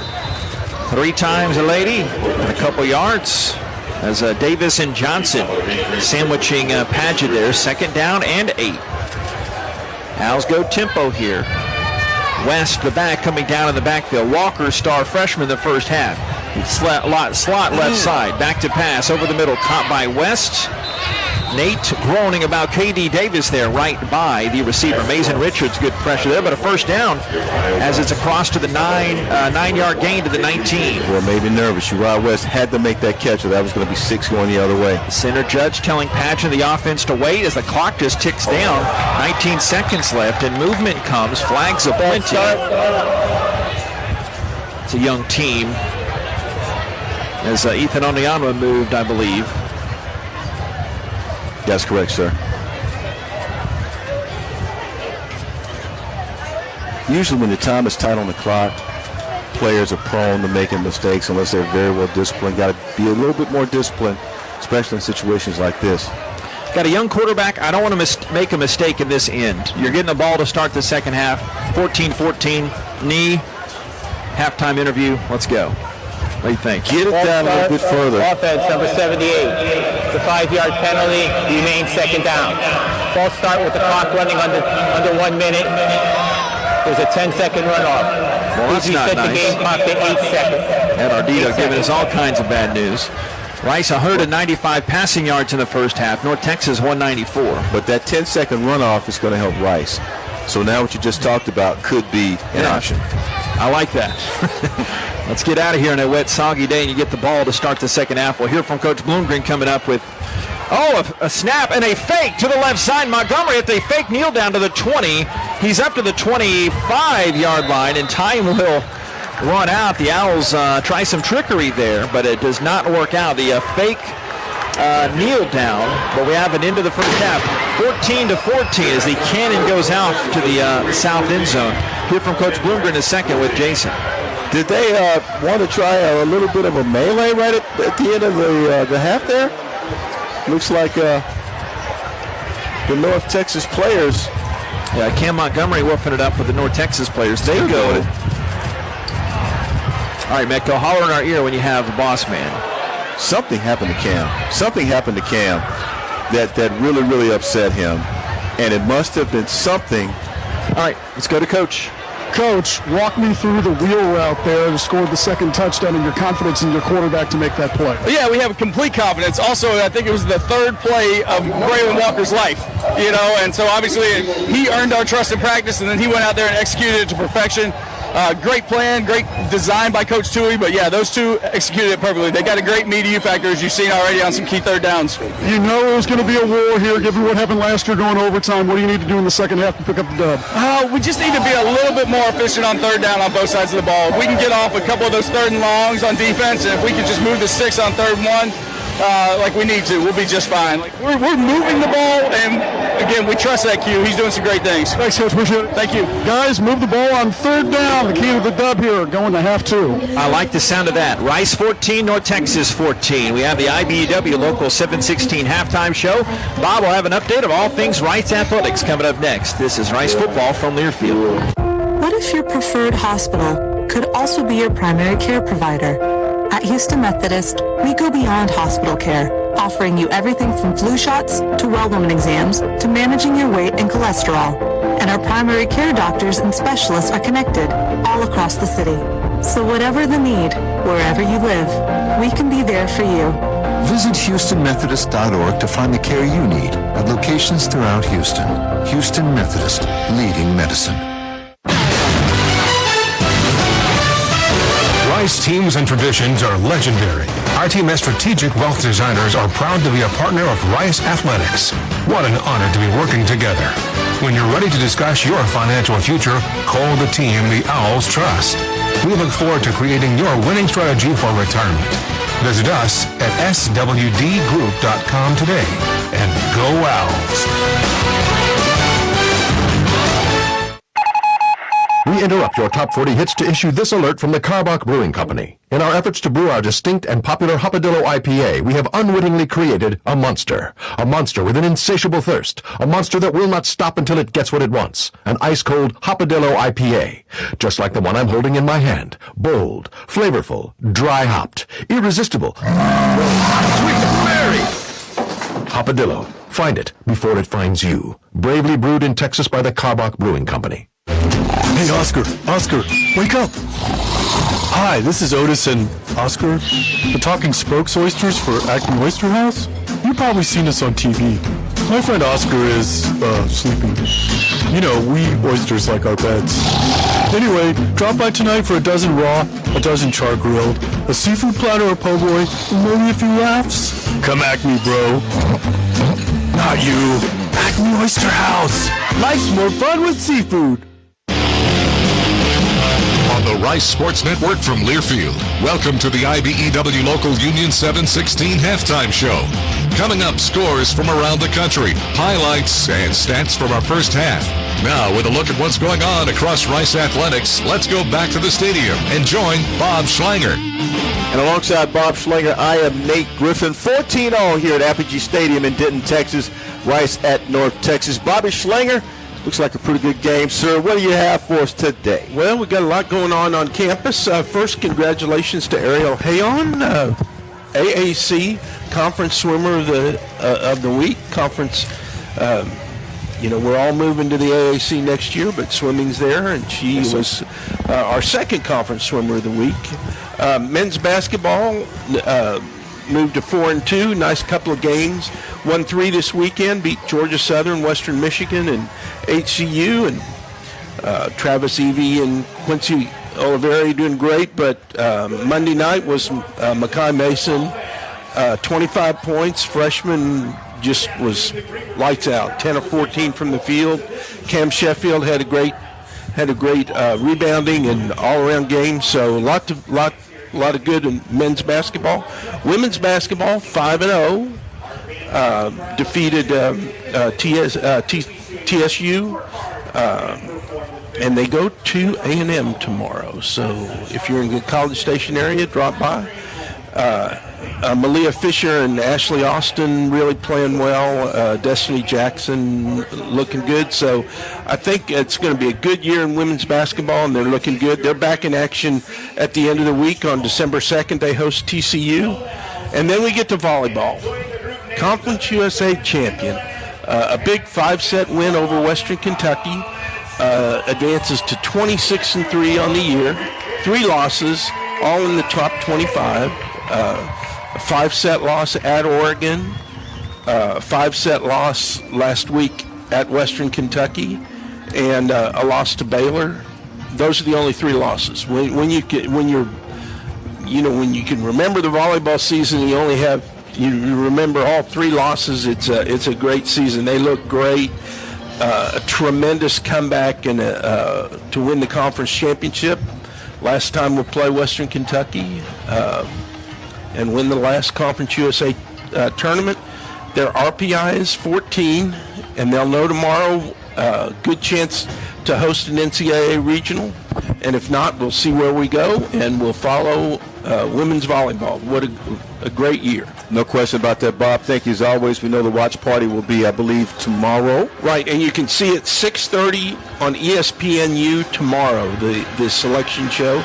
3 times a lady, and a couple yards. As Davis and Johnson sandwiching Paget there. 2nd down and 8. Owls go tempo here. West, the back, coming down in the backfield. Walker, star freshman, the first half. Slot left side. Back to pass over the middle. Caught by West. Nate groaning about K.D. Davis there right by the receiver. Mason Richards, good pressure there, but a first down as it's across to the 9-yard gain to the 19. Well, maybe nervous. Uriah West had to make that catch or that was going to be 6 going the other way. The center judge telling Paget the offense to wait as the clock just ticks down. 19 seconds left and movement comes. Flags aplenty. It's a young team as Ethan Onyama moved, I believe. That's correct, sir. Usually when the time is tight on the clock, players are prone to making mistakes unless they're very well disciplined. Got to be a little bit more disciplined, especially in situations like this. Got a young quarterback. I don't want to make a mistake in this end. You're getting the ball to start the second half. 14-14, knee, halftime interview. Let's go. What do you think? Get it down a little bit further. Offense, number 78. It's a 5-yard penalty. Remains 2nd down. False start with the clock running under 1 minute. There's a 10-second runoff. Well, that's not set nice. The game clock to 8 seconds. Ed Ardito giving us all kinds of bad news. Rice 195 passing yards in the first half. North Texas 194. But that 10-second runoff is going to help Rice. So now what you just talked about could be an option. I like that. Let's get out of here on a wet, soggy day, and you get the ball to start the second half. We'll hear from Coach Bloomgren coming up with, a snap and a fake to the left side. Montgomery at the fake kneel down to the 20. He's up to the 25-yard line, and time will run out. The Owls try some trickery there, but it does not work out. The fake kneel down, but we have an end of the first half. 14-14 as the cannon goes out to the south end zone. Hear from Coach Bloomgren in a second with Jason. Did they want to try a little bit of a melee right at the end of the half there? Looks like the North Texas players. Yeah, Cam Montgomery woofing it up with the North Texas players. They go. All right, Metco, holler in our ear when you have the boss man. Something happened to Cam. Something happened to Cam that really, really upset him. And it must have been something. All right, let's go to Coach. Coach, walk me through the wheel route there to score the second touchdown and your confidence in your quarterback to make that play. Yeah, we have complete confidence. Also, I think it was the 3rd play of Braylon Walker's life, and so obviously he earned our trust in practice, and then he went out there and executed it to perfection. Great plan, great design by Coach Tui, but yeah, those two executed it perfectly. They got a great media factor, as you've seen already on some key 3rd downs. You know it was going to be a war here, given what happened last year going overtime. What do you need to do in the second half to pick up the dub? We just need to be a little bit more efficient on 3rd down on both sides of the ball. If we can get off a couple of those 3rd and longs on defense, and if we can just move the 6 on 3rd and 1, like we need to. We'll be just fine. Like we're moving the ball, and again, we trust that Q. He's doing some great things. Thanks, Coach. Appreciate it. Thank you. Guys, move the ball on third down. The key to the dub here, going to half two. I like the sound of that. Rice 14, North Texas 14. We have the IBEW Local 716 halftime show. Bob will have an update of all things Rice athletics coming up next. This is Rice football from Learfield. What if your preferred hospital could also be your primary care provider? At Houston Methodist, we go beyond hospital care, offering you everything from flu shots to well-woman exams to managing your weight and cholesterol. And our primary care doctors and specialists are connected all across the city. So whatever the need, wherever you live, we can be there for you. Visit HoustonMethodist.org to find the care you need at locations throughout Houston. Houston Methodist, leading medicine. Rice teams and traditions are legendary. Our team as strategic wealth designers are proud to be a partner of Rice Athletics. What an honor to be working together. When you're ready to discuss your financial future, call the team the Owls trust. We look forward to creating your winning strategy for retirement. Visit us at swdgroup.com today and go Owls. We interrupt your top 40 hits to issue this alert from the Karbach Brewing Company. In our efforts to brew our distinct and popular Hopadillo IPA, we have unwittingly created a monster. A monster with an insatiable thirst. A monster that will not stop until it gets what it wants. An ice-cold Hopadillo IPA. Just like the one I'm holding in my hand. Bold, flavorful, dry-hopped, irresistible. Sweet Mary! Hopadillo. Find it before it finds you. Bravely brewed in Texas by the Karbach Brewing Company. Hey, Oscar, wake up. Hi, this is Otis and Oscar, the talking spokes oysters for Acme Oyster House. You've probably seen us on TV. My friend Oscar is, sleeping. You know, we oysters like our beds. Anyway, drop by tonight for a dozen raw, a dozen char grilled, a seafood platter or po' boy, and maybe a few laughs. Come Acme, bro. Not you. Acme Oyster House. Life's more fun with seafood. On the Rice Sports Network from Learfield, welcome to the IBEW Local Union 716 halftime show. Coming up, scores from around the country, highlights, and stats from our first half. Now, with a look at what's going on across Rice athletics, let's go back to the stadium and join Bob Schlanger. And alongside Bob Schlanger, I am Nate Griffin. 14-0 here at Apogee Stadium in Denton, Texas. Rice at North Texas. Bobby Schlanger, looks like a pretty good game, sir. What do you have for us today? Well, we've got a lot going on campus. First, congratulations to Ariel Hayon, AAC Conference Swimmer of the Week. Conference, we're all moving to the AAC next year, but swimming's there, and she was our second Conference Swimmer of the Week. Men's basketball moved to 4-2. Nice couple of games. Won 3 this weekend. Beat Georgia Southern, Western Michigan, and HCU. And Travis Evie and Quincy Oliveri doing great. But Monday night was Makai Mason, 25 points. Freshman just was lights out. 10 of 14 from the field. Cam Sheffield had a great rebounding and all-around game. So a lot of good in men's basketball. Women's basketball, 5-0. Defeated TSU, and they go to A&M tomorrow. So if you're in the College Station area, drop by. Malia Fisher and Ashley Austin really playing well. Destiny Jackson looking good. So I think it's going to be a good year in women's basketball, and they're looking good. They're back in action at the end of the week on December 2nd. They host TCU. And then we get to volleyball. Conference USA champion. A big 5-set win over Western Kentucky. Advances to 26-3 on the year. 3 losses, all in the top 25. A 5-set loss at Oregon. A 5-set loss last week at Western Kentucky. And a loss to Baylor. Those are the only 3 losses. When you can remember the volleyball season, you remember all 3 losses. It's a great season. They look great. A tremendous comeback and to win the conference championship. Last time we'll play Western Kentucky and win the last Conference USA tournament. Their RPI is 14, and they'll know tomorrow. Good chance to host an NCAA regional, and if not, we'll see where we go, and we'll follow women's volleyball. What a great year. No question about that, Bob. Thank you as always. We know the watch party will be, I believe, tomorrow. Right, and you can see it 6:30 on ESPNU tomorrow, the selection show.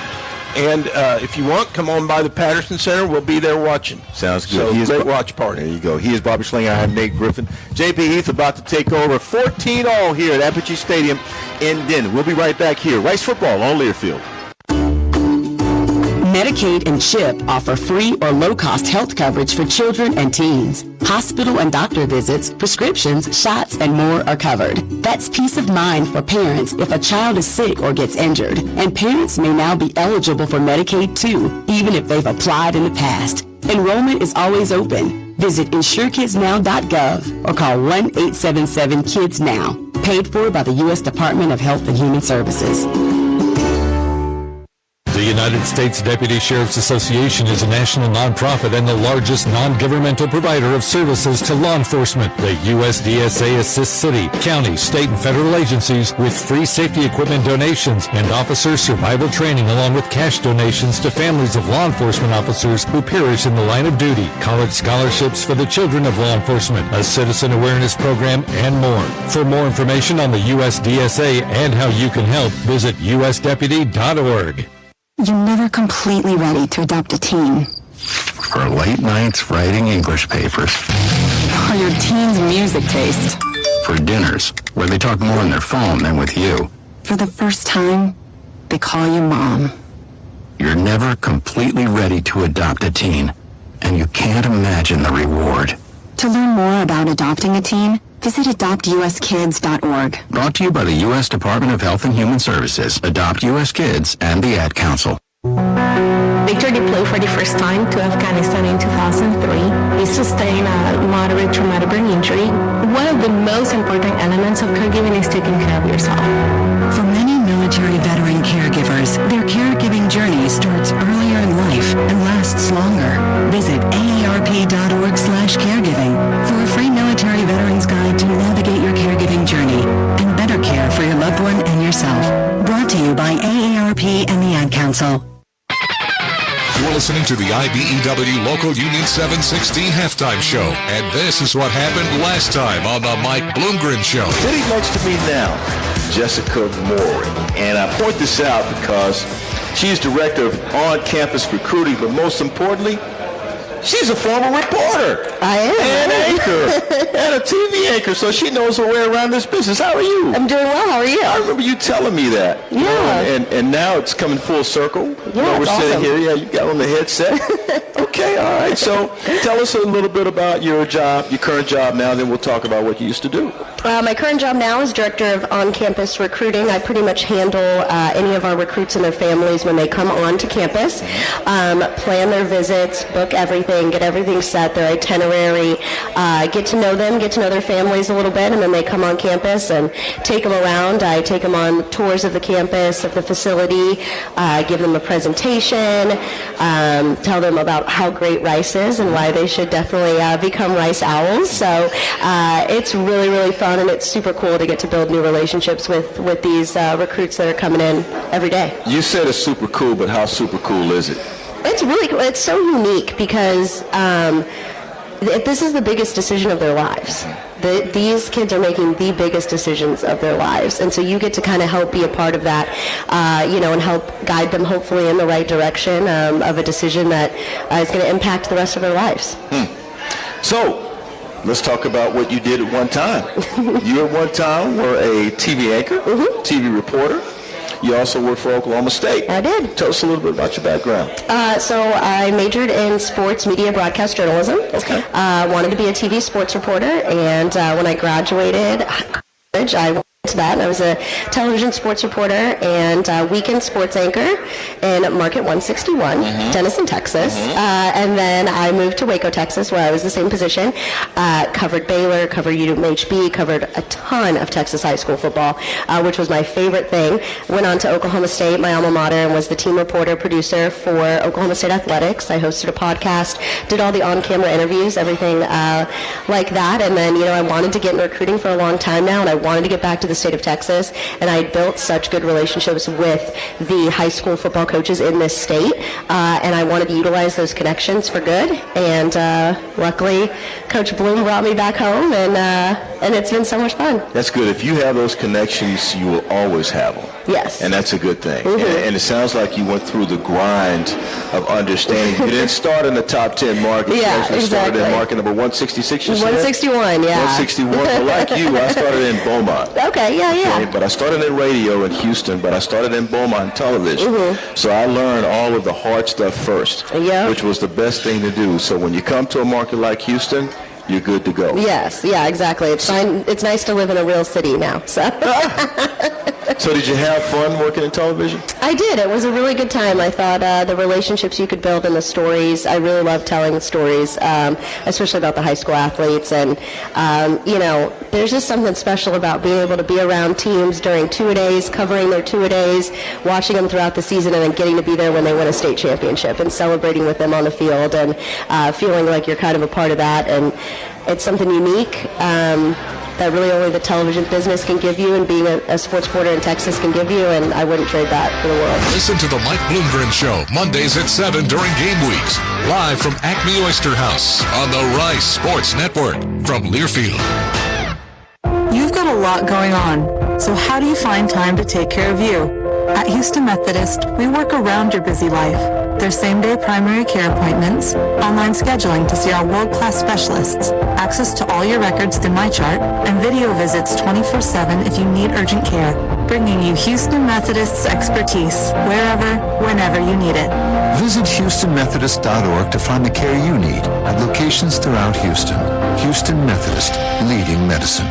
And if you want, come on by the Patterson Center. We'll be there watching. Sounds good. So great watch party. There you go. He is Bobby Schlinger. I am Nate Griffin. JP Heath about to take over 14-all here at Apogee Stadium in Denton. We'll be right back here. Rice football on Learfield. Medicaid and CHIP offer free or low-cost health coverage for children and teens. Hospital and doctor visits, prescriptions, shots, and more are covered. That's peace of mind for parents if a child is sick or gets injured. And parents may now be eligible for Medicaid too, even if they've applied in the past. Enrollment is always open. Visit insurekidsnow.gov or call 1-877-KIDS-NOW. Paid for by the U.S. Department of Health and Human Services. The United States Deputy Sheriff's Association is a national nonprofit and the largest non-governmental provider of services to law enforcement. The USDSA assists city, county, state, and federal agencies with free safety equipment donations and officer survival training, along with cash donations to families of law enforcement officers who perish in the line of duty, college scholarships for the children of law enforcement, a citizen awareness program, and more. For more information on the USDSA and how you can help, visit usdeputy.org. You're never completely ready to adopt a teen. For late nights writing English papers. For your teen's music taste. For dinners where they talk more on their phone than with you. For the first time, they call you mom. You're never completely ready to adopt a teen, and you can't imagine the reward. To learn more about adopting a teen, visit adoptuskids.org. Brought to you by the U.S. Department of Health and Human Services, Adopt U.S. Kids, and the Ad Council. Victor deployed for the first time to Afghanistan in 2003. He sustained a moderate traumatic brain injury. One of the most important elements of caregiving is taking care of yourself. For many military veteran caregivers, their caregiving journey starts earlier in life and lasts longer. Visit aarp.org/caregiving for a free military veterans guide to navigate your caregiving journey and better care for your loved one and yourself. Brought to you by AARP and the Ad Council. You're listening to the IBEW Local Union 716 Halftime Show, and this is what happened last time on the Mike Bloomgren Show. Sitting next to me now, Jessica Moore. And I point this out because she's director of on-campus recruiting, but most importantly, she's a former reporter. I am. And anchor. And a TV anchor, so she knows her way around this business. How are you? I'm doing well. How are you? I remember you telling me that. Yeah. You know, and now it's coming full circle. Yeah, we're sitting awesome. here. Yeah, you got on the headset. Okay, all right. So tell us a little bit about your job, your current job now, then we'll talk about what you used to do. My current job now is director of on-campus recruiting. I pretty much handle any of our recruits and their families when they come on to campus, plan their visits, book everything, get everything set, their itinerary, get to know them, get to know their families a little bit, and then they come on campus and take them around. I take them on tours of the campus, of the facility, give them a presentation, tell them about how great Rice is and why they should definitely become Rice Owls. So it's really, really fun, and it's super cool to get to build new relationships with these recruits that are coming in every day. You said it's super cool, but how super cool is it? It's really cool. It's so unique because this is the biggest decision of their lives. These kids are making the biggest decisions of their lives, and so you get to kind of help be a part of that, and help guide them hopefully in the right direction of a decision that is going to impact the rest of their lives. So, let's talk about what you did at one time. You at one time were a TV anchor, TV reporter. You also worked for Oklahoma State. I did. Tell us a little bit about your background. So I majored in sports media broadcast journalism. Okay. Wanted to be a TV sports reporter, and when I graduated college, I to that. I was a television sports reporter and weekend sports anchor in Market 161, Denison, Texas. And then I moved to Waco, Texas, where I was the same position. Covered Baylor, covered UNHB, covered a ton of Texas high school football, which was my favorite thing. Went on to Oklahoma State, my alma mater, and was the team reporter, producer for Oklahoma State Athletics. I hosted a podcast, did all the on-camera interviews, everything like that. And then, I wanted to get in recruiting for a long time now, and I wanted to get back to the state of Texas, and I built such good relationships with the high school football coaches in this state, and I wanted to utilize those connections for good, and luckily Coach Bloom brought me back home, and it's been so much fun. That's good. If you have those connections, you will always have them. Yes. And that's a good thing. And it sounds like you went through the grind of understanding. You didn't start in the top 10 market. Yeah, you actually exactly. started in market number 166, you said? 161, yeah. 161. Well, like you, I started in Beaumont. Okay, yeah. Okay, but I started in radio in Houston, but I started in Beaumont television. So I learned all of the hard stuff first, which was the best thing to do. So when you come to a market like Houston, you're good to go. Yes, yeah, exactly. It's fine. It's nice to live in a real city now. So did you have fun working in television? I did. It was a really good time. I thought the relationships you could build and the stories, I really love telling the stories, especially about the high school athletes. And, there's just something special about being able to be around teams during two-a-days, covering their two-a-days, watching them throughout the season, and then getting to be there when they win a state championship and celebrating with them on the field and feeling like you're kind of a part of that. And it's something unique that really only the television business can give you, and being a sports reporter in Texas can give you, and I wouldn't trade that for the world. Listen to the Mike Bloomgren Show, Mondays at 7 during game weeks, live from Acme Oyster House on the Rice Sports Network from Learfield. You've got a lot going on, so how do you find time to take care of you? At Houston Methodist, we work around your busy life. There's same-day primary care appointments, online scheduling to see our world-class specialists, access to all your records through MyChart, and video visits 24/7 if you need urgent care, bringing you Houston Methodist's expertise wherever, whenever you need it. Visit HoustonMethodist.org to find the care you need at locations throughout Houston. Houston Methodist, leading medicine.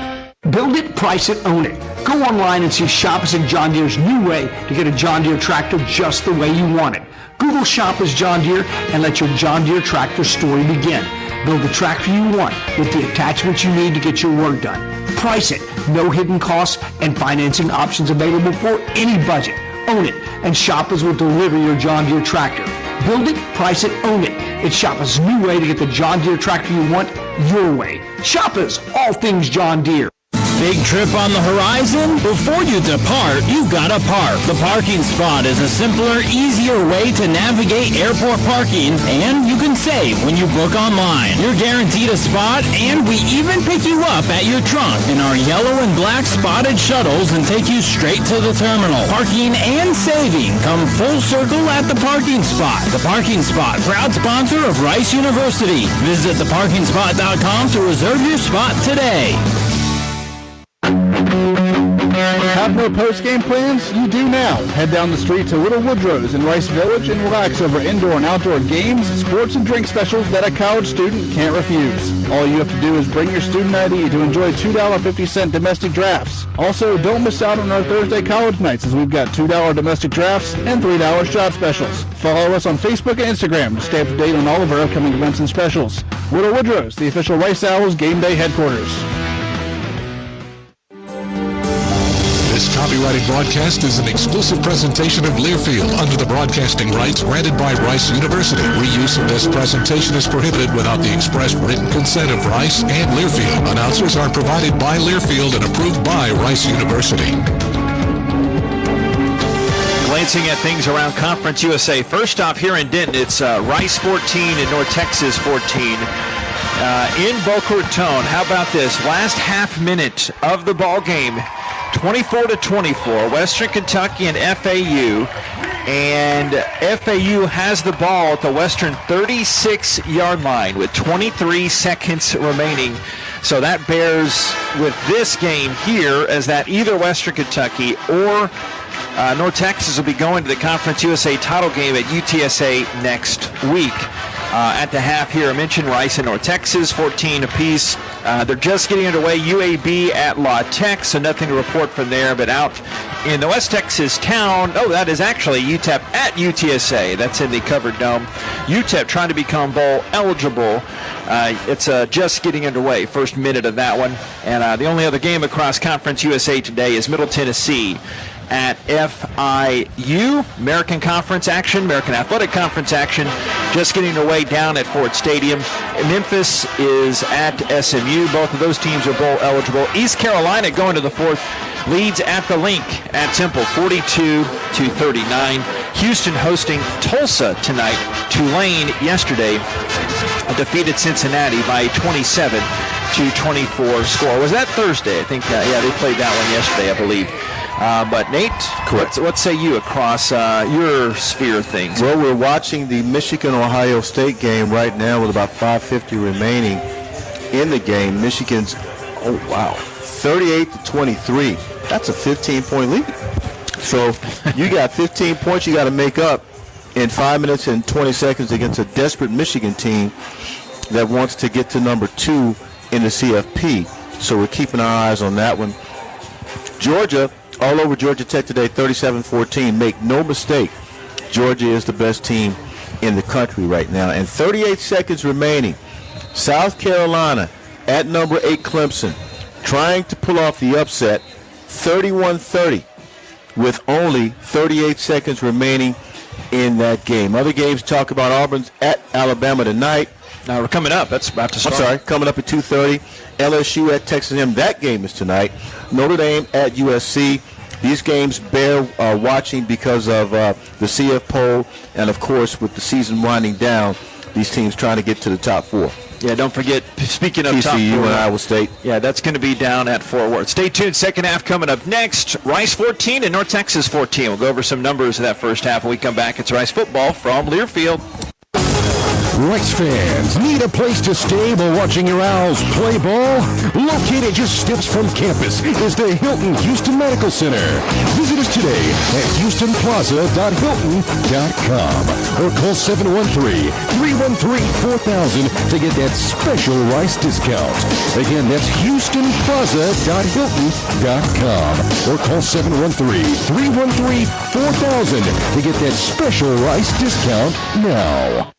Build it, price it, own it. Go online and see Shoppers and John Deere's new way to get a John Deere tractor just the way you want it. Google Shoppers John Deere and let your John Deere tractor story begin. Build the tractor you want with the attachments you need to get your work done. Price it, no hidden costs, and financing options available for any budget. Own it, and Shoppers will deliver your John Deere tractor. Build it, price it, own it. It's Shoppers' new way to get the John Deere tractor you want your way. Shoppers, all things John Deere. Big trip on the horizon? Before you depart, you've got to park. The Parking Spot is a simpler, easier way to navigate airport parking, and you can save when you book online. You're guaranteed a spot, and we even pick you up at your trunk in our yellow and black spotted shuttles and take you straight to the terminal. Parking and saving come full circle at the Parking Spot. The Parking Spot, proud sponsor of Rice University. Visit theparkingspot.com to reserve your spot today. Have no post-game plans? You do now. Head down the street to Little Woodrow's in Rice Village and relax over indoor and outdoor games, sports, and drink specials that a college student can't refuse. All you have to do is bring your student ID to enjoy $2.50 domestic drafts. Also, don't miss out on our Thursday college nights, as we've got $2 domestic drafts and $3 shot specials. Follow us on Facebook and Instagram to stay up to date on all of our upcoming events and specials. Little Woodrow's, the official Rice Owls game day headquarters. This copyrighted broadcast is an exclusive presentation of Learfield under the broadcasting rights granted by Rice University. Reuse of this presentation is prohibited without the express written consent of Rice and Learfield. Announcers are provided by Learfield and approved by Rice University. Glancing at things around Conference USA. First off, here in Denton, it's Rice 14 and North Texas 14. In Boca Raton, how about this? Last half minute of the ball game, 24-24, Western Kentucky and FAU. And FAU has the ball at the Western 36-yard line with 23 seconds remaining. So that bears with this game here as that either Western Kentucky or North Texas will be going to the Conference USA title game at UTSA next week. at the half here. I mentioned Rice and North Texas, 14 apiece. They're just getting underway. UAB at La Tech, so nothing to report from there. But out in the West Texas town, that is actually UTEP at UTSA. That's in the covered dome. UTEP trying to become bowl eligible. It's just getting underway. First minute of that one. And the only other game across Conference USA today is Middle Tennessee at FIU. American Conference action, American Athletic Conference action, just getting underway down at Ford Stadium. Memphis is at SMU. Both of those teams are bowl eligible. East Carolina going to the fourth, leads at the Link at Temple, 42-39. Houston hosting Tulsa tonight. Tulane yesterday defeated Cincinnati by 27-24 score. Was that Thursday? I think, they played that one yesterday, I believe. But Nate, what say you across your sphere of things? Well, we're watching the Michigan-Ohio State game right now with about 5:50 remaining in the game. Michigan's, 38-23. That's a 15-point lead. So you got 15 points you got to make up in 5 minutes and 20 seconds against a desperate Michigan team that wants to get to number 2 in the CFP. So we're keeping our eyes on that one. Georgia, all over Georgia Tech today, 37-14. Make no mistake, Georgia is the best team in the country right now. And 38 seconds remaining. South Carolina at number 8 Clemson, trying to pull off the upset, 31-30, with only 38 seconds remaining in that game. Other games talk about Auburn's at Alabama tonight. Now we're coming up. That's about to start. Coming up at 2:30. LSU at Texas A&M. That game is tonight. Notre Dame at USC. These games bear watching because of the CF poll, and of course with the season winding down, these teams trying to get to the top 4. Yeah, don't forget, speaking of TCU top 4, and Iowa State. Yeah, that's going to be down at Fort Worth. Stay tuned. Second half coming up next. Rice 14 and North Texas 14. We'll go over some numbers of that first half when we come back. It's Rice football from Learfield. Rice fans need a place to stay while watching your Owls play ball? Located just steps from campus is the Hilton Houston Medical Center. Visit us today at houstonplaza.hilton.com or call 713-313-4000 to get that special Rice discount. Again, that's houstonplaza.hilton.com or call 713-313-4000 to get that special Rice discount now.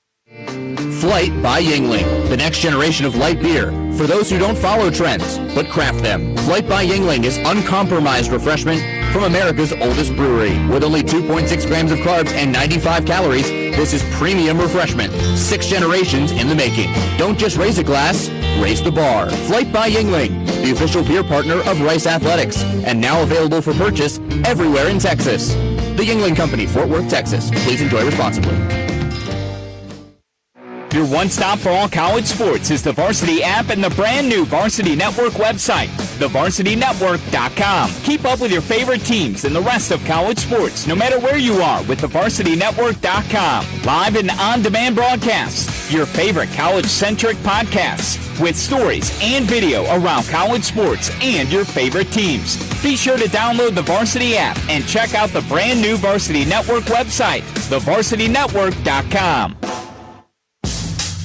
Flight by Yingling, the next generation of light beer. For those who don't follow trends, but craft them. Flight by Yingling is uncompromised refreshment from America's oldest brewery. With only 2.6 grams of carbs and 95 calories, this is premium refreshment. 6 generations in the making. Don't just raise a glass, raise the bar. Flight by Yingling, the official beer partner of Rice Athletics, and now available for purchase everywhere in Texas. The Yingling Company, Fort Worth, Texas. Please enjoy responsibly. Your one-stop for all college sports is the Varsity app and the brand new Varsity Network website, thevarsitynetwork.com. Keep up with your favorite teams and the rest of college sports, no matter where you are, with thevarsitynetwork.com. Live and on-demand broadcasts, your favorite college-centric podcasts, with stories and video around college sports and your favorite teams. Be sure to download the Varsity app and check out the brand new Varsity Network website, thevarsitynetwork.com.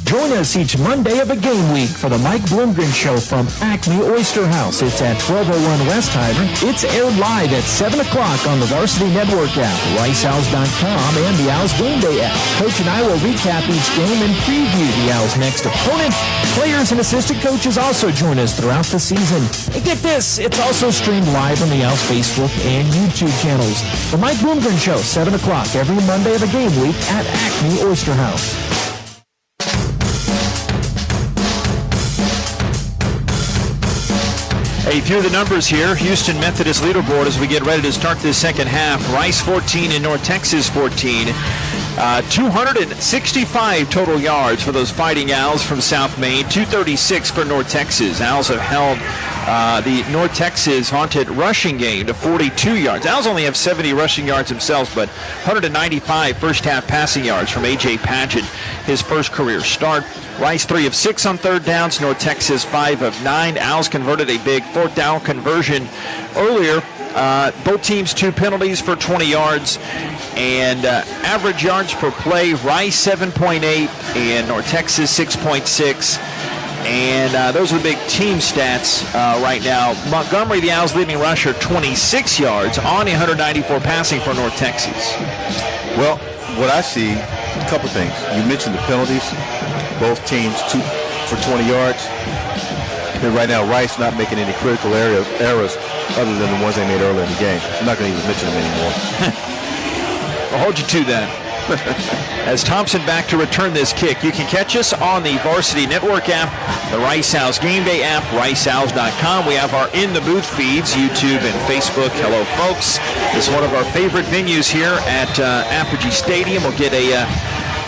Join us each Monday of a game week for the Mike Bloomgren Show from Acme Oyster House. It's at 1201 West Hyder. It's aired live at 7 o'clock on the Varsity Network app, riceowls.com, and the Owls Game Day app. Coach and I will recap each game and preview the Owls' next opponent. Players and assistant coaches also join us throughout the season. And get this, it's also streamed live on the Owls Facebook and YouTube channels. The Mike Bloomgren Show, 7 o'clock every Monday of a game week at Acme Oyster House. A few of the numbers here. Houston Methodist leaderboard as we get ready to start this second half. Rice 14 and North Texas 14. 265 total yards for those Fighting Owls from South Main. 236 for North Texas. Owls have held the North Texas haunted rushing game to 42 yards. Owls only have 70 rushing yards themselves, but 195 first half passing yards from A.J. Padgett, his first career start. Rice 3 of 6 on third downs. North Texas 5 of 9. Owls converted a big fourth down conversion earlier Both teams 2 penalties for 20 yards. And average yards per play, Rice 7.8 and North Texas 6.6. And those are the big team stats right now. Montgomery, the Owls' leading rusher, 26 yards on 194 passing for North Texas. Well, what I see, a couple things. You mentioned the penalties. Both teams 2 for 20 yards. And right now, Rice not making any critical errors other than the ones they made earlier in the game. I'm not going to even mention them anymore. I'll hold you to that. As Thompson back to return this kick. You can catch us on the Varsity Network app, the Rice Owls Game Day app, riceowls.com. We have our In the Booth feeds, YouTube and Facebook. Hello, folks. This is one of our favorite venues here at Apogee Stadium. We'll get a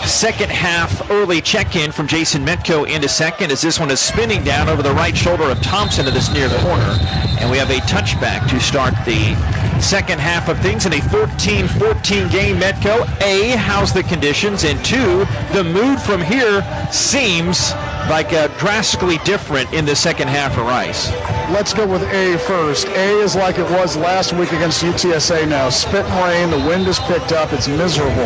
second half early check-in from Jason Metco into second as this one is spinning down over the right shoulder of Thompson to this near corner. And we have a touchback to start the second half of things in a 13-14 game. Metco, A, how's the conditions? And 2, the mood from here seems like drastically different in the second half for Rice. Let's go with A first. A is like it was last week against UTSA now. Spit and rain, the wind is picked up, it's miserable.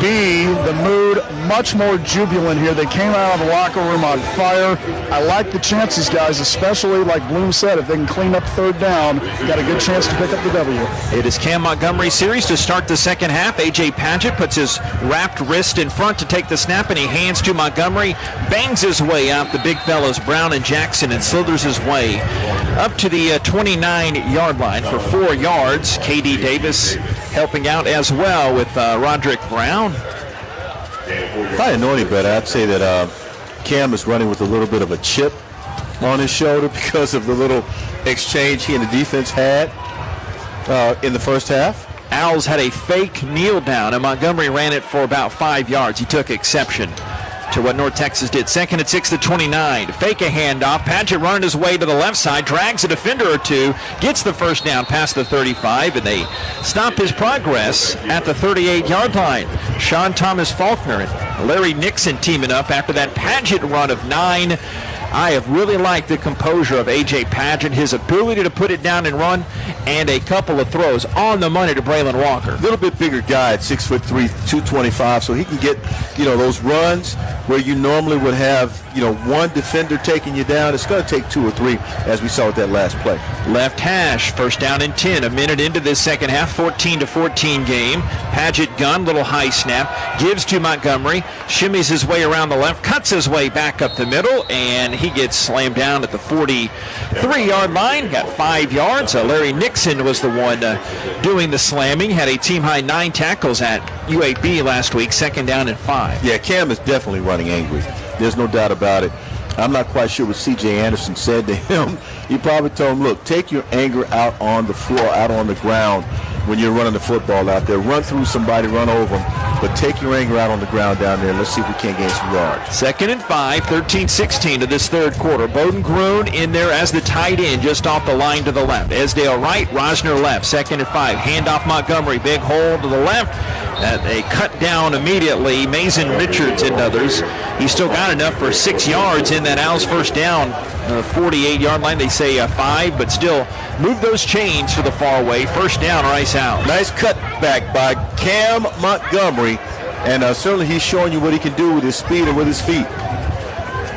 B, the mood, much more jubilant here. They came out of the locker room on fire. I like the chances, guys, especially like Bloom said, if they can clean up third down, got a good chance to pick up the W. It is Cam Montgomery's series to start the second half. A.J. Padgett puts his wrapped wrist in front to take the snap, and he hands to Montgomery, bangs his way out the big fellows Brown and Jackson, and slithers his way up to the 29-yard line for 4 yards. K.D. Davis helping out as well with Roderick Brown. If I didn't know any better, I'd say that Cam is running with a little bit of a chip on his shoulder because of the little exchange he and the defense had in the first half. Owls had a fake kneel down, and Montgomery ran it for about 5 yards. He took exception to what North Texas did. Second and 6 to 29. Fake a handoff. Padgett running his way to the left side, drags a defender or two, gets the first down past the 35, and they stop his progress at the 38-yard line. Sean Thomas Faulkner and Larry Nixon teaming up after that Padgett run of 9. I have really liked the composure of A.J. Padgett, his ability to put it down and run, and a couple of throws on the money to Braylon Walker. A little bit bigger guy at 6'3", 225, so he can get, those runs where you normally would have, one defender taking you down. It's going to take 2 or 3, as we saw with that last play. Left hash, first down and 10. A minute into this second half, 14-14 game. Padgett gun, little high snap, gives to Montgomery, shimmies his way around the left, cuts his way back up the middle, and he gets slammed down at the 43-yard line. Got 5 yards. Larry Nixon was the one doing the slamming. Had a team-high 9 tackles at UAB last week. Second down and 5. Yeah, Cam is definitely running angry. There's no doubt about it. I'm not quite sure what C.J. Anderson said to him. He probably told him, look, take your anger out on the floor, out on the ground when you're running the football out there. Run through somebody, run over them, but take your anger out on the ground down there. Let's see if we can't gain some yards. Second and 5, 13-16 to this third quarter. Bowden Groon in there as the tight end just off the line to the left. Esdale right, Rosner left. Second and 5, handoff Montgomery, big hole to the left. They cut down immediately. Mason Richards and others. He still got enough for 6 yards in that Owls first down. 48-yard line, they say 5, but still move those chains to the far way. First down, Rice out. Nice cutback by Cam Montgomery, and certainly he's showing you what he can do with his speed and with his feet.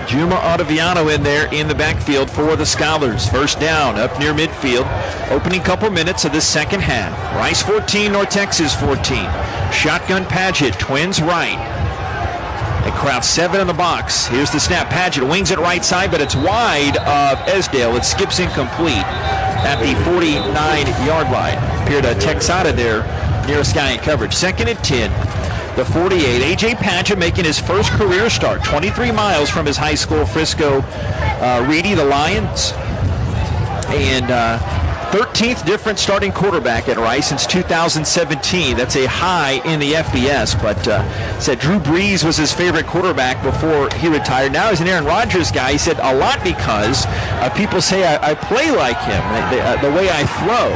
Juma Ottaviano in there in the backfield for the Scholars. First down up near midfield. Opening couple minutes of this second half. Rice 14, North Texas 14. Shotgun Padgett, twins right. They crowd 7 in the box. Here's the snap. Padgett wings it right side, but it's wide of Esdale. It skips incomplete at the 49-yard line. Appeared a Texada there near Sky in coverage. Second and 10. The 48. A.J. Padgett making his first career start. 23 miles from his high school, Frisco Reedy, the Lions. And 13th different starting quarterback at Rice since 2017. That's a high in the FBS, but said Drew Brees was his favorite quarterback before he retired. Now he's an Aaron Rodgers guy. He said a lot because people say I play like him, the way I throw.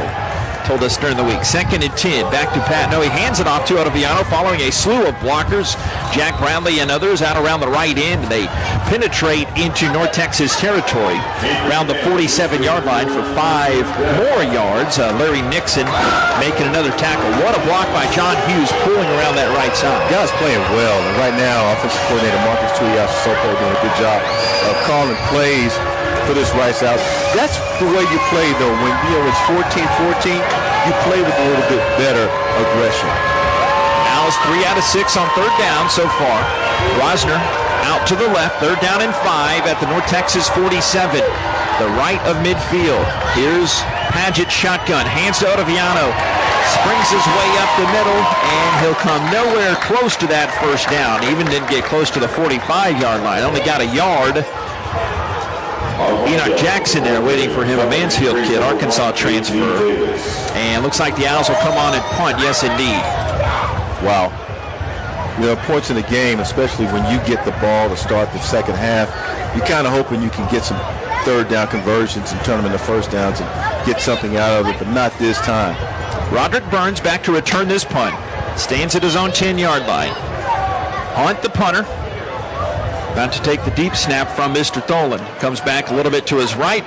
told us during the week. 2nd and 10. Back to Pat. No, he hands it off to Ottaviano following a slew of blockers. Jack Brownlee and others out around the right end. They penetrate into North Texas territory around the 47-yard line for 5 more yards. Larry Nixon making another tackle. What a block by John Hughes pulling around that right side. Guys playing well. And right now, offensive coordinator Marcus Tuiasosopo doing a good job of calling plays for this right side. That's the way you play, though. When it's 14-14, you play with a little bit better aggression. Owls 3 out of 6 on 3rd down so far. Rosner out to the left, 3rd down and 5 at the North Texas 47, the right of midfield. Here's Padgett shotgun, hands to Ottaviano, springs his way up the middle, and he'll come nowhere close to that 1st down. Even didn't get close to the 45-yard line, only got a yard. Enoch Jackson there waiting for him, a Mansfield kid, Arkansas transfer. And looks like the Owls will come on and punt, yes indeed. Wow. Points in the game, especially when you get the ball to start the second half, you're kind of hoping you can get some 3rd down conversions and turn them into 1st downs and get something out of it, but not this time. Roderick Burns back to return this punt. Stands at his own 10-yard line. Hunt, the punter, about to take the deep snap from Mr. Tholen. Comes back a little bit to his right.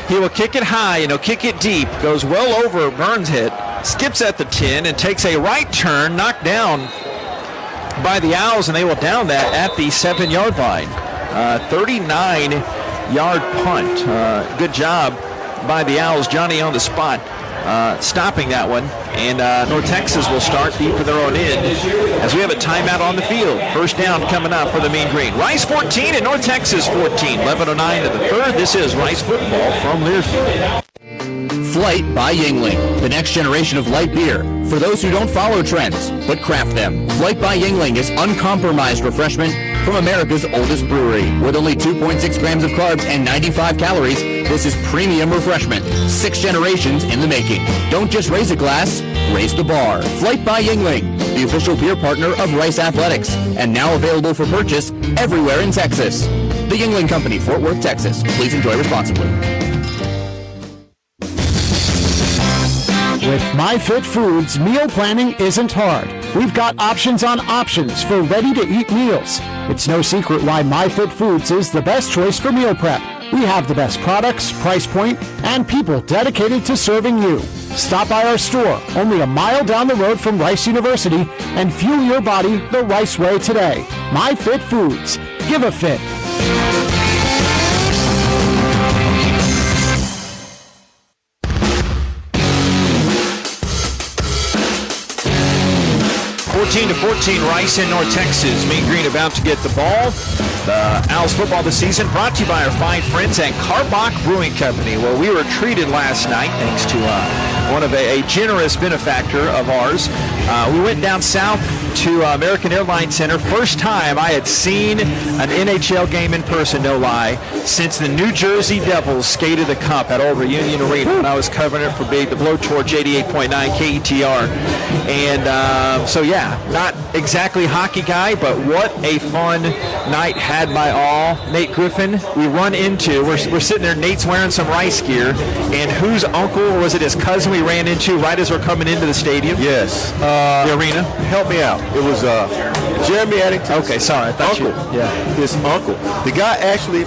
He will kick it high, and he'll kick it deep. Goes well over Burns' head. Skips at the 10 and takes a right turn, knocked down by the Owls, and they will down that at the 7-yard line. 39-yard punt. Good job by the Owls. Johnny on the spot, stopping that one. And North Texas will start deep in their own end as we have a timeout on the field. 1st down coming up for the Mean Green. Rice 14 and North Texas 14. 11:09 to the 3rd. This is Rice football from Learfield. Flight by Yingling, the next generation of light beer. For those who don't follow trends, but craft them. Flight by Yingling is uncompromised refreshment from America's oldest brewery. With only 2.6 grams of carbs and 95 calories, this is premium refreshment. 6 generations in the making. Don't just raise a glass, raise the bar. Flight by Yingling, the official beer partner of Rice Athletics, and now available for purchase everywhere in Texas. The Yingling Company, Fort Worth, Texas. Please enjoy responsibly. With MyFit Foods, meal planning isn't hard. We've got options on options for ready-to-eat meals. It's no secret why MyFit Foods is the best choice for meal prep. We have the best products, price point, and people dedicated to serving you. Stop by our store, only a mile down the road from Rice University, and fuel your body the Rice way today. MyFit Foods. Give a fit. 14-14, Rice in North Texas. Mean Green about to get the ball. The Owls football this season brought to you by our fine friends at Karbach Brewing Company, where we were treated last night thanks to one of a generous benefactor of ours. We went down south to American Airlines Center. First time I had seen an NHL game in person, no lie, since the New Jersey Devils skated the Cup at Old Reunion Arena when I was covering it for the Blowtorch 88.9 KETR. And so yeah, not exactly hockey guy, but what a fun night had by all. Nate Griffin, we run into, we're sitting there, Nate's wearing some Rice gear, and whose uncle, or was it his cousin we ran into right as we're coming into the stadium? Yes. The arena? Help me out. It was Jeremy Addington. Okay, sorry. I thought uncle. Yeah. His uncle. The guy actually,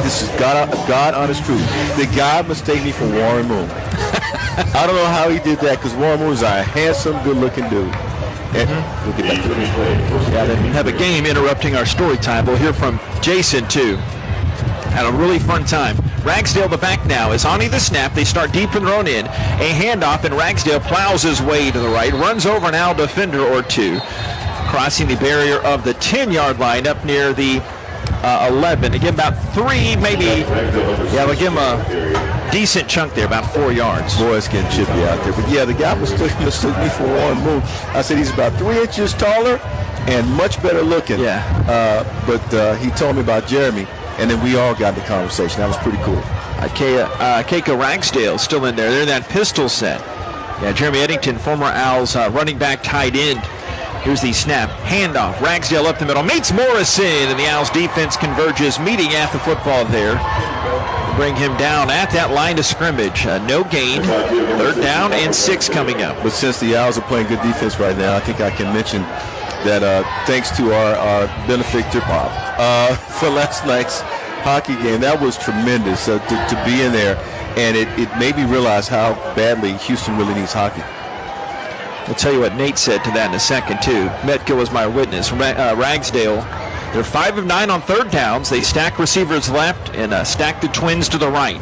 this is God honest truth. The guy mistook me for Warren Moon. I don't know how he did that, because Warren Moon is a handsome, good-looking dude. And we'll get back to it. Yeah, they have a game interrupting our story time. We'll hear from Jason, too. Had a really fun time. Ragsdale, the back now, is on the snap. They start deep in their own end. A handoff, and Ragsdale plows his way to the right, runs over an Owl defender or two, crossing the barrier of the 10-yard line up near the 11. Again, about 3, maybe. Yeah, we'll give him a decent chunk there, about 4 yards. Boy, it's getting chippy out there. But yeah, the guy mistook me for Warren Moon. I said he's about 3 inches taller and much better looking. Yeah. But he told me about Jeremy, and then we all got the conversation. That was pretty cool. Keiko Ragsdale still in there. They're in that pistol set. Yeah, Jeremy Eddington, former Owls running back tight end. Here's the snap. Handoff. Ragsdale up the middle. Meets Morrison, and the Owls defense converges, meeting at the football there. bring him down at that line of scrimmage. No gain. 3rd down and 6 coming up. But since the Owls are playing good defense right now, I think I can mention that thanks to our benefactor Bob for last night's hockey game, that was tremendous to be in there, and it made me realize how badly Houston really needs hockey. I'll tell you what Nate said to that in a second, too. Metka was my witness. Ragsdale, they're 5 of 9 on 3rd downs. They stack receivers left and stack the Twins to the right.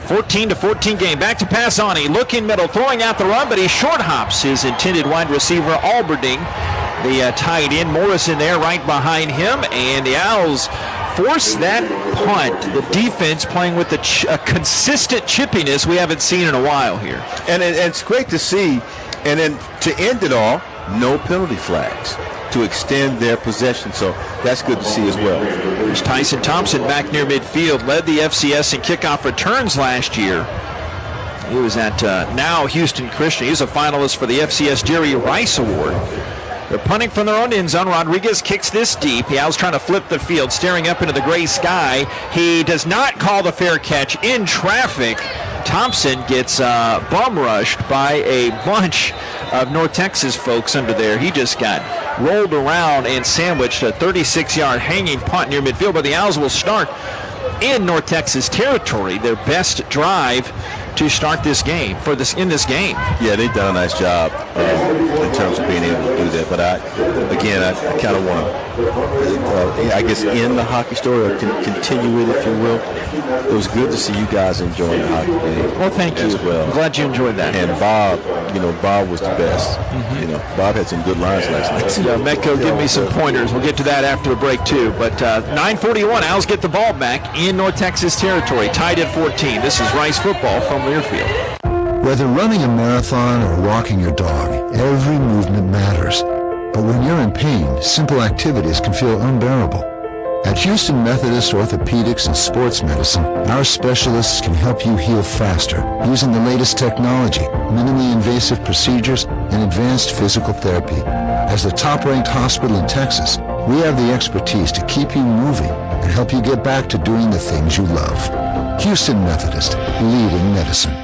14-14 game. Back to Passani. Looking middle, throwing out the run, but he short hops his intended wide receiver, Alberding. The tight end, Morrison there right behind him, and the Owls force that punt. The defense playing with a consistent chippiness we haven't seen in a while here. And it's great to see. And then to end it all, no penalty flags to extend their possession. So that's good to see as well. There's Tyson Thompson back near midfield, led the FCS in kickoff returns last year. He was at now Houston Christian. He's a finalist for the FCS Jerry Rice Award. They're punting from their own end zone. Rodriguez kicks this deep. The Owls trying to flip the field, staring up into the gray sky. He does not call the fair catch in traffic. Thompson gets bum rushed by a bunch of North Texas folks under there. He just got rolled around and sandwiched a 36-yard hanging punt near midfield. But the Owls will start in North Texas territory, their best drive to start this game, in this game. Yeah, they've done a nice job in terms of being able to do that. But I kind of want to, I guess, end the hockey story or continue it, if you will. It was good to see you guys enjoying the hockey game. Well, thank you. Well. I'm glad you enjoyed that. And Bob, Bob was the best. Bob had some good lines last night. Yeah, Metco give me some pointers. We'll get to that after the break, too. But 9:41, Owls get the ball back in North Texas territory, tied at 14. This is Rice football from Learfield. Whether running a marathon or walking your dog, every movement matters. But when you're in pain, simple activities can feel unbearable. At Houston Methodist Orthopedics and Sports Medicine, our specialists can help you heal faster using the latest technology, minimally invasive procedures, and advanced physical therapy. As the top-ranked hospital in Texas, we have the expertise to keep you moving and help you get back to doing the things you love. Houston Methodist, leading medicine.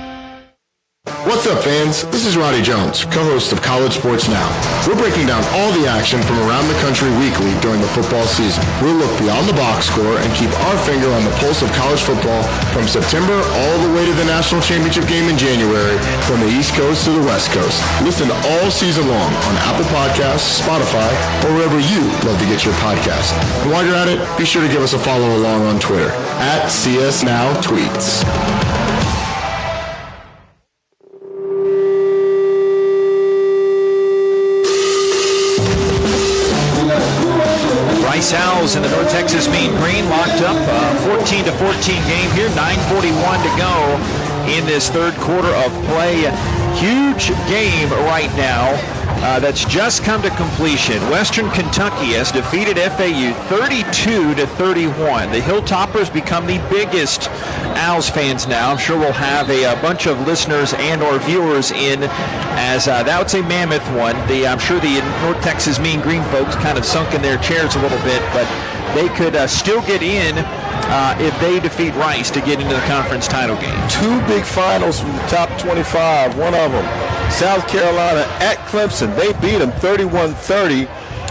What's up, fans? This is Roddy Jones, co-host of College Sports Now. We're breaking down all the action from around the country weekly during the football season. We'll look beyond the box score and keep our finger on the pulse of college football from September all the way to the national championship game in January, from the East Coast to the West Coast. Listen all season long on Apple Podcasts, Spotify, or wherever you love to get your podcast. And while you're at it, be sure to give us a follow along on Twitter at CSNowTweets. Owls in the North Texas Mean Green locked up, 14-14 game here, 9:41 to go in this third quarter of play. Huge game right now that's just come to completion. Western Kentucky has defeated FAU 32-31. The Hilltoppers become the biggest Owls fans now. I'm sure we'll have a bunch of listeners and or viewers in, as that's a mammoth one. I'm sure the North Texas Mean Green folks kind of sunk in their chairs a little bit, but they could still get in if they defeat Rice to get into the conference title game. Two big finals from the top 25. One of them, South Carolina at Clemson. They beat them 31-30.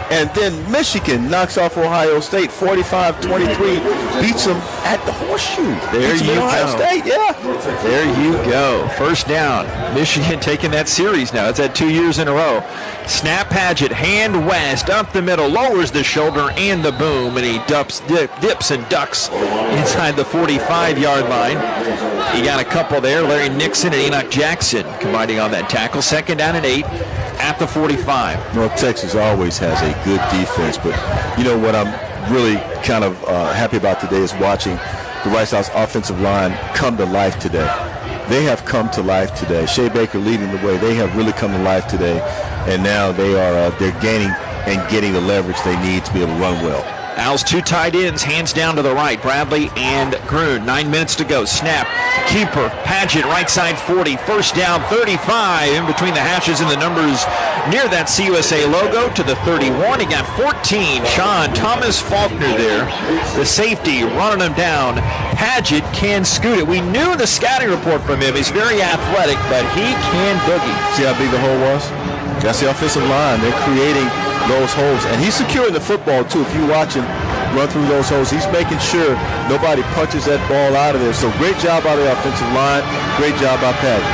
And then Michigan knocks off Ohio State 45-23, beats them at the Horseshoe. There you go. Ohio State, yeah. There you go. First down. Michigan taking that series now. It's at 2 years in a row. Snap Padgett, hand west, up the middle, lowers the shoulder and the boom, and he dips and ducks inside the 45-yard line. You got a couple there. Larry Nixon and Enoch Jackson combining on that tackle. Second down and 8 at the 45. North Texas always has a good defense, but you know what I'm really kind of happy about today is watching the Rice House offensive line come to life today. They have come to life today. Shea Baker leading the way. They have really come to life today, and now they're gaining and getting the leverage they need to be able to run well. Owls 2 tight ends, hands down to the right, Bradley and Grun. 9 minutes to go. Snap, keeper, Paget, right side 40, first down 35, in between the hashes and the numbers near that CUSA logo to the 31. He got 14. Sean Thomas Faulkner there, the safety, running him down. Paget can scoot it. We knew the scouting report from him. He's very athletic, but he can boogie. See how big the hole was? That's the offensive line. They're creating those holes, and he's securing the football too. If you watch him run through those holes, he's making sure nobody punches that ball out of there. So great job by the offensive line, great job by Paget.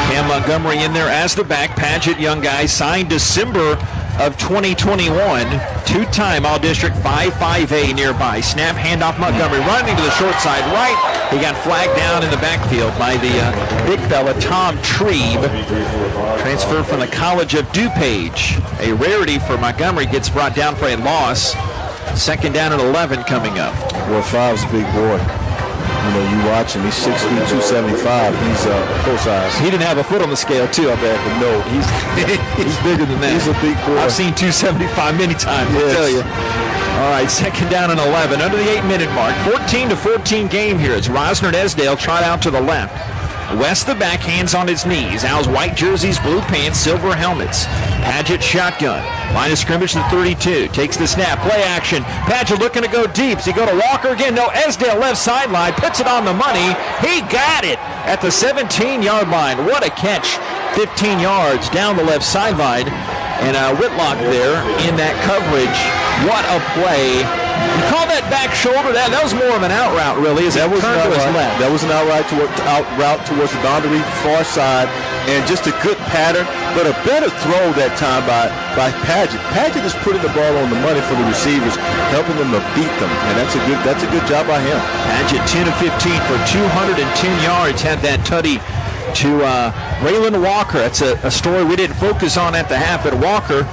Cam Montgomery in there as the back. Paget, young guy, signed December of 2021. Two-time All-District 5-5A nearby. Snap, handoff Montgomery, running to the short side right. He got flagged down in the backfield by the big fella, Tom Trebe. Transferred from the College of DuPage. A rarity for Montgomery, gets brought down for a loss. Second down and 11 coming up. Well, 5's a big boy. You know, you watch him, he's 6 feet, 275. He's close eyes. He didn't have a foot on the scale, too, I bet. But no, he's bigger than that. He's a big boy. I've seen 275 many times, yes. I tell you. All right, second down and 11, under the 8-minute mark. 14-14 game here. It's Rosner and Esdale trot out to the left. West the back, hands on his knees. Owls white jerseys, blue pants, silver helmets. Paget shotgun. Line of scrimmage to 32. Takes the snap. Play action. Paget looking to go deep. Does he go to Walker again? No. Esdale left sideline. Puts it on the money. He got it at the 17-yard line. What a catch. 15 yards down the left sideline. And Whitlock there in that coverage. What a play. You call that back shoulder? That was more of an out route, really. That was an out route towards the boundary, far side, and just a good pattern, but a better throw that time by Paget. Paget is putting the ball on the money for the receivers, helping them to beat them, and that's a good job by him. Paget 10 of 15 for 210 yards. Had that tutty to Raylan Walker. That's a story we didn't focus on at the half, but Walker,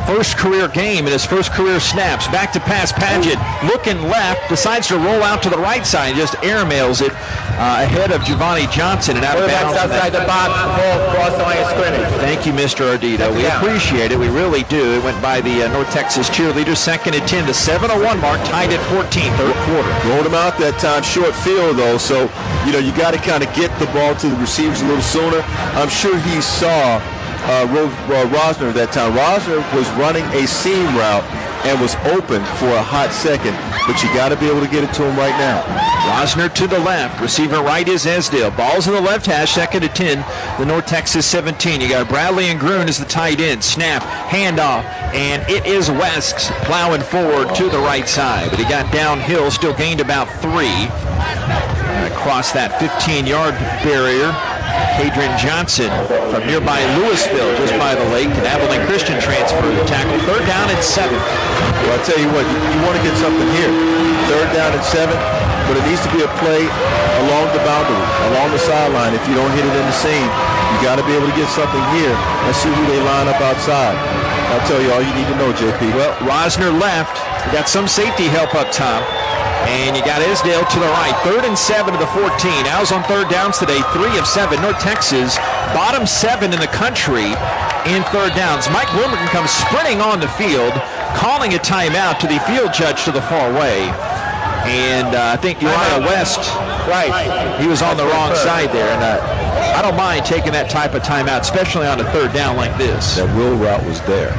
first career game in his first career snaps. Back to pass, Paget looking left, decides to roll out to the right side, just airmails it ahead of Giovanni Johnson and out of bounds. Outside the box, ball cross the line of scrimmage. Thank you, Mr. Ardito. We appreciate it. We really do. It went by the North Texas cheerleaders. Second and 10, the 7:01 mark, tied at 14, third quarter. Rolled him out that time, short field though, so you got to kind of get the ball to the receivers a little sooner. I'm sure he saw Rosner that time. Rosner was running a seam route and was open for a hot second, but you got to be able to get it to him right now. Rosner to the left, receiver right is Esdale. Ball's in the left hash, second and 10, the North Texas 17. You got Bradley and Grun as the tight end. Snap, handoff, and it is West plowing forward to the right side, but he got downhill, still gained about 3. Across that 15-yard barrier, Kadrian Johnson from nearby Louisville, just by the lake, and Abilene Christian transfer to tackle. Third down and 7. Well, I'll tell you what, you want to get something here. Third down and 7, but it needs to be a play along the boundary, along the sideline. If you don't hit it in the seam, you got to be able to get something here. Let's see who they line up outside. I'll tell you all you need to know, JP. Well, Rosner left. We got some safety help up top. And you got Esdale to the right. Third and 7 to the 14. Owls on third downs today, 3 of 7. North Texas, bottom 7 in the country in third downs. Mike Bloomberg comes sprinting on the field, calling a timeout to the field judge to the far way. And I think Uriah West, he was on the wrong side there. And I don't mind taking that type of timeout, especially on a third down like this. That wheel route was there.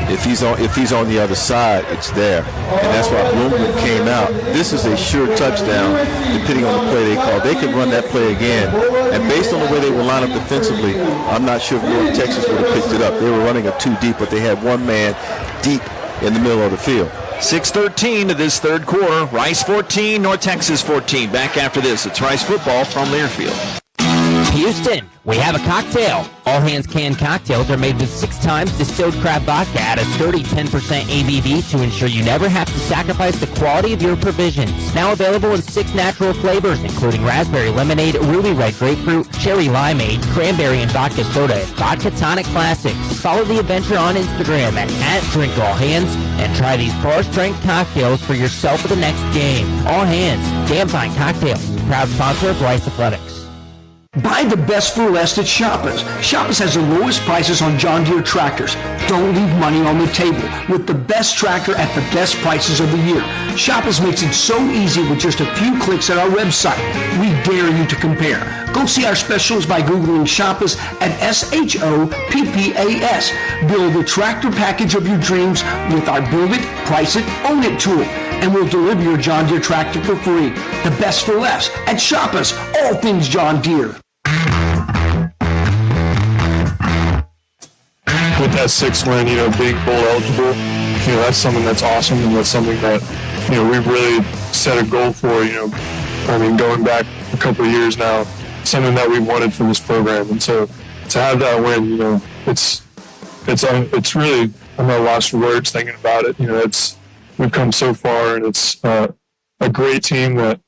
If he's on the other side, it's there. And that's why Bloomberg came out. This is a sure touchdown, depending on the play they call. They could run that play again. And based on the way they were lined up defensively, I'm not sure if North Texas would have picked it up. They were running it too deep, but they had one man deep in the middle of the field. 6:13 to this third quarter. Rice 14, North Texas 14. Back after this, it's Rice football from Learfield. Houston, we have a cocktail. All Hands Canned Cocktails are made with 6 times distilled crab vodka at a sturdy 10% ABV to ensure you never have to sacrifice the quality of your provisions. Now available in 6 natural flavors, including raspberry lemonade, ruby red grapefruit, cherry limeade, cranberry and vodka soda, and vodka tonic classics. Follow the adventure on Instagram at @DrinkAllHands and try these bar-strength cocktails for yourself for the next game. All Hands, damn fine cocktails. Proud sponsor of Rice Athletics. Buy the best for less at Shoppers. Shoppers has the lowest prices on John Deere tractors. Don't leave money on the table with the best tractor at the best prices of the year. Shoppers makes it so easy with just a few clicks at our website. We dare you to compare. Go see our specials by Googling Shoppers at SHOPPAS. Build the tractor package of your dreams with our Build It, Price It, Own It tool. And we'll deliver your John Deere tractor for free. The best for less at Shoppers. All things John Deere. With that 6th win, being bowl eligible, that's something that's awesome, and that's something that, we've really set a goal for, going back a couple of years now, something that we wanted for this program. And so to have that win, it's really, I'm at a loss for words thinking about it. We've come so far, and it's a great team that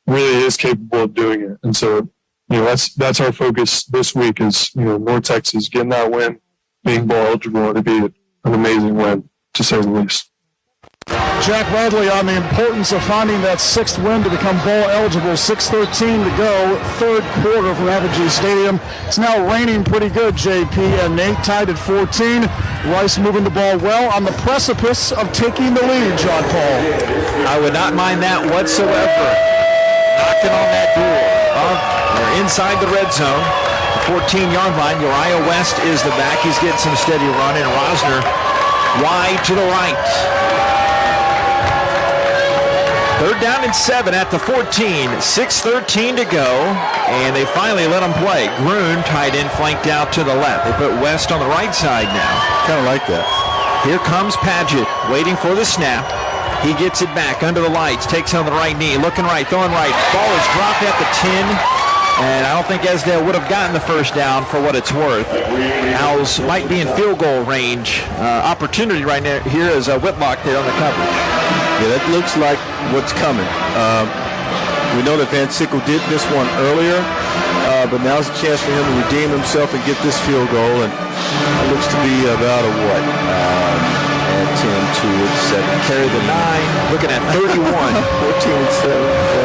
really is capable of doing it. And so, that's our focus this week is, North Texas getting that win, being bowl eligible, and it'd be an amazing win, to say the least. Jack Bradley on the importance of finding that 6th win to become bowl eligible. 6:13 to go, 3rd quarter from Apogee Stadium. It's now raining pretty good, JP, and Nate tied at 14. Rice moving the ball well on the precipice of taking the lead, John Paul. I would not mind that whatsoever. Knocking on that door. They're inside the red zone. 14-yard line. Uriah West is the back. He's getting some steady run, and Rosner wide to the right. 3rd down and 7 at the 14. 6:13 to go, and they finally let him play. Gruen, tight end, flanked out to the left. They put West on the right side now. Kind of like that. Here comes Padgett, waiting for the snap. He gets it back under the lights, takes it on the right knee, looking right, throwing right. Ball is dropped at the 10. And I don't think Esdale would have gotten the first down for what it's worth. Owls might be in field goal range. Opportunity right now here is Whitlock there on the coverage. Yeah, that looks like what's coming. We know that Van Sickle did this one earlier, but now's a chance for him to redeem himself and get this field goal. And it looks to be about a what? Add 10 to it, 7. Carry the 9, looking at 31. 14 and 7.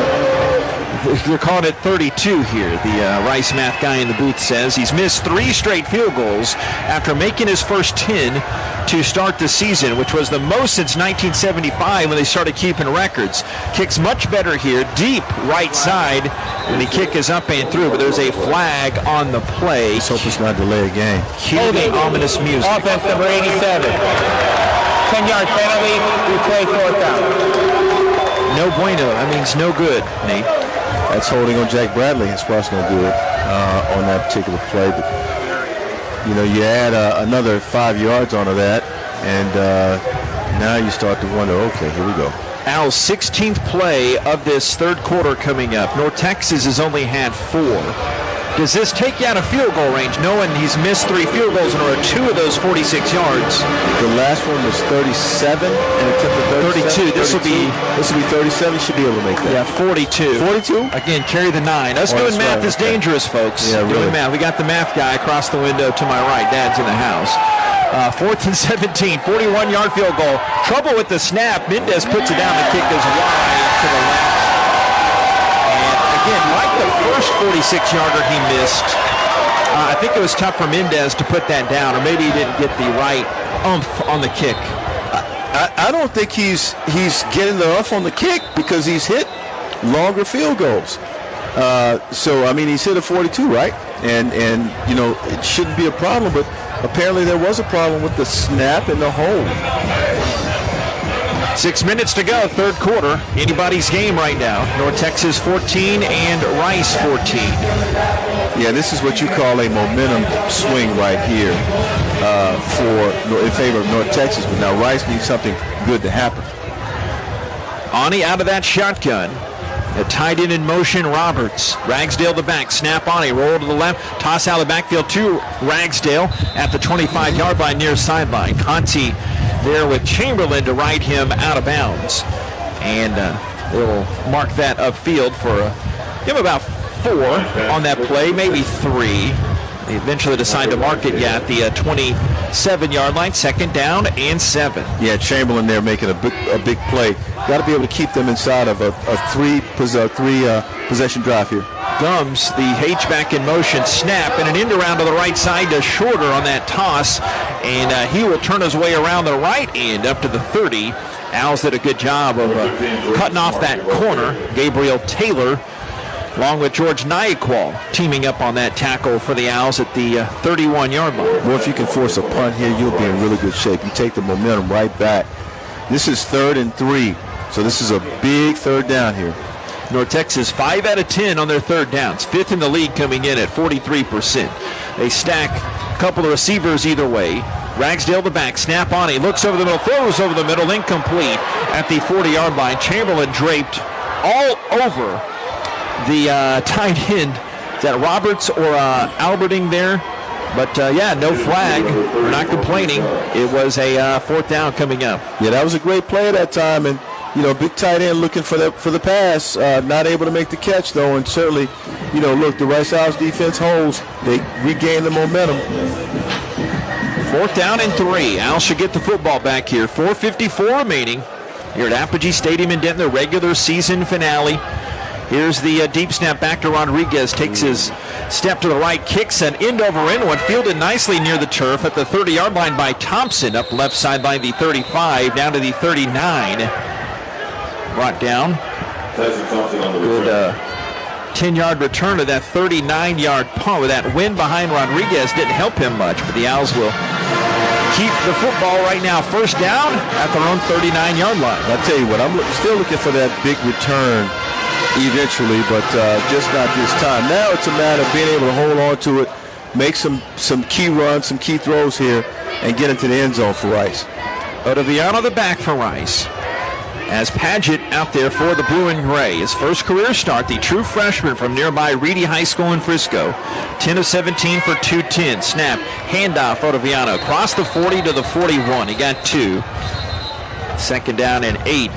They're calling it 32 here, the Rice math guy in the booth says. He's missed 3 straight field goals after making his first 10 to start the season, which was the most since 1975 when they started keeping records. Kicks much better here, deep right side, and the kick is up and through, but there's a flag on the play. Let's hope it's not delay a game. Cue the ominous music. Offense number 87. 10-yard penalty, we play 4th down. No bueno, that means no good, Nate. That's holding on Jack Bradley. That's what's going to do it on that particular play. But, you add another 5 yards onto that, and now you start to wonder, okay, here we go. Al's 16th play of this 3rd quarter coming up. North Texas has only had 4. Does this take you out of field goal range, knowing he's missed 3 field goals in a row, 2 of those 46 yards? The last one was 37 and attempted 32. This will be 37. Should be able to make that. Yeah, 42. 42? Again, carry the 9. Us doing math is dangerous, folks. Yeah, really. Doing math. We got the math guy across the window to my right. Dad's in the house. 4th and 17, 41-yard field goal. Trouble with the snap. Mendez puts it down. The kick goes wide to the left. Again, like the first 46-yarder he missed, I think it was tough for Mendez to put that down, or maybe he didn't get the right oomph on the kick. I don't think he's getting the oomph on the kick because he's hit longer field goals. He's hit a 42, right? And it shouldn't be a problem, but apparently there was a problem with the snap and the hold. 6 minutes to go, 3rd quarter. Anybody's game right now. North Texas 14 and Rice 14. Yeah, this is what you call a momentum swing right here in favor of North Texas. But now Rice needs something good to happen. Ani out of that shotgun. A tight end in motion, Roberts. Ragsdale the back. Snap Ani. Roll to the left. Toss out of the backfield to Ragsdale at the 25-yard line near sideline. Conti there with Chamberlain to ride him out of bounds. And they'll mark that upfield for give him about 4 on that play, maybe 3. They eventually decide to mark it at the 27-yard line, 2nd down and 7. Yeah, Chamberlain there making a big play. Got to be able to keep them inside of a 3 possession drive here. Gums, the H-back in motion, snap, and an end around to the right side to Shorter on that toss, and he will turn his way around the right end up to the 30. Owls did a good job of cutting off that corner. Gabriel Taylor, along with George Nyaqual, teaming up on that tackle for the Owls at the 31-yard line. Well, if you can force a punt here, you'll be in really good shape. You take the momentum right back. This is 3rd and 3, so this is a big third down here. North Texas 5 out of 10 on their third downs, 5th in the league, coming in at 43%. They stack a couple of receivers either way. Ragsdale the back, snap on, he looks over the middle, throws over the middle, incomplete at the 40-yard line. Chamberlain draped all over the tight end. Is that Roberts or Alberting there? But, no flag. We're not complaining. It was a 4th down coming up. Yeah, that was a great play at that time, and big tight end looking for the pass, not able to make the catch, though, and certainly, look, the Rice Owls defense holds. They regain the momentum. 4th down and 3. Owls should get the football back here. 4:54 remaining here at Apogee Stadium in Denton, the regular season finale. Here's the deep snap back to Rodriguez. Takes his step to the right, kicks an end over end one, fielded nicely near the turf at the 30-yard line by Thompson. Up left sideline, the 35, down to the 39. Brought down. Good 10-yard return to that 39-yard punt. With that wind behind Rodriguez didn't help him much, but the Owls will keep the football right now. 1st down at their own 39-yard line. I'll tell you what, I'm still looking for that big return eventually, but just not this time. Now it's a matter of being able to hold on to it, make some key runs, some key throws here, and get into the end zone for Rice. Ottaviano the back for Rice. As Paget out there for the blue and gray. His first career start, the true freshman from nearby Reedy High School in Frisco. 10 of 17 for 210. Snap, handoff, Ottaviano. Across the 40 to the 41. He got 2. 2nd down and 8.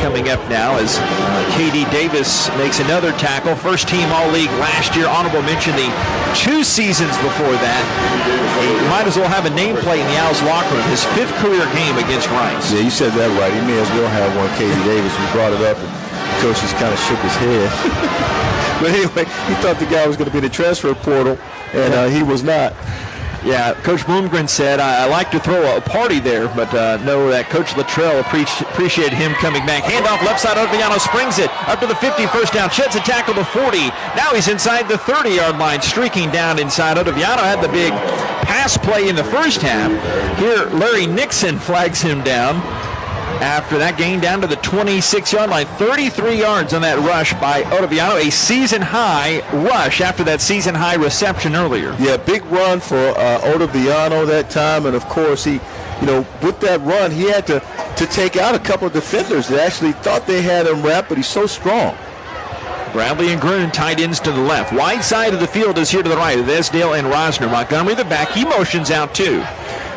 Coming up now as K.D. Davis makes another tackle. First team All-League last year. Honorable mention the 2 seasons before that. He might as well have a nameplate in the Owls locker room. His 5th career game against Rice. Yeah, you said that right. He may as well have one. K.D. Davis, we brought it up, and the coach just kind of shook his head. But anyway, he thought the guy was going to be in the transfer portal, and he was not. Yeah, Coach Bloomgren said, I like to throw a party there, but know that Coach Luttrell appreciated him coming back. Handoff left side, Ottaviano springs it up to the 50, 1st down, sheds a tackle to 40. Now he's inside the 30-yard line, streaking down inside. Ottaviano had the big pass play in the first half. Here, Larry Nixon flags him down. After that gain down to the 26-yard line, 33 yards on that rush by Ottaviano, a season-high rush after that season-high reception earlier. Yeah, big run for Ottaviano that time, and of course he, with that run, he had to take out a couple of defenders that actually thought they had him wrapped, but he's so strong. Bradley and Gruen tight ends to the left. Wide side of the field is here to the right with Esdale and Rosner. Montgomery the back, he motions out too.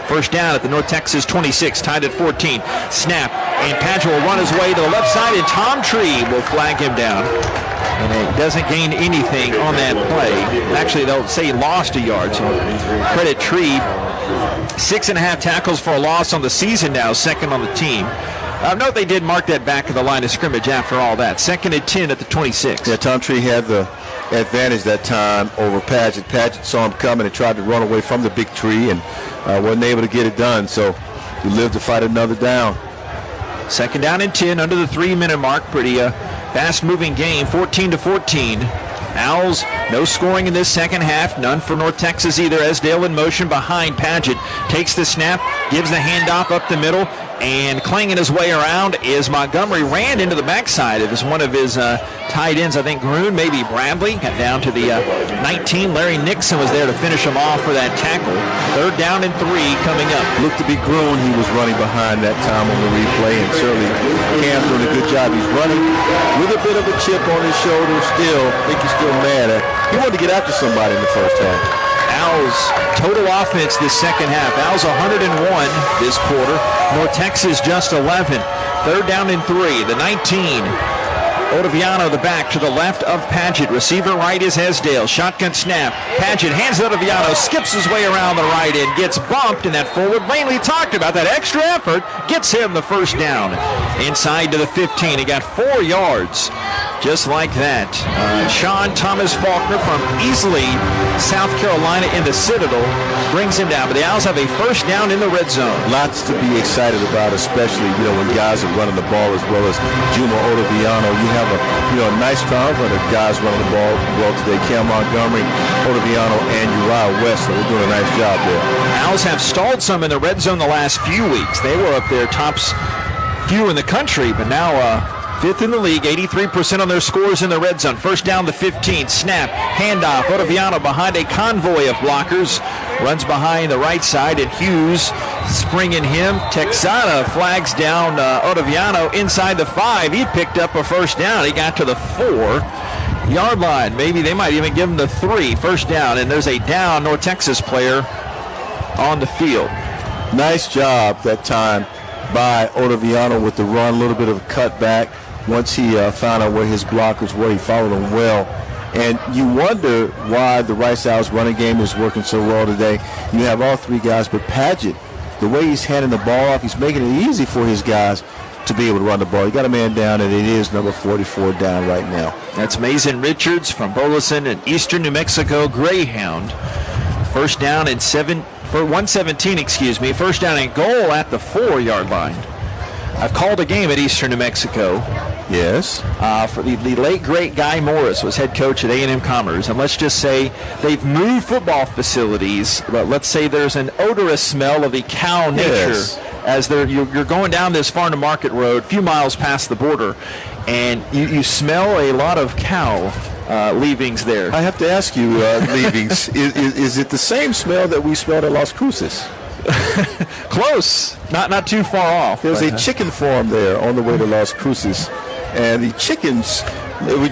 1st down at the North Texas 26, tied at 14. Snap, and Paget will run his way to the left side, and Tom Tree will flag him down. And it doesn't gain anything on that play. Actually, they'll say he lost a yard, so credit Tree. 6.5 tackles for a loss on the season now, 2nd on the team. Note they did mark that back at the line of scrimmage after all that. 2nd and 10 at the 26. Yeah, Tom Tree had the advantage that time over Paget. Paget saw him coming and tried to run away from the big tree and wasn't able to get it done, so he lived to fight another down. 2nd down and 10 under the 3-minute mark. Pretty fast-moving game, 14-14. Owls, no scoring in this second half. None for North Texas either. Esdale in motion behind Paget. Takes the snap, gives the handoff up the middle, and clanging his way around is Montgomery. Ran into the backside. It was one of his tight ends, I think Gruen, maybe Bradley. Got down to the 19. Larry Nixon was there to finish him off for that tackle. 3rd down and 3 coming up. Looked to be Gruen. He was running behind that time on the replay, and certainly Cam doing a good job. He's running with a bit of a chip on his shoulder still. I think he's still mad. He wanted to get after somebody in the first half. Owls total offense this second half. Owls 101 this quarter. North Texas just 11. 3rd down and 3. The 19. Ottaviano the back to the left of Paget. Receiver right is Esdale. Shotgun snap. Paget hands it to Ottaviano. Skips his way around the right end. Gets bumped in that forward lane we talked about. That extra effort gets him the 1st down. Inside to the 15. He got 4 yards Just like that. Sean Thomas Faulkner from Easley, South Carolina in the Citadel brings him down. But the Owls have a first down in the red zone. Lots to be excited about, especially, when guys are running the ball as well as Juma Otoviano. You have a nice triumvirate of guys running the ball well today. Cam Montgomery, Otoviano, and Uriah West. So they're doing a nice job there. Owls have stalled some in the red zone the last few weeks. They were up there tops few in the country, but now fifth in the league, 83% on their scores in the red zone. First down the 15, snap, handoff. Otoviano behind a convoy of blockers. Runs behind the right side, and Hughes springing him. Texada flags down Otoviano inside the 5. He picked up a first down. He got to the 4-yard line. Maybe they might even give him the 3. First down, and there's a down North Texas player on the field. Nice job that time by Otoviano with the run, a little bit of a cutback. Once he found out where his blockers were, he followed them well. And you wonder why the Rice Owls running game is working so well today. You have all three guys, but Padgett, the way he's handing the ball off, he's making it easy for his guys to be able to run the ball. He got a man down, and it is number 44 down right now. That's Mason Richards from Burleson in Eastern New Mexico Greyhound. First down and 117, first down and goal at the 4-yard line. I've called a game at Eastern New Mexico. Yes. For the late, great Guy Morris was head coach at A&M Commerce. And let's just say they've moved football facilities, but let's say there's an odorous smell of the cow nature as you're going down this Farm to Market Road, a few miles past the border, and you smell a lot of cow leavings there. I have to ask you, leavings, is it the same smell that we smelled at Las Cruces? Close, not too far off. There's a chicken farm there on the way to Las Cruces, and the chickens,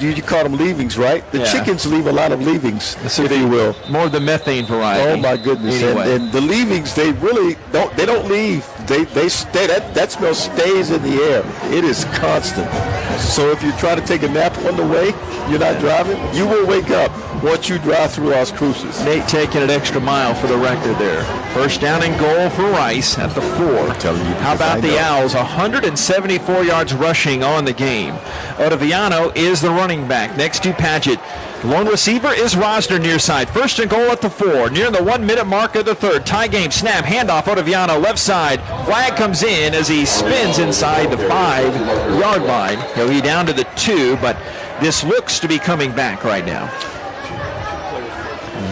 you call them leavings, right? The chickens leave a lot of leavings, if you will. More of the methane variety. Oh my goodness! Anyway. And the leavings, they really don't. They don't leave. They stay. That smell stays in the air. It is constant. So if you try to take a nap on the way, you're not driving, you will wake up once you drive through Las Cruces. Nate taking an extra mile for the record there. First down and goal for Rice at the 4. I'm telling you. How about the Owls? 174 yards rushing on the game. Otoviano is the running back next to Padgett. Lone receiver is Rosner near side. First and goal at the 4. Near the 1-minute mark of the 3rd. Tie game snap. Handoff. Otoviano left side. Flag comes in as he spins inside the 5-yard line. He'll be down to the 2, but this looks to be coming back right now.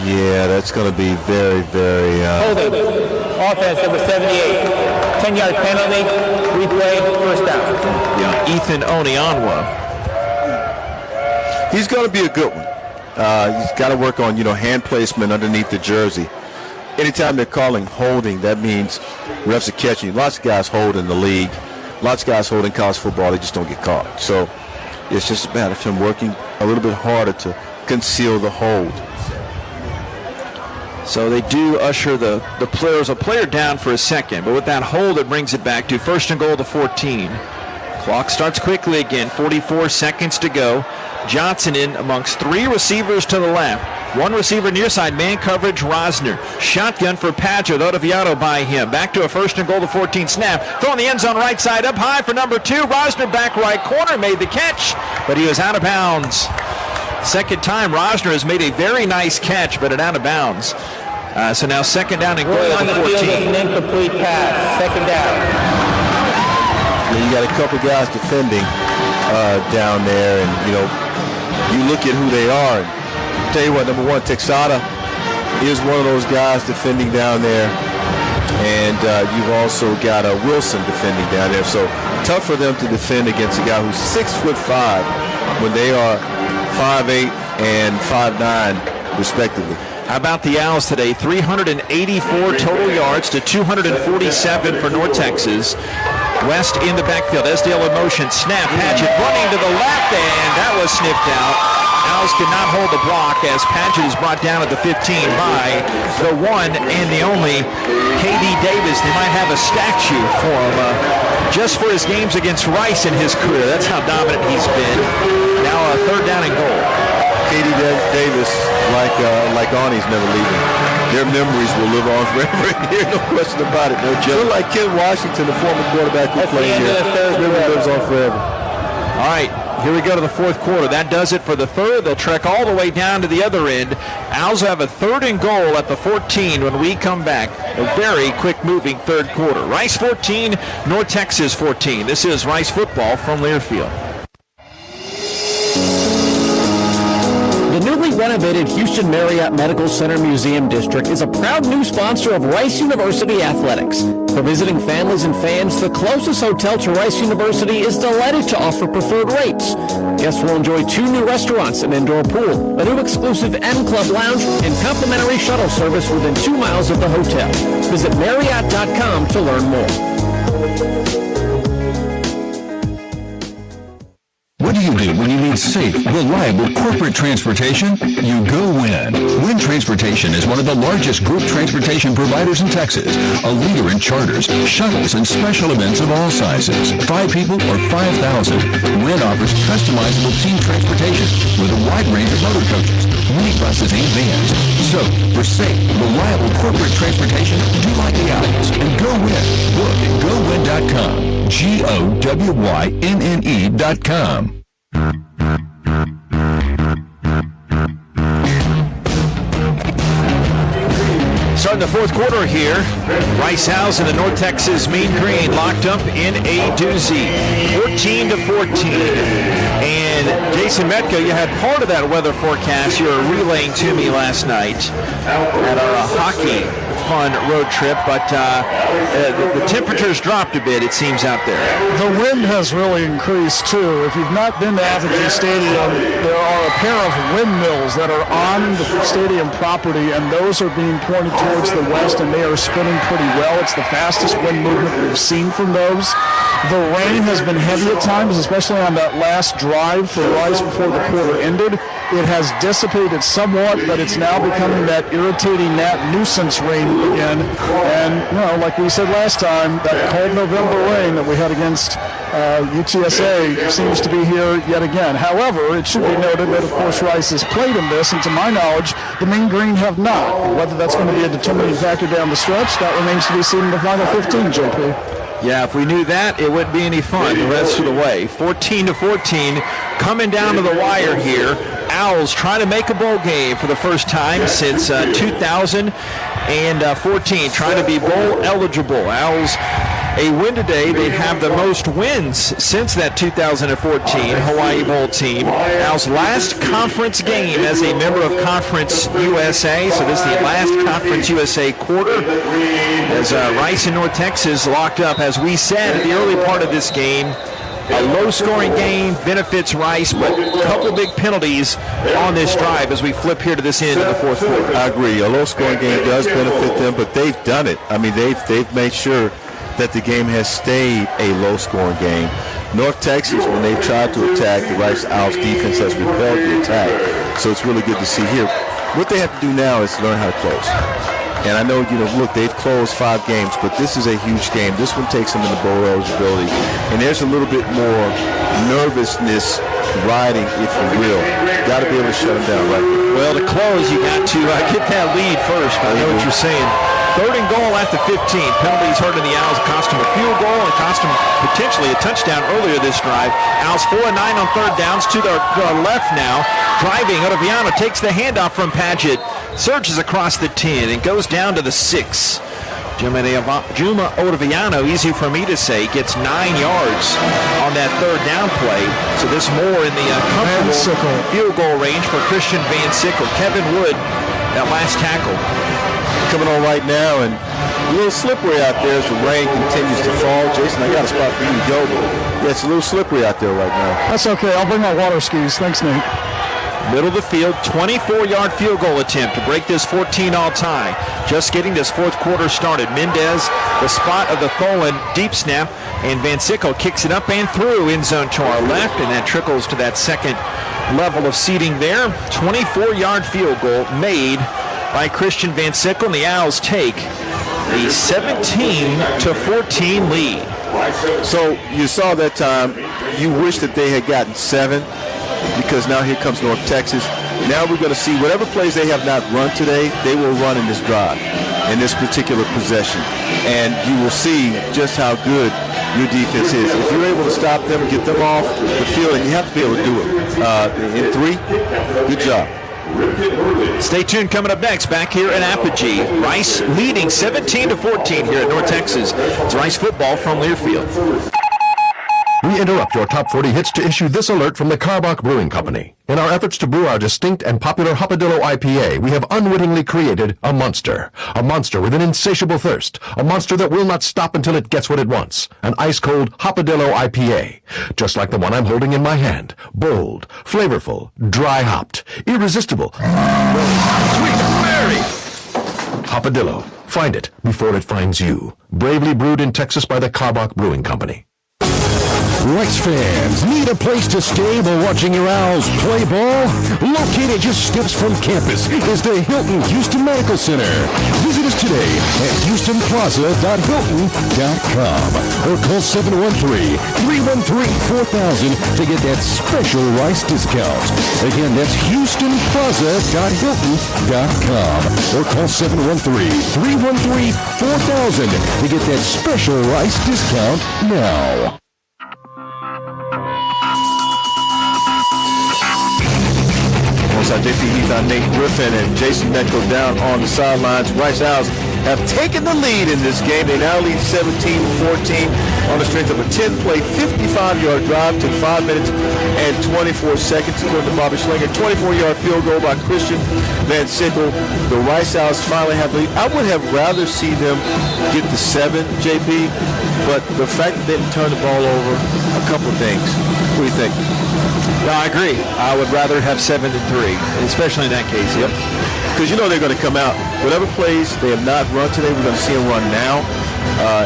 Yeah, that's going to be very, very... Holding. Offense, number 78. 10-yard penalty. Replay. First down. Yeah, Ethan Onionwa. He's going to be a good one. He's got to work on, hand placement underneath the jersey. Anytime they're calling holding, that means refs are catching. Lots of guys hold in the league. Lots of guys hold in college football. They just don't get caught. So it's just a matter of him working a little bit harder to conceal the hold. So they do usher the player down for a second, but with that hold, it brings it back to first and goal to 14. Clock starts quickly again, 44 seconds to go. Johnson in amongst 3 receivers to the left. 1 receiver near side, man coverage, Rosner. Shotgun for Padgett, Otoviano by him. Back to a first and goal to 14 snap. Throw in the end zone right side, up high for number 2. Rosner back right corner, made the catch, but he was out of bounds. Second time Rosner has made a very nice catch, but it out of bounds. So now second down and goal on to the 14. field is an incomplete pass. Second down. You got a couple guys defending down there, and you look at who they are. And I'll tell you what, number 1, Texada is one of those guys defending down there, and you've also got Wilson defending down there. So tough for them to defend against a guy who's 6'5" when they are 5'8" and 5'9" respectively. How about the Owls today? 384 total yards to 247 for North Texas. West in the backfield. Esdale in motion. Snap. Padgett running to the left, and that was sniffed out. Owls could not hold the block as Padgett is brought down at the 15 by the one and the only K.D. Davis. They might have a statue for him just for his games against Rice in his career. That's how dominant he's been. Now a third down and goal. K.D. Davis, like Arnie's never leaving. Their memories will live on forever here, no question about it. No joke. Like Ken Washington, the former quarterback who played here, memory lives on forever. All right, here we go to the fourth quarter. That does it for the third. They'll trek all the way down to the other end. Owls have a 3rd and goal at the 14 when we come back. A very quick-moving third quarter. Rice 14, North Texas 14. This is Rice football from Learfield. The newly renovated Houston Marriott Medical Center Museum District is a proud new sponsor of Rice University Athletics. For visiting families and fans, the closest hotel to Rice University is delighted to offer preferred rates. Guests will enjoy 2 new restaurants, an indoor pool, a new exclusive M Club lounge, and complimentary shuttle service within 2 miles of the hotel. Visit Marriott.com to learn more. What do you do when you need safe, reliable corporate transportation? You go WIN. WIN Transportation is one of the largest group transportation providers in Texas, a leader in charters, shuttles, and special events of all sizes. 5 people or 5,000. WIN offers customizable team transportation with a wide range of motor coaches, minibuses, and vans. So, for safe, reliable corporate transportation, do like the Owls and go WIN. Book at GoWin.com. GOWYNNE.com. Starting the fourth quarter here, Rice Owls and the North Texas Mean Green locked up in a doozy, 14-14. And Jason Metka, you had part of that weather forecast you were relaying to me last night at our hockey fun road trip, but the temperatures dropped a bit, it seems, out there. The wind has really increased, too. If you've not been to Apogee Stadium, there are a pair of windmills that are on the stadium property, and those are being pointed towards the west, and they are spinning pretty well. It's the fastest wind movement we've seen from those. The rain has been heavy at times, especially on that last drive for Rice before the quarter ended. It has dissipated somewhat, but it's now becoming that irritating nuisance rain again. And, like we said last time, that cold November rain that we had against UTSA seems to be here yet again. However, it should be noted that, of course, Rice has played in this, and to my knowledge, the Mean Green have not. Whether that's going to be a determining factor down the stretch, that remains to be seen in the final 15, JP. Yeah, if we knew that, it wouldn't be any fun the rest of the way. 14-14, coming down to the wire here. Owls trying to make a bowl game for the first time since 2014, trying to be bowl eligible. Owls, a win today. They have the most wins since that 2014 Hawaii Bowl team. Owls' last conference game as a member of Conference USA, so this is the last Conference USA quarter as Rice and North Texas locked up, as we said at the early part of this game. A low-scoring game benefits Rice, but a couple big penalties on this drive as we flip here to this end of the fourth quarter. I agree. A low-scoring game does benefit them, but they've done it. I mean, they've made sure that the game has stayed a low-scoring game. North Texas, when they've tried to attack, the Rice Owls defense has repelled the attack. So it's really good to see here. What they have to do now is learn how to close. And I know, look, they've closed 5 games, but this is a huge game. This one takes them into bowl eligibility. And there's a little bit more nervousness riding, if you will. Got to be able to shut them down, right? Well, to close, you got to get that lead first. I know what you're saying. 3rd and goal at the 15. Penalties hurting the Owls. Cost them a field goal and cost them potentially a touchdown earlier this drive. Owls 4 and 9 on 3rd downs to their left now. Driving, Ottaviano takes the handoff from Padgett. Surges across the 10 and goes down to the 6. Juma Ottaviano, easy for me to say, gets 9 yards on that 3rd down play. So this more in the comfortable field goal range for Christian Van Sickle. Kevin Wood, that last tackle. Coming on right now, and a little slippery out there as the rain continues to fall. Jason, I got a spot for you to go, but yeah, it's a little slippery out there right now. That's okay. I'll bring my water skis. Thanks, Nate. Middle of the field, 24-yard field goal attempt to break this 14-all tie. Just getting this fourth quarter started. Mendez, the spot of the Tholen deep snap, and Van Sickle kicks it up and through end zone to our left, and that trickles to that second level of seating there. 24-yard field goal made by Christian Van Sickle, and the Owls take a 17-14 lead. So you saw that time. You wish that they had gotten 7. Because now here comes North Texas. Now we're going to see whatever plays they have not run today, they will run in this drive, in this particular possession. And you will see just how good your defense is. If you're able to stop them, get them off the field, and you have to be able to do it. In 3, good job. Stay tuned. Coming up next, back here in Apogee, Rice leading 17-14 here at North Texas. It's Rice football from Learfield. We interrupt your top 40 hits to issue this alert from the Carbach Brewing Company. In our efforts to brew our distinct and popular Hopadillo IPA, we have unwittingly created a monster. A monster with an insatiable thirst. A monster that will not stop until it gets what it wants. An ice-cold Hopadillo IPA. Just like the one I'm holding in my hand. Bold, flavorful, dry-hopped, irresistible. Sweet Mary! Hopadillo. Find it before it finds you. Bravely brewed in Texas by the Carbach Brewing Company. Rice fans, need a place to stay while watching your Owls play ball? Located just steps from campus is the Hilton Houston Medical Center. Visit us today at HoustonPlaza.Hilton.com or call 713-313-4000 to get that special Rice discount. Again, that's HoustonPlaza.Hilton.com or call 713-313-4000 to get that special Rice discount now. JP Heath and Nate Griffin and Jason Metco down on the sidelines. Rice Owls have taken the lead in this game. They now lead 17-14 on the strength of a 10-play, 55-yard drive to 5 minutes and 24 seconds, according to Bobby Schlinger. 24-yard field goal by Christian Van Sickle. The Rice Owls finally have the lead. I would have rather see them get the 7, JP, but the fact that they didn't turn the ball over, a couple of things. What do you think? No, I agree. I would rather have 7 than 3, especially in that case. Yep. Because you know they're going to come out. Whatever plays they have not run today, we're going to see them run now.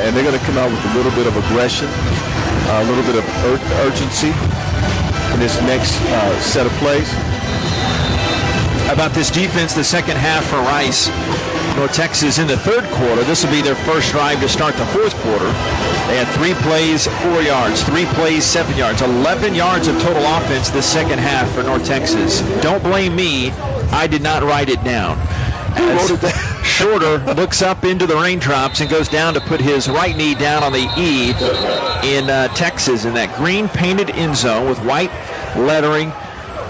And they're going to come out with a little bit of aggression, a little bit of urgency in this next set of plays. How about this defense, the second half for Rice? North Texas in the third quarter. This will be their first drive to start the fourth quarter. They had 3 plays, 4 yards, 3 plays, 7 yards, 11 yards of total offense this second half for North Texas. Don't blame me. I did not write it down. As Shorter looks up into the raindrops and goes down to put his right knee down on the E in Texas in that green painted end zone with white lettering.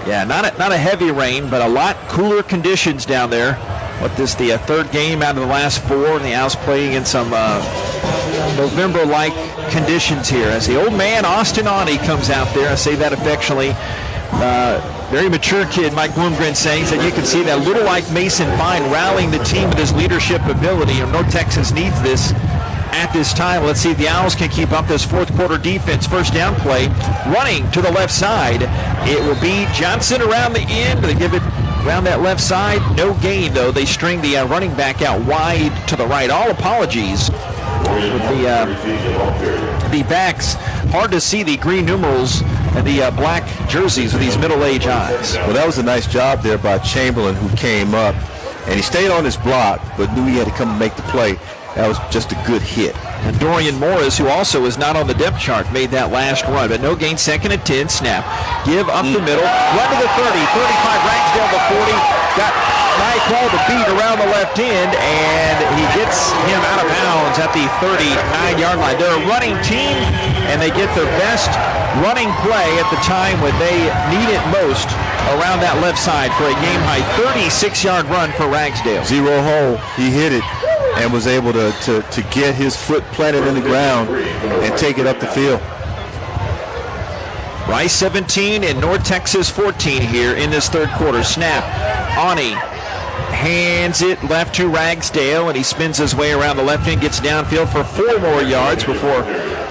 Yeah, not a heavy rain, but a lot cooler conditions down there. The third game out of the last 4, and the Owls playing in some November-like conditions here. As the old man, Austin Awney, comes out there, I say that affectionately. Very mature kid, Mike Bloomgren saying that you can see that little like Mason Fine rallying the team with his leadership ability, and North Texas needs this at this time. Let's see if the Owls can keep up this fourth quarter defense. First down play, running to the left side. It will be Johnson around the end. They give it around that left side. No gain, though. They string the running back out wide to the right. All apologies with the backs. Hard to see the green numerals and the black jerseys with these middle-aged eyes. Well, that was a nice job there by Chamberlain, who came up, and he stayed on his block, but knew he had to come and make the play. That was just a good hit. And Dorian Morris, who also is not on the depth chart, made that last run, but no gain. Second and 10, snap. Give up the middle, run to the 30, 35, Ragsdale to 40. Got Nyquil to beat around the left end, and he gets him out of bounds at the 39-yard line. They're a running team, and they get their best running play at the time when they need it most around that left side for a game-high 36-yard run for Ragsdale. Zero hole. He hit it and was able to get his foot planted in the ground and take it up the field. Rice 17 and North Texas 14 here in this third quarter. Snap. Awney hands it left to Ragsdale, and he spins his way around the left end, gets downfield for 4 more yards before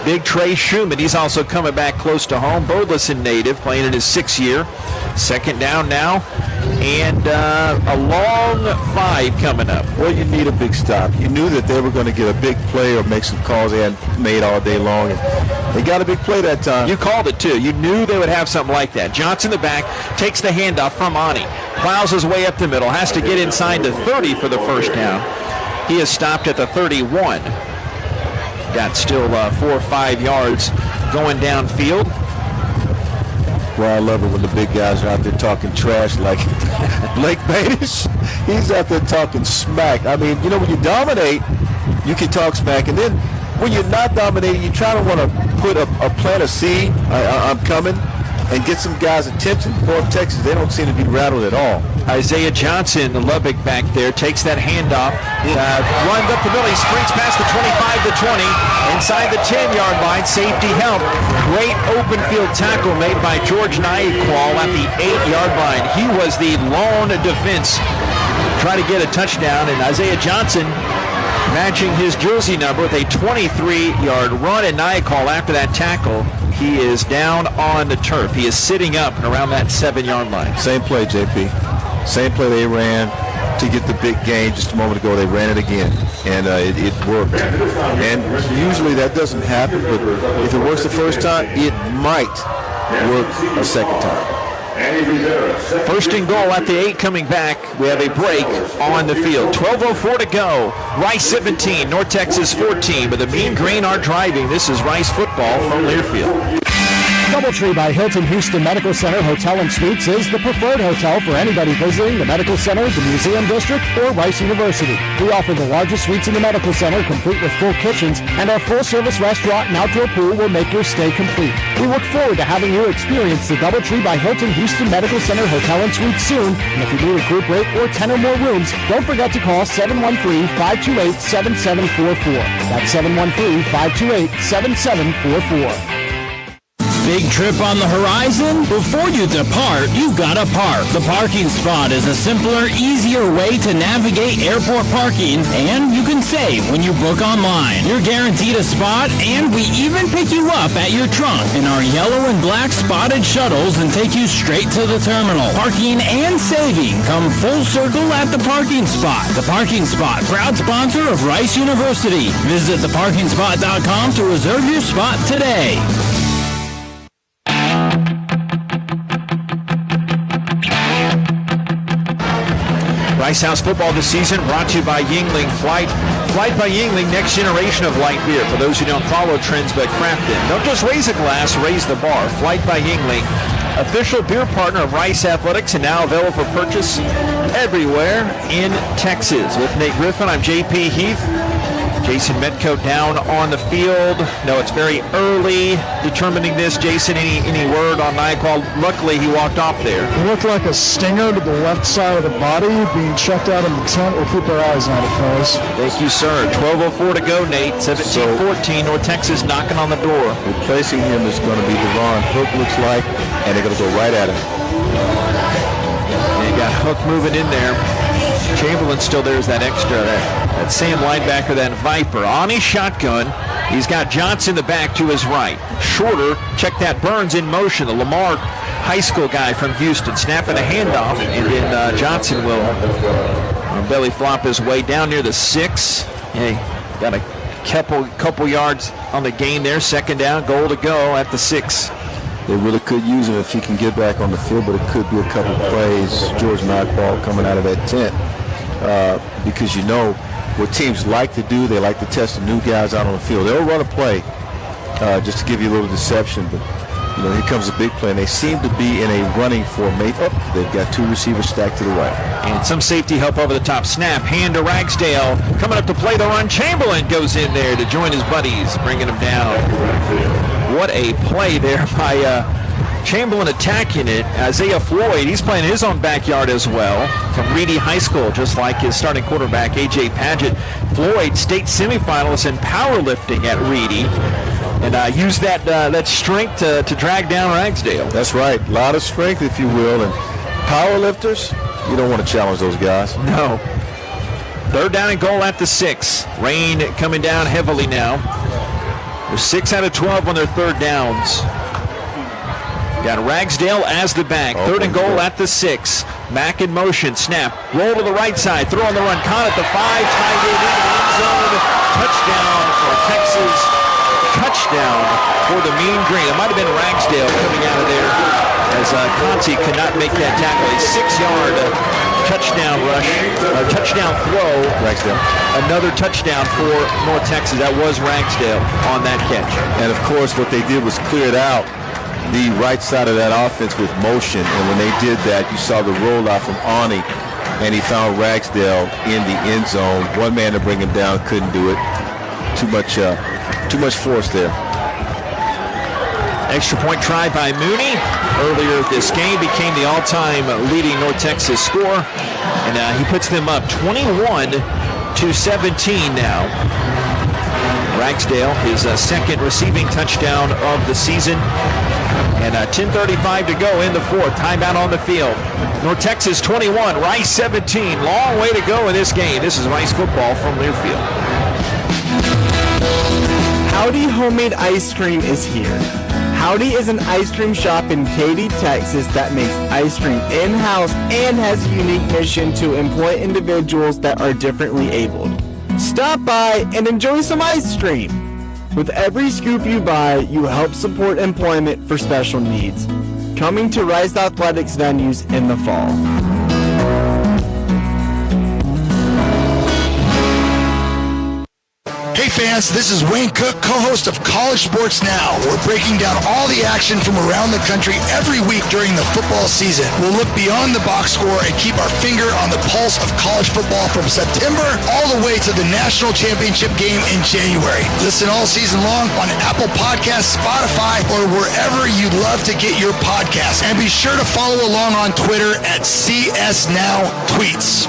big Trey Schumann. He's also coming back close to home. Burleson native, playing in his 6th year. Second down now, and a long 5 coming up. Well, you need a big stop. You knew that they were going to get a big play or make some calls they hadn't made all day long, and they got a big play that time. You called it, too. You knew they would have something like that. Johnson, the back, takes the handoff from Awney, plows his way up the middle, has to get inside the 30 for the first down. He is stopped at the 31. Got still 4 or 5 yards going downfield. Well, I love it when the big guys are out there talking trash like Blake Bates. He's out there talking smack. I mean, you know, when you dominate, you can talk smack, and then when you're not dominating, you try to want to put a plant a seed, I'm coming, and get some guys' attention. North Texas, they don't seem to be rattled at all. Isaiah Johnson, the Lubbock back there, takes that handoff, runs up the middle, he sprints past the 25 to 20, inside the 10-yard line, safety help. Great open field tackle made by George Nyaqual at the 8-yard line. He was the lone defense trying to get a touchdown, and Isaiah Johnson matching his jersey number with a 23-yard run, and Nyaqual after that tackle, he is down on the turf. He is sitting up and around that 7-yard line. Same play, JP. Same play they ran to get the big gain just a moment ago. They ran it again, and it worked. And usually that doesn't happen, but if it works the first time, it might work a second time. First and goal at the 8 coming back. We have a break on the field. 12:04 to go. Rice 17, North Texas 14. But the Mean Green are driving. This is Rice football from Learfield. Doubletree by Hilton Houston Medical Center Hotel and Suites is the preferred hotel for anybody visiting the Medical Center, the Museum District, or Rice University. We offer the largest suites in the Medical Center, complete with full kitchens, and our full-service restaurant and outdoor pool will make your stay complete. We look forward to having you experience the Doubletree by Hilton Houston Medical Center Hotel and Suites soon. And if you need a group rate or 10 or more rooms, don't forget to call 713-528-7744. That's 713-528-7744. Big trip on the horizon? Before you depart, you've got to park. The parking spot is a simpler, easier way to navigate airport parking, and you can save when you book online. You're guaranteed a spot, and we even pick you up at your trunk in our yellow and black spotted shuttles and take you straight to the terminal. Parking and saving come full circle at the parking spot. The Parking Spot, proud sponsor of Rice University. Visit theparkingspot.com to reserve your spot today. Rice House football this season brought to you by Yingling Flight. Flight by Yingling, next generation of light beer. For those who don't follow trends but craft them. Don't just raise a glass, raise the bar. Flight by Yingling, official beer partner of Rice Athletics, and now available for purchase everywhere in Texas. With Nate Griffin, I'm JP Heath. Jason Metco down on the field. No, it's very early determining this. Jason, any word on Nyaqual? Luckily, he walked off there. It looked like a stinger to the left side of the body being checked out in the tent. We'll keep our eyes on it, fellas. Thank you, sir. 12:04 to go, Nate. 17-14. North Texas knocking on the door. Replacing him is going to be Devon Hook, looks like, and they're going to go right at him. They got Hook moving in there. Chamberlain still there's that extra, that Sam linebacker, that Viper. On his shotgun, he's got Johnson the back to his right. Shorter, check that, Burns in motion, the Lamar high school guy from Houston, snapping a handoff, and then Johnson will belly flop his way down near the 6. Hey, got a couple yards on the gain there. Second down, goal to go at the 6. They really could use him if he can get back on the field, but it could be a couple plays. George Nyaqual coming out of that tent. Because you know what teams like to do, they like to test the new guys out on the field. They'll run a play just to give you a little deception, but you know, here comes a big play, and they seem to be in a running formation. They've got 2 receivers stacked to the right. And some safety help over the top. Snap, hand to Ragsdale. Coming up to play the run. Chamberlain goes in there to join his buddies, bringing him down. What a play there by Chamberlain attacking it. Isaiah Floyd, he's playing his own backyard as well from Reedy High School, just like his starting quarterback, A.J. Padgett. Floyd, state semifinalist in powerlifting at Reedy, and used that strength to drag down Ragsdale. That's right. A lot of strength, if you will. And powerlifters, you don't want to challenge those guys. No. Third down and goal at the 6. Rain coming down heavily now. They're 6 out of 12 on their third downs. Got Ragsdale as the back. Third and goal at the 6. Mack in motion. Snap. Roll to the right side. Throw on the run. Caught at the 5. Tied in the end zone. Touchdown for Texas. Touchdown for the Mean Green. It might have been Ragsdale coming out of there as Conti could not make that tackle. A 6-yard touchdown rush, or touchdown throw. Ragsdale. Another touchdown for North Texas. That was Ragsdale on that catch. And of course, what they did was cleared out the right side of that offense with motion. And when they did that, you saw the rollout from Ani, and he found Ragsdale in the end zone. One man to bring him down, couldn't do it. Too much Too much force there. Extra point try by Mooney. Earlier this game became the all-time leading North Texas scorer. And he puts them up 21-17 now. Ragsdale, his second receiving touchdown of the season. And 10:35 to go in the fourth. Timeout on the field. North Texas 21, Rice 17. Long way to go in this game. This is Rice football from Learfield. Howdy Homemade Ice Cream is here. Howdy is an ice cream shop in Katy, Texas that makes ice cream in-house and has a unique mission to employ individuals that are differently abled. Stop by and enjoy some ice cream. With every scoop you buy, you help support employment for special needs. Coming to Rice Athletics venues in the fall. Hey fans, this is Wayne Cook, co-host of College Sports Now. We're breaking down all the action from around the country every week during the football season. We'll look beyond the box score and keep our finger on the pulse of college football from September all the way to the national championship game in January. Listen all season long on Apple Podcasts, Spotify, or wherever you'd love to get your podcasts. And be sure to follow along on Twitter at CSNowTweets.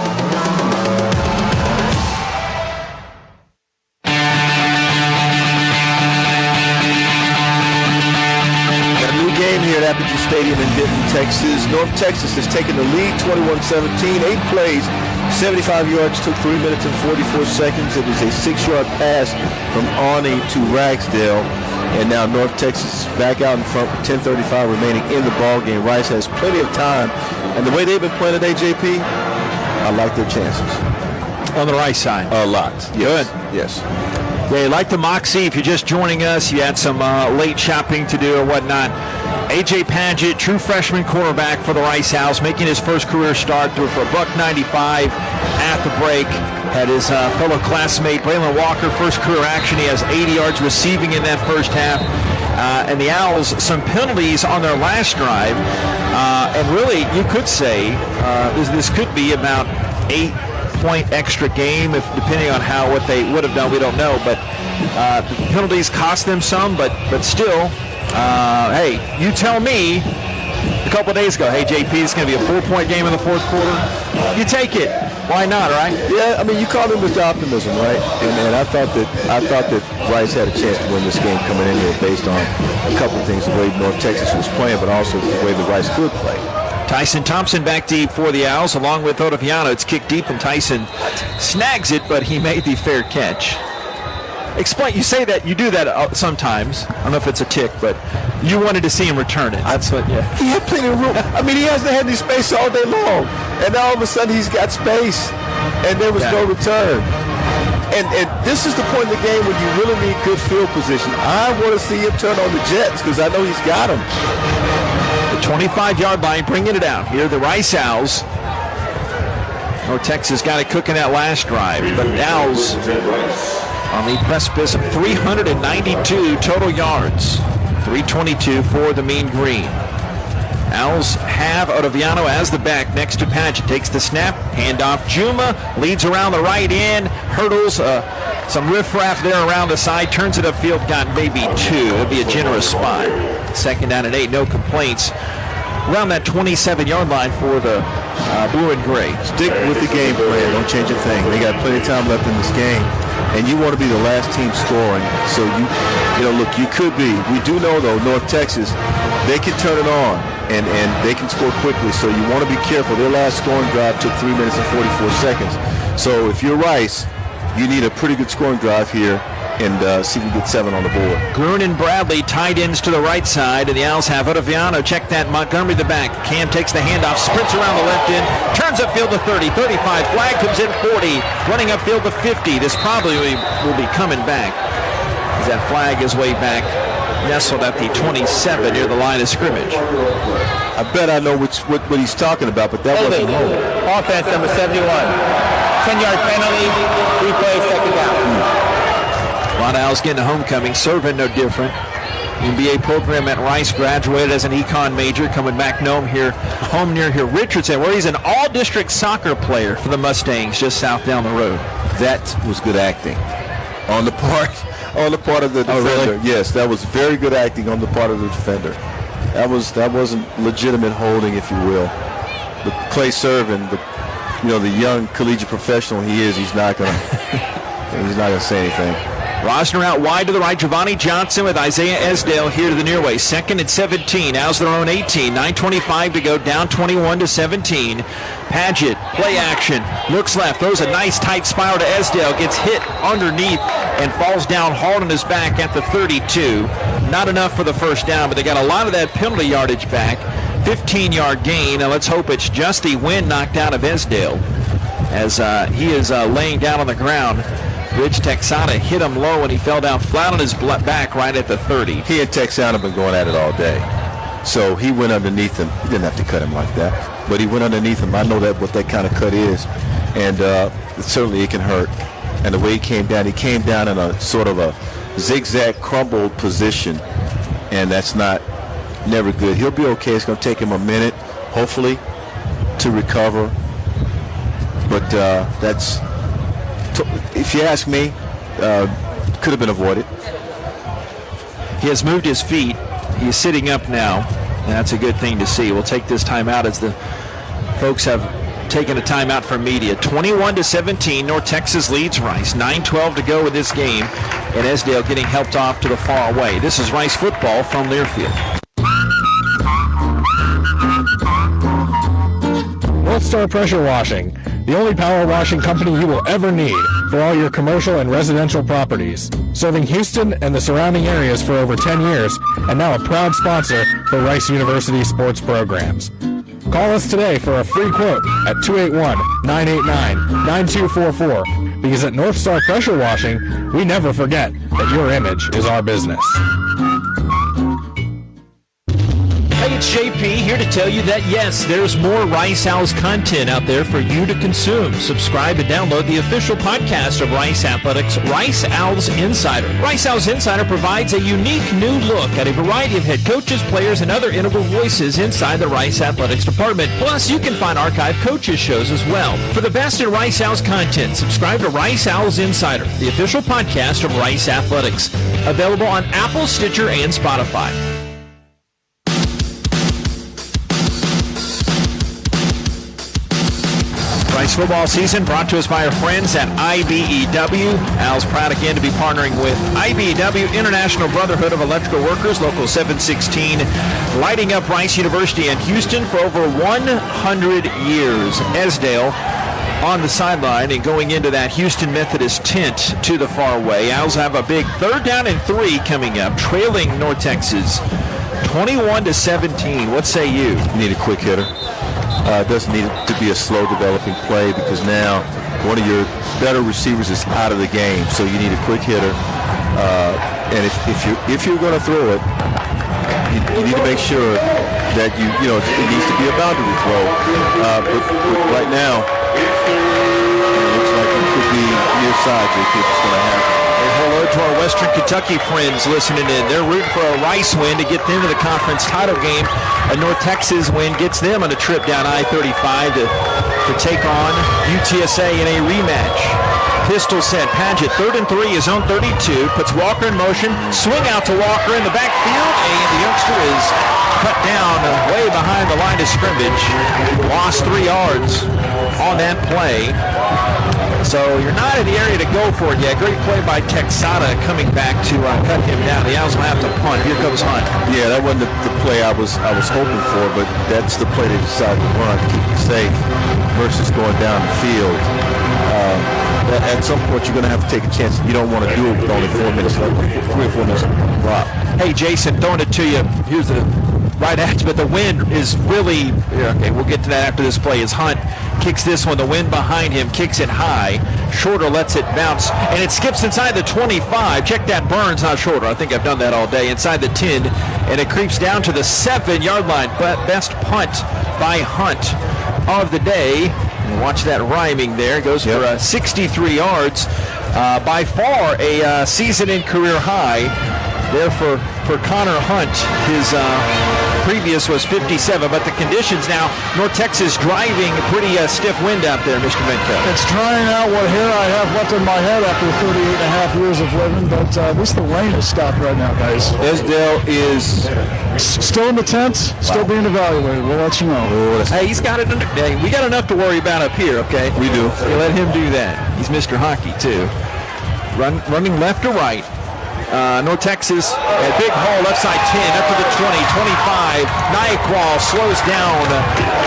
Here at Apogee Stadium in Denton, Texas. North Texas has taken the lead 21-17, 8 plays, 75 yards, took 3 minutes and 44 seconds. It was a 6-yard pass from Arnie to Ragsdale. And now North Texas is back out in front with 10:35 remaining in the ball game. Rice has plenty of time. And the way they've been playing today, JP, I like their chances. On the Rice side? A lot. Yes. Good. Yes. Yeah, like the Moxie, if you're just joining us, you had some late shopping to do or whatnot. A.J. Padgett, true freshman quarterback for the Rice Owls, making his first career start, threw for $195 at the break. Had his fellow classmate Braylon Walker, first career action. He has 80 yards receiving in that first half. And the Owls, some penalties on their last drive. And really, you could say this could be about 8-point extra game, if depending on what they would have done. We don't know, but the penalties cost them some, but still. Hey, you tell me a couple of days ago, hey, JP, it's going to be a 4-point game in the fourth quarter. You take it. Why not, right? Yeah, I mean, you called him Mr. Optimism, right? And I thought that Rice had a chance to win this game coming in here based on a couple of things, the way North Texas was playing, but also the way the Rice could play. Tyson Thompson back deep for the Owls, along with Ottaviano. It's kicked deep, and Tyson snags it, but he made the fair catch. Explain. You say that you do that sometimes. I don't know if it's a tick, but you wanted to see him return it. That's what. Yeah. He had plenty of room. I mean, he hasn't had any space all day long, and now all of a sudden he's got space, and there was no return. And this is the point in the game when you really need good field position. I want to see him turn on the Jets because I know he's got them. The 25-yard line, bringing it out here. The Rice Owls. North Texas got it cooking that last drive, but the Owls on the precipice of 392 total yards. 322 for the Mean Green. Owls have Ottaviano as the back next to Padgett. Takes the snap, handoff Juma, leads around the right end, hurdles some riffraff there around the side, turns it upfield, got maybe 2. It'll be a generous spot. Second down and 8, no complaints. Around that 27-yard line for the blue and gray. Stick with the game plan. Don't change a thing. They got plenty of time left in this game. And you want to be the last team scoring. So, look, you could be. We do know, though, North Texas, they can turn it on and they can score quickly. So you want to be careful. Their last scoring drive took 3 minutes and 44 seconds. So if you're Rice, you need a pretty good scoring drive here and see if we get 7 on the board. Gruen and Bradley tight ends to the right side, and the Owls have Ottaviano. Check that, Montgomery the back. Cam takes the handoff, sprints around the left end, turns upfield to 30, 35. Flag comes in 40, running upfield to 50. This probably will be coming back as that flag is way back, nestled at the 27 near the line of scrimmage. I bet I know what he's talking about, but that wasn't holding. Offense number 71. 10-yard penalty, replay, second down. A lot of Owls getting a homecoming. Serving no different. MBA program at Rice, graduated as an econ major, coming back home near here, Richardson, where he's an all-district soccer player for the Mustangs just south down the road. That was good acting. On the part of the defender. Oh, really? Yes, that was very good acting on the part of the defender. That wasn't legitimate holding, if you will. But Clay Servin, the young collegiate professional he is, he's not gonna say anything. Rosner out wide to the right. Giovanni Johnson with Isaiah Esdale here to the near way. 2nd and 17. Owls their own 18. 9:25 to go. Down 21-17. Paget, play action. Looks left. Throws a nice tight spiral to Esdale. Gets hit underneath and falls down hard on his back at the 32. Not enough for the first down, but they got a lot of that penalty yardage back. 15-yard gain. Now let's hope it's just the wind knocked out of Esdale as he is laying down on the ground. Rich Texana hit him low and he fell down flat on his back right at the 30. He and Texana have been going at it all day. So he went underneath him. He didn't have to cut him like that, but he went underneath him. I know what that kind of cut is, and certainly it can hurt. And the way he came down in a sort of a zigzag crumbled position, and that's never good. He'll be okay. It's going to take him a minute, hopefully, to recover. But that's, if you ask me, could have been avoided. He has moved his feet. He's sitting up now, and that's a good thing to see. We'll take this timeout as the folks have taken a timeout from media. 21-17, North Texas leads Rice. 9:12 to go in this game, and Esdale getting helped off to the far away. This is Rice football from Learfield. North Star Pressure Washing, the only power washing company you will ever need for all your commercial and residential properties. Serving Houston and the surrounding areas for over 10 years, and now a proud sponsor for Rice University sports programs. Call us today for a free quote at 281-989-9244, because at North Star Pressure Washing, we never forget that your image is our business. Hey, it's JP here to tell you that, yes, there's more Rice Owls content out there for you to consume. Subscribe and download the official podcast of Rice Athletics, Rice Owls Insider. Rice Owls Insider provides a unique new look at a variety of head coaches, players, and other integral voices inside the Rice Athletics department. Plus, you can find archive coaches shows as well. For the best in Rice Owls content, subscribe to Rice Owls Insider, the official podcast of Rice Athletics. Available on Apple, Stitcher, and Spotify. Rice football season brought to us by our friends at IBEW. Al's proud again to be partnering with IBEW, International Brotherhood of Electrical Workers, Local 716, lighting up Rice University and Houston for over 100 years. Esdale on the sideline and going into that Houston Methodist tent to the far way. Owls have a big 3rd down and 3 coming up, trailing North Texas 21-17. What say you? Need a quick hitter. It doesn't need to be a slow developing play, because now one of your better receivers is out of the game, so you need a quick hitter. And if you're going to throw it, you need to make sure that it needs to be a boundary throw. But right now, it looks like it could be near side. JP, it's going to happen. Hello to our Western Kentucky friends listening in. They're rooting for a Rice win to get them to the conference title game. A North Texas win gets them on a trip down I-35 to take on UTSA in a rematch. Pistol set. Paget, 3rd and 3, his own 32. Puts Walker in motion. Swing out to Walker in the backfield, and the youngster is cut down way behind the line of scrimmage. Lost 3 yards on that play. So you're not in the area to go for it yet. Great play by Texada coming back to cut him down. The Owls will have to punt. Here comes Hunt. Yeah, that wasn't the play I was hoping for, but that's the play they decided to run to keep it safe versus going down the field. At some point, you're going to have to take a chance. You don't want to do it with only 4 minutes left, 3 or 4 minutes left. Hey, Jason, throwing it to you. Here's the right at you, but the wind is really, okay, we'll get to that after this play, as Hunt kicks this one. The wind behind him, kicks it high. Shorter lets it bounce, and it skips inside the 25. Check that, Burns, not Shorter. I think I've done that all day. Inside the 10, and it creeps down to the 7-yard line. But best punt by Hunt of the day. And watch that rhyming there. Goes for 63 yards. By far a season and career high there for Connor Hunt. His previous was 57, but the conditions now, North Texas driving a pretty stiff wind out there, Mr. Venko. It's trying out what hair I have left in my head after 38 and a half years of living, but at least the rain has stopped right now, guys. Esdale is still in the tents, still being evaluated. We'll let you know. Hey, he's got it under. Hey, we got enough to worry about up here, okay? We do. You let him do that. He's Mr. Hockey, too. Running left to right. North Texas, a big hole, left side 10, up to the 20, 25. Nyquil slows down.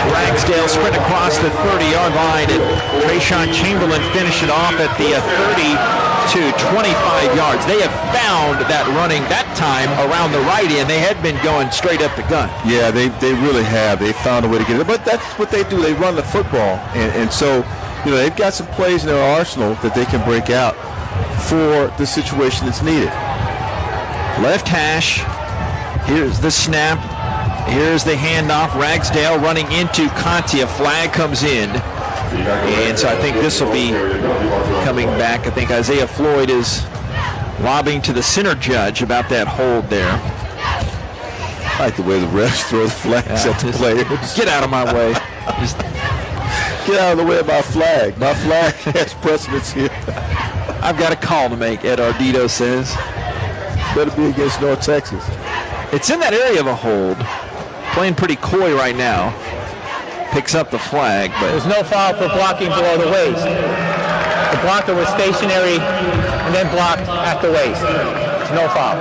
Ragsdale sprint across the 30-yard line, and Trayshawn Chamberlain finished it off at the 30 to 25 yards. They have found that running that time around the right end. They had been going straight up the gun. Yeah, they really have. They found a way to get it. But that's what they do. They run the football. And so, they've got some plays in their arsenal that they can break out for the situation that's needed. Left hash. Here's the snap. Here's the handoff. Ragsdale running into Conti. A flag comes in. And so I think this will be coming back. I think Isaiah Floyd is lobbing to the center judge about that hold there. I like the way the refs throw the flags at the players. Get out of my way. Just get out of the way of my flag. My flag has precedence here. I've got a call to make, Ed Ardito says. Better be against North Texas. It's in that area of a hold. Playing pretty coy right now. Picks up the flag, but there's no foul for blocking below the waist. The blocker was stationary and then blocked at the waist. There's no foul.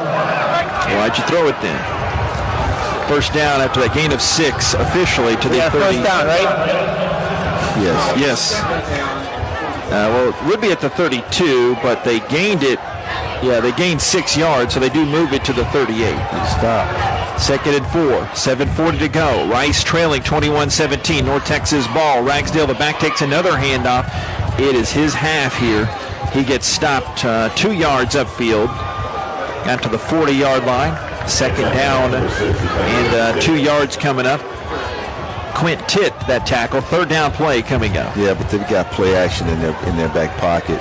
Why'd you throw it then? First down after that gain of 6 officially to the 30. First down, right? Yes. Well, it would be at the 32, but they gained it. Yeah, they gained 6 yards, so they do move it to the 38. Stop. 2nd and 4, 7:40 to go. Rice trailing 21-17. North Texas ball. Ragsdale, the back, takes another handoff. It is his half here. He gets stopped 2 yards upfield. Got to the 40-yard line. 2nd down and 2 yards coming up. Quint Titt, that tackle. 3rd down play coming up. Yeah, but they've got play action in their back pocket.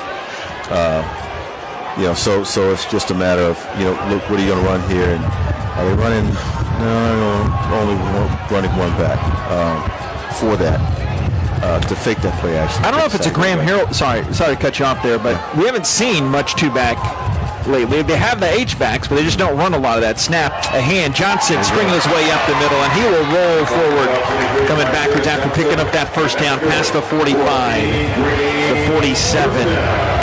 So it's just a matter of, look, what are you going to run here? And are they running? No, only running one back for that to fake that play action. I don't know if it's a Graham Harrell. Sorry to cut you off there, but we haven't seen much two-back lately. They have the H-backs, but they just don't run a lot of that. Snap, a hand. Johnson stringing his way up the middle, and he will roll forward, coming backwards after picking up that first down past the 45, the 47.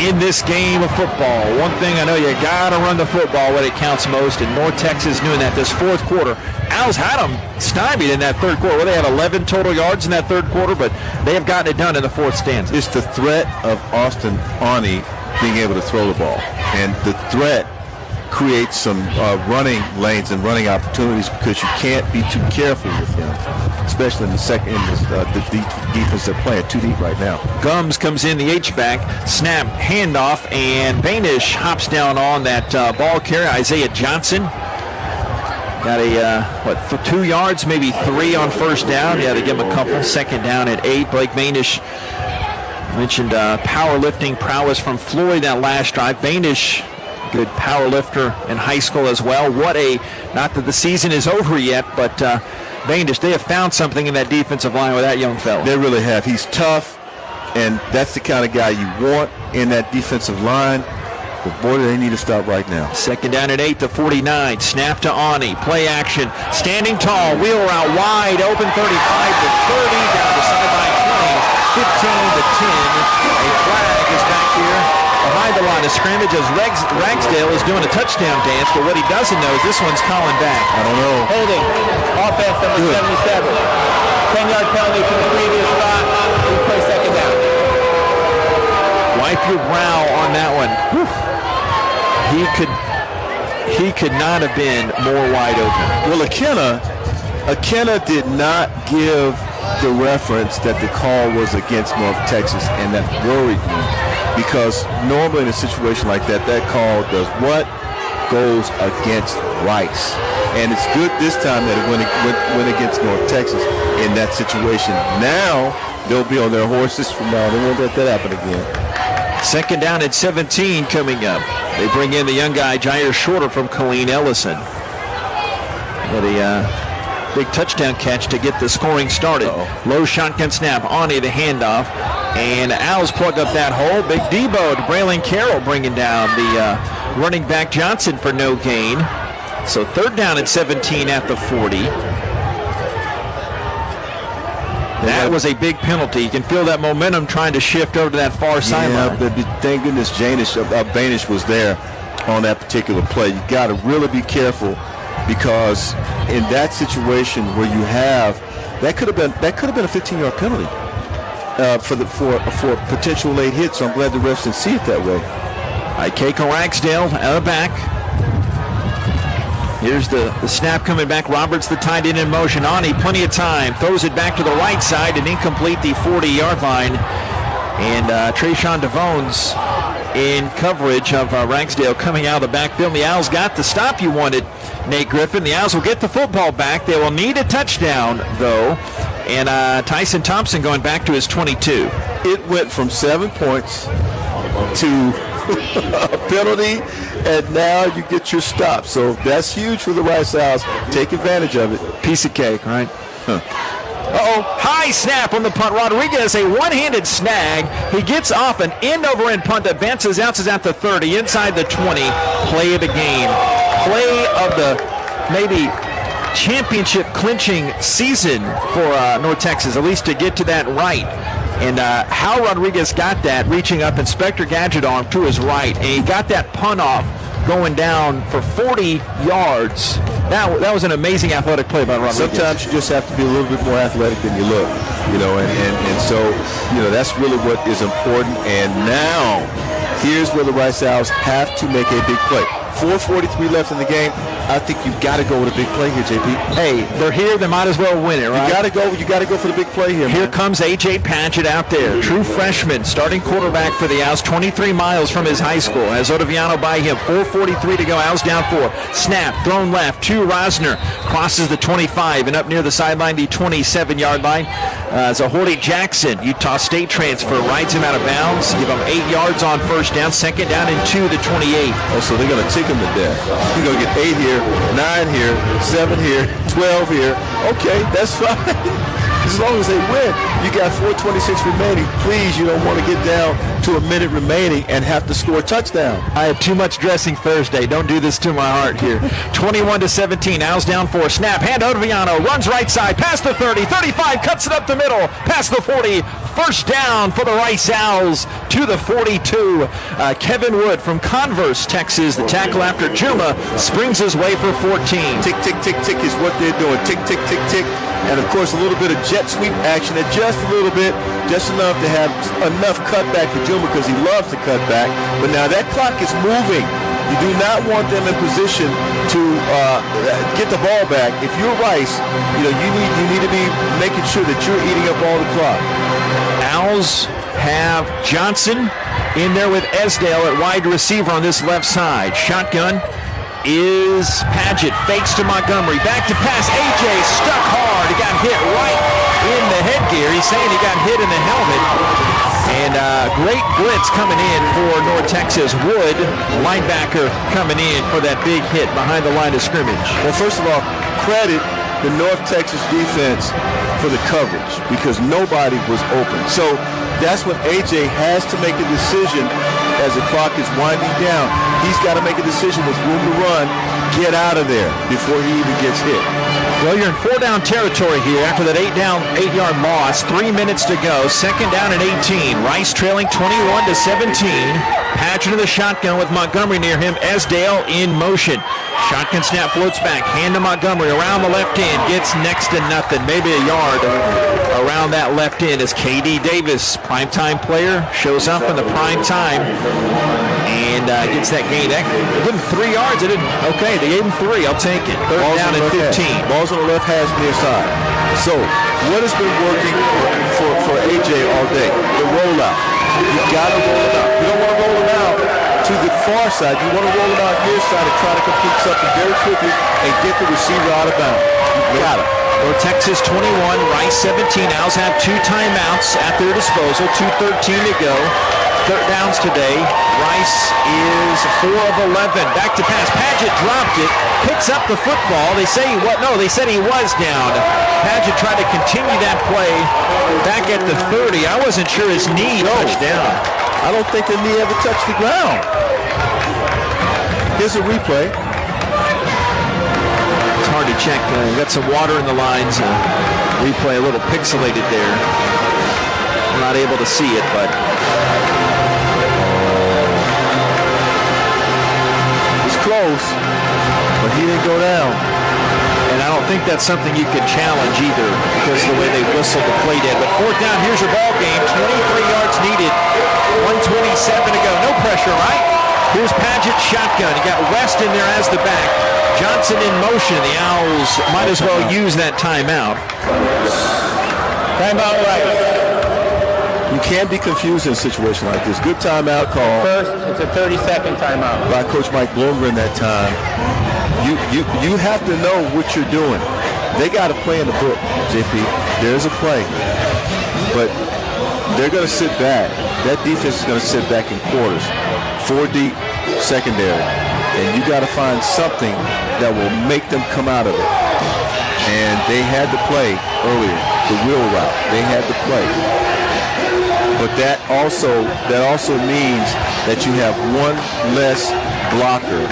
In this game of football, one thing I know, you got to run the football when it counts most, and North Texas doing that this 4th quarter. Owls had them stymied in that 3rd quarter. Well, they had 11 total yards in that 3rd quarter, but they have gotten it done in the 4th stanza. It's the threat of Austin Arney being able to throw the ball, and the threat creates some running lanes and running opportunities because you can't be too careful with him, especially in the defense they're playing too deep right now. Gums comes in, the H-back, snap, handoff, and Banish hops down on that ball carrier. Isaiah Johnson got a 2 yards, maybe 3 on 1st down. Yeah, they give him a couple. 2nd down at 8. Blake Banish mentioned powerlifting prowess from Floyd that last drive. Banish, good power lifter in high school as well. Not that the season is over yet, but Banish, they have found something in that defensive line with that young fella. They really have. He's tough, and that's the kind of guy you want in that defensive line. But boy, they need to stop right now. 2nd down at 8 to 49. Snap to Ani. Play action. Standing tall. Wheel route wide open. 35 to 30. Down to sideline 20. 15 to 10. A flag is back here behind the line of scrimmage as Ragsdale is doing a touchdown dance, but what he doesn't know is this one's calling back. I don't know. Holding. Offense number 77. 10-yard penalty from the previous spot. We play 2nd down. Wipe your brow on that one. Whew. He could not have been more wide open. Well, Akena did not give the reference that the call was against North Texas, and that worried me because normally in a situation like that call does what? Goes against Rice. And it's good this time that it went against North Texas in that situation. Now they'll be on their horses from now. They won't let that happen again. 2nd down at 17 coming up. They bring in the young guy, Jair Shorter from Colleen Ellison. But big touchdown catch to get the scoring started. Low shotgun snap, Ani the handoff, and Owls plug up that hole. Big Debo to Braylon Carroll bringing down the running back Johnson for no gain. So 3rd down and 17 at the 40. That was a big penalty. You can feel that momentum trying to shift over to that far sideline. Thank goodness Banish was there on that particular play. You got to really be careful, because in that situation where you have that could have been a 15-yard penalty for potential late hit. So I'm glad the refs didn't see it that way. Keiko Ragsdale out of back. Here's the snap coming back. Roberts, the tight end in motion. Ani, plenty of time. Throws it back to the right side and incomplete the 40-yard line. And Trayshawn DeVones in coverage of Ragsdale coming out of the backfield. The Owls got the stop you wanted, Nate Griffin. The Owls will get the football back. They will need a touchdown, though. And Tyson Thompson going back to his 22. It went from 7 points to a penalty, and now you get your stop. So that's huge for the Rice Owls. Take advantage of it. Piece of cake, right? High snap on the punt. Rodriguez, a one-handed snag. He gets off an end-over-end punt that bounces out at the 30, inside the 20. Play of the game. Play of the maybe championship clinching season for North Texas, at least to get to that right. And how Rodriguez got that, reaching up Inspector Gadget arm to his right, and he got that punt off going down for 40 yards. That was an amazing athletic play by Rodriguez. Sometimes you just have to be a little bit more athletic than you look, and so, that's really what is important. And now, here's where the Rice Owls have to make a big play. 4:43 left in the game. I think you've got to go with a big play here, JP. Hey, they're here. They might as well win it, right? You got to go for the big play here. Here comes A.J. Patchett out there, true freshman, starting quarterback for the Owls, 23 miles from his high school. Has Ottaviano by him. 4:43 to go. Owls down 4. Snap, thrown left to Rosner. Crosses the 25 and up near the sideline, the 27-yard line. Zahordi Jackson, Utah State transfer, rides him out of bounds. Give him 8 yards on first down. 2nd down and 2 to 28. Oh, so they're going to tick him to death. You're going to get 8 here, 9 here, 7 here, 12 here. Okay, that's fine. As long as they win. You got 4:26 remaining. Please, you don't want to get down to a minute remaining and have to score a touchdown. I had too much dressing Thursday. Don't do this to my heart here. 21-17. Owls down 4. Snap. Hand out to Viano. Runs right side. Past the 30. 35. Cuts it up the middle. Past the 40. First down for the Rice Owls to the 42. Kevin Wood from Converse, Texas, the tackle after Juma, springs his way for 14. Tick, tick, tick, tick is what they're doing. Tick, tick, tick, tick. And, of course, a little bit of jet sweep action, and just a little bit, just enough to have enough cutback for Juma because he loves to cut back. But now that clock is moving. You do not want them in position to get the ball back. If you're Rice, you need to be making sure that you're eating up all the clock. Owls have Johnson in there with Esdale at wide receiver on this left side. Shotgun is Padgett. Fakes to Montgomery. Back to pass. AJ stuck hard. He got hit right in the headgear. He's saying he got hit in the helmet. And great blitz coming in for North Texas. Wood, linebacker, coming in for that big hit behind the line of scrimmage. Well, first of all, credit the North Texas defense for the coverage because nobody was open. So that's when AJ has to make a decision as the clock is winding down. He's got to make a decision with room to run, get out of there before he even gets hit. Well, you're in 4-down territory here after that 8-yard loss. 3 minutes to go. 2nd down and 18. Rice trailing 21-17. Patchett in the shotgun with Montgomery near him. Esdale in motion. Shotgun snap floats back. Hand to Montgomery around the left end. Gets next to nothing. Maybe a yard around that left end as K.D. Davis, primetime player, shows up in the prime time and gets that gain. They gave him 3 yards. They gave him 3. I'll take it. 3rd down and 15. Balls on the left hash near side. So what has been working for AJ all day? The rollout. You got to roll it out. You don't want to roll it out to the far side. You want to roll it out near side and try to complete something very quickly and get the receiver out of bounds. You got it. North Texas 21, Rice 17. Owls have 2 timeouts at their disposal. 2:13 to go. third downs today. Rice is 4 of 11. Back to pass. Paget dropped it. Picks up the football. They say he was. No, they said he was down. Paget tried to continue that play back at the 30. I wasn't sure his knee touched down. I don't think the knee ever touched the ground. Here's a replay. It's hard to check. Got some water in the lines. Replay a little pixelated there. I'm not able to see it, but it's close, but he didn't go down. And I don't think that's something you can challenge either because of the way they whistled the play dead. But fourth down, here's your ball game. 23 yards needed. 1:27 to go. No pressure, right? Here's Paget shotgun. You got West in there as the back. Johnson in motion. The Owls might as well use that timeout. Timeout, right. You can't be confused in a situation like this. Good timeout call. First, it's a 30-second timeout. By Coach Mike Bloomgren that time. You have to know what you're doing. They got a play in the book, JP. There's a play. But they're going to sit back. That defense is going to sit back in quarters. 4 deep, secondary. And you got to find something that will make them come out of it. And they had the play earlier, the wheel route. They had the play. But that also means that you have one less blocker.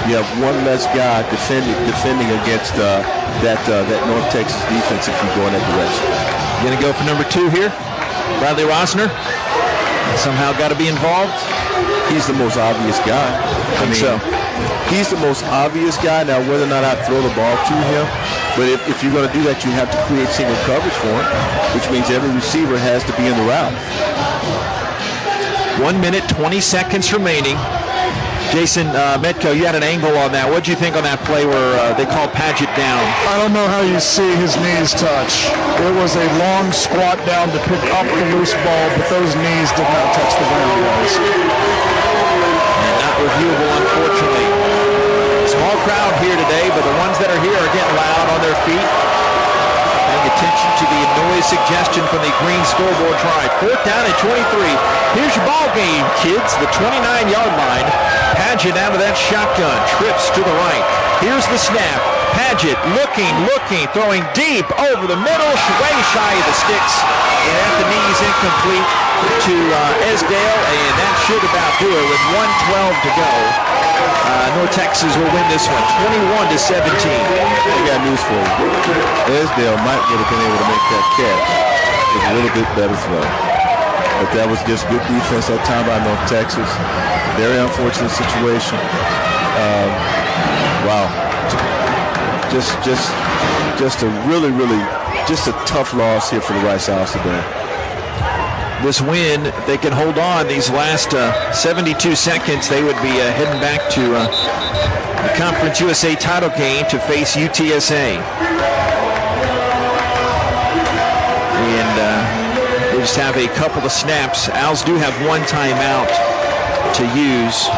You have one less guy defending against that North Texas defense if you go in that direction. You going to go for number 2 here? Bradley Rosner somehow got to be involved. He's the most obvious guy. I mean, so. He's the most obvious guy. Now, whether or not I throw the ball to him, but if you're going to do that, you have to create single coverage for him, which means every receiver has to be in the route. 1 minute, 20 seconds remaining. Jason Metco, you had an angle on that. What did you think on that play where they called Paget down? I don't know how you see his knees touch. It was a long squat down to pick up the loose ball, but those knees did not touch the ground, guys. And not reviewable, unfortunately. Small crowd here today, but the ones that are here are getting loud on their feet. Paying attention to the noise suggestion from the green scoreboard try. Fourth down and 23. Here's your ball game, kids. The 29-yard line. Paget out of that shotgun. Trips to the right. Here's the snap. Paget looking, throwing deep over the middle, way shy of the sticks. And at the knees, incomplete to Esdale, and that should about do it with 1:12 to go. North Texas will win this one, 21-17. I got news for you. Esdale might would have been able to make that catch with a little bit better throw. But that was just good defense that time by North Texas. Very unfortunate situation. Wow. Just a really just a tough loss here for the Rice Owls today. This win, if they can hold on these last 72 seconds, they would be heading back to the Conference USA title game to face UTSA. And they just have a couple of snaps. Owls do have one timeout to use.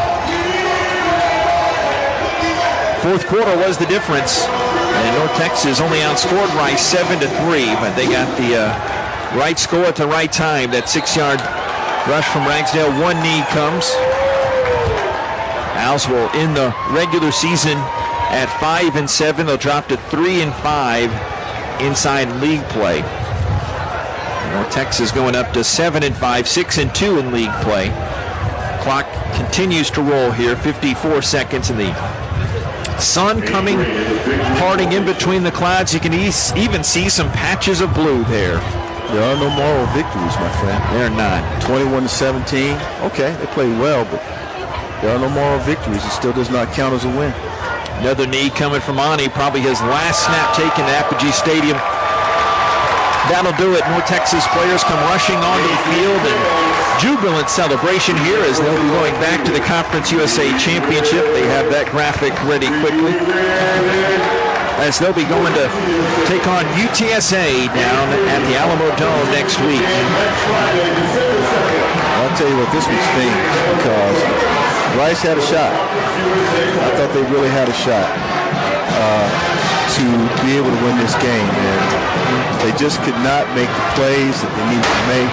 Fourth quarter was the difference. And North Texas only outscored Rice 7-3, but they got the right score at the right time. That 6-yard rush from Ragsdale. One knee comes. Owls will end the regular season at 5-7. They'll drop to 3-5 inside league play. North Texas going up to 7-5, 6-2 in league play. Clock continues to roll here. 54 seconds in the sun coming, parting in between the clouds. You can even see some patches of blue there. There are no moral victories, my friend. They're not. 21-17. Okay, they played well, but there are no moral victories. It still does not count as a win. Another knee coming from Ani. Probably his last snap taken at Apogee Stadium. That'll do it. North Texas players come rushing onto the field and jubilant celebration here as they'll be going back to the Conference USA Championship. They have that graphic ready quickly. As they'll be going to take on UTSA down at the Alamo Dome next week. I'll tell you what, this one stings because Rice had a shot. I thought they really had a shot to be able to win this game, and they just could not make the plays that they needed to make.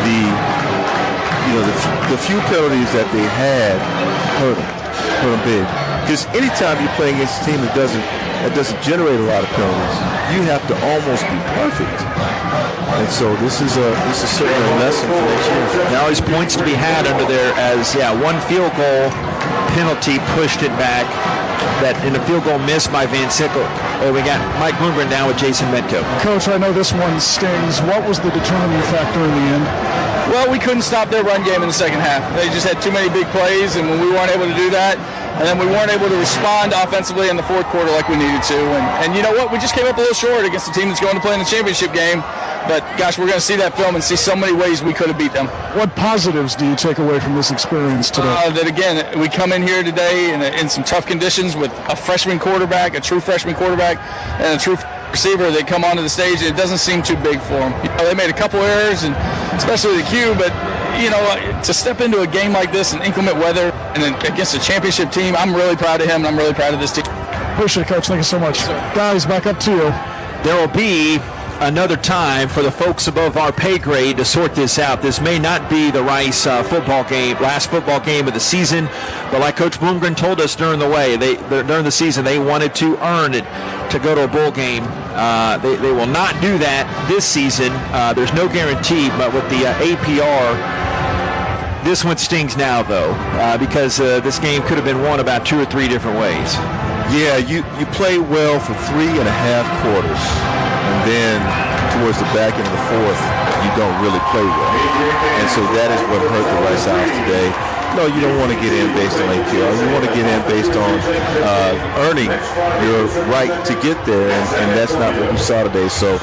The the few penalties that they had hurt them big. Because anytime you're playing against a team that doesn't generate a lot of penalties, you have to almost be perfect. And so this is certainly a lesson for next year. Now there's points to be had under there as one field goal penalty pushed it back. That in a field goal missed by Van Sickle. Oh, we got Mike Bloomgren now with Jason Metco. Coach, I know this one stings. What was the determining factor in the end? Well, we couldn't stop their run game in the second half. They just had too many big plays, and when we weren't able to do that, and then we weren't able to respond offensively in the fourth quarter like we needed to. And you know what? We just came up a little short against the team that's going to play in the championship game. But, gosh, we're going to see that film and see so many ways we could have beat them. What positives do you take away from this experience today? That, again, we come in here today in some tough conditions with a freshman quarterback, a true freshman quarterback, and a true receiver. They come onto the stage, and it doesn't seem too big for them. They made a couple errors, and especially the Q, but, to step into a game like this in inclement weather and then against a championship team, I'm really proud of him, and I'm really proud of this team. Appreciate it, Coach. Thank you so much. Guys, back up to you. There will be another time for the folks above our pay grade to sort this out. This may not be the Rice last football game of the season, but like Coach Bloomgren told us during the season, they wanted to earn it to go to a bowl game. They will not do that this season. There's no guarantee, but with the APR, this one stings now, though, because this game could have been won about 2 or 3 different ways. Yeah, you play well for 3.5 quarters, and then towards the back end of the fourth, you don't really play well. And so that is what hurt the Rice Owls today. No, you don't want to get in based on APR. You want to get in based on earning your right to get there, and that's not what we saw today. So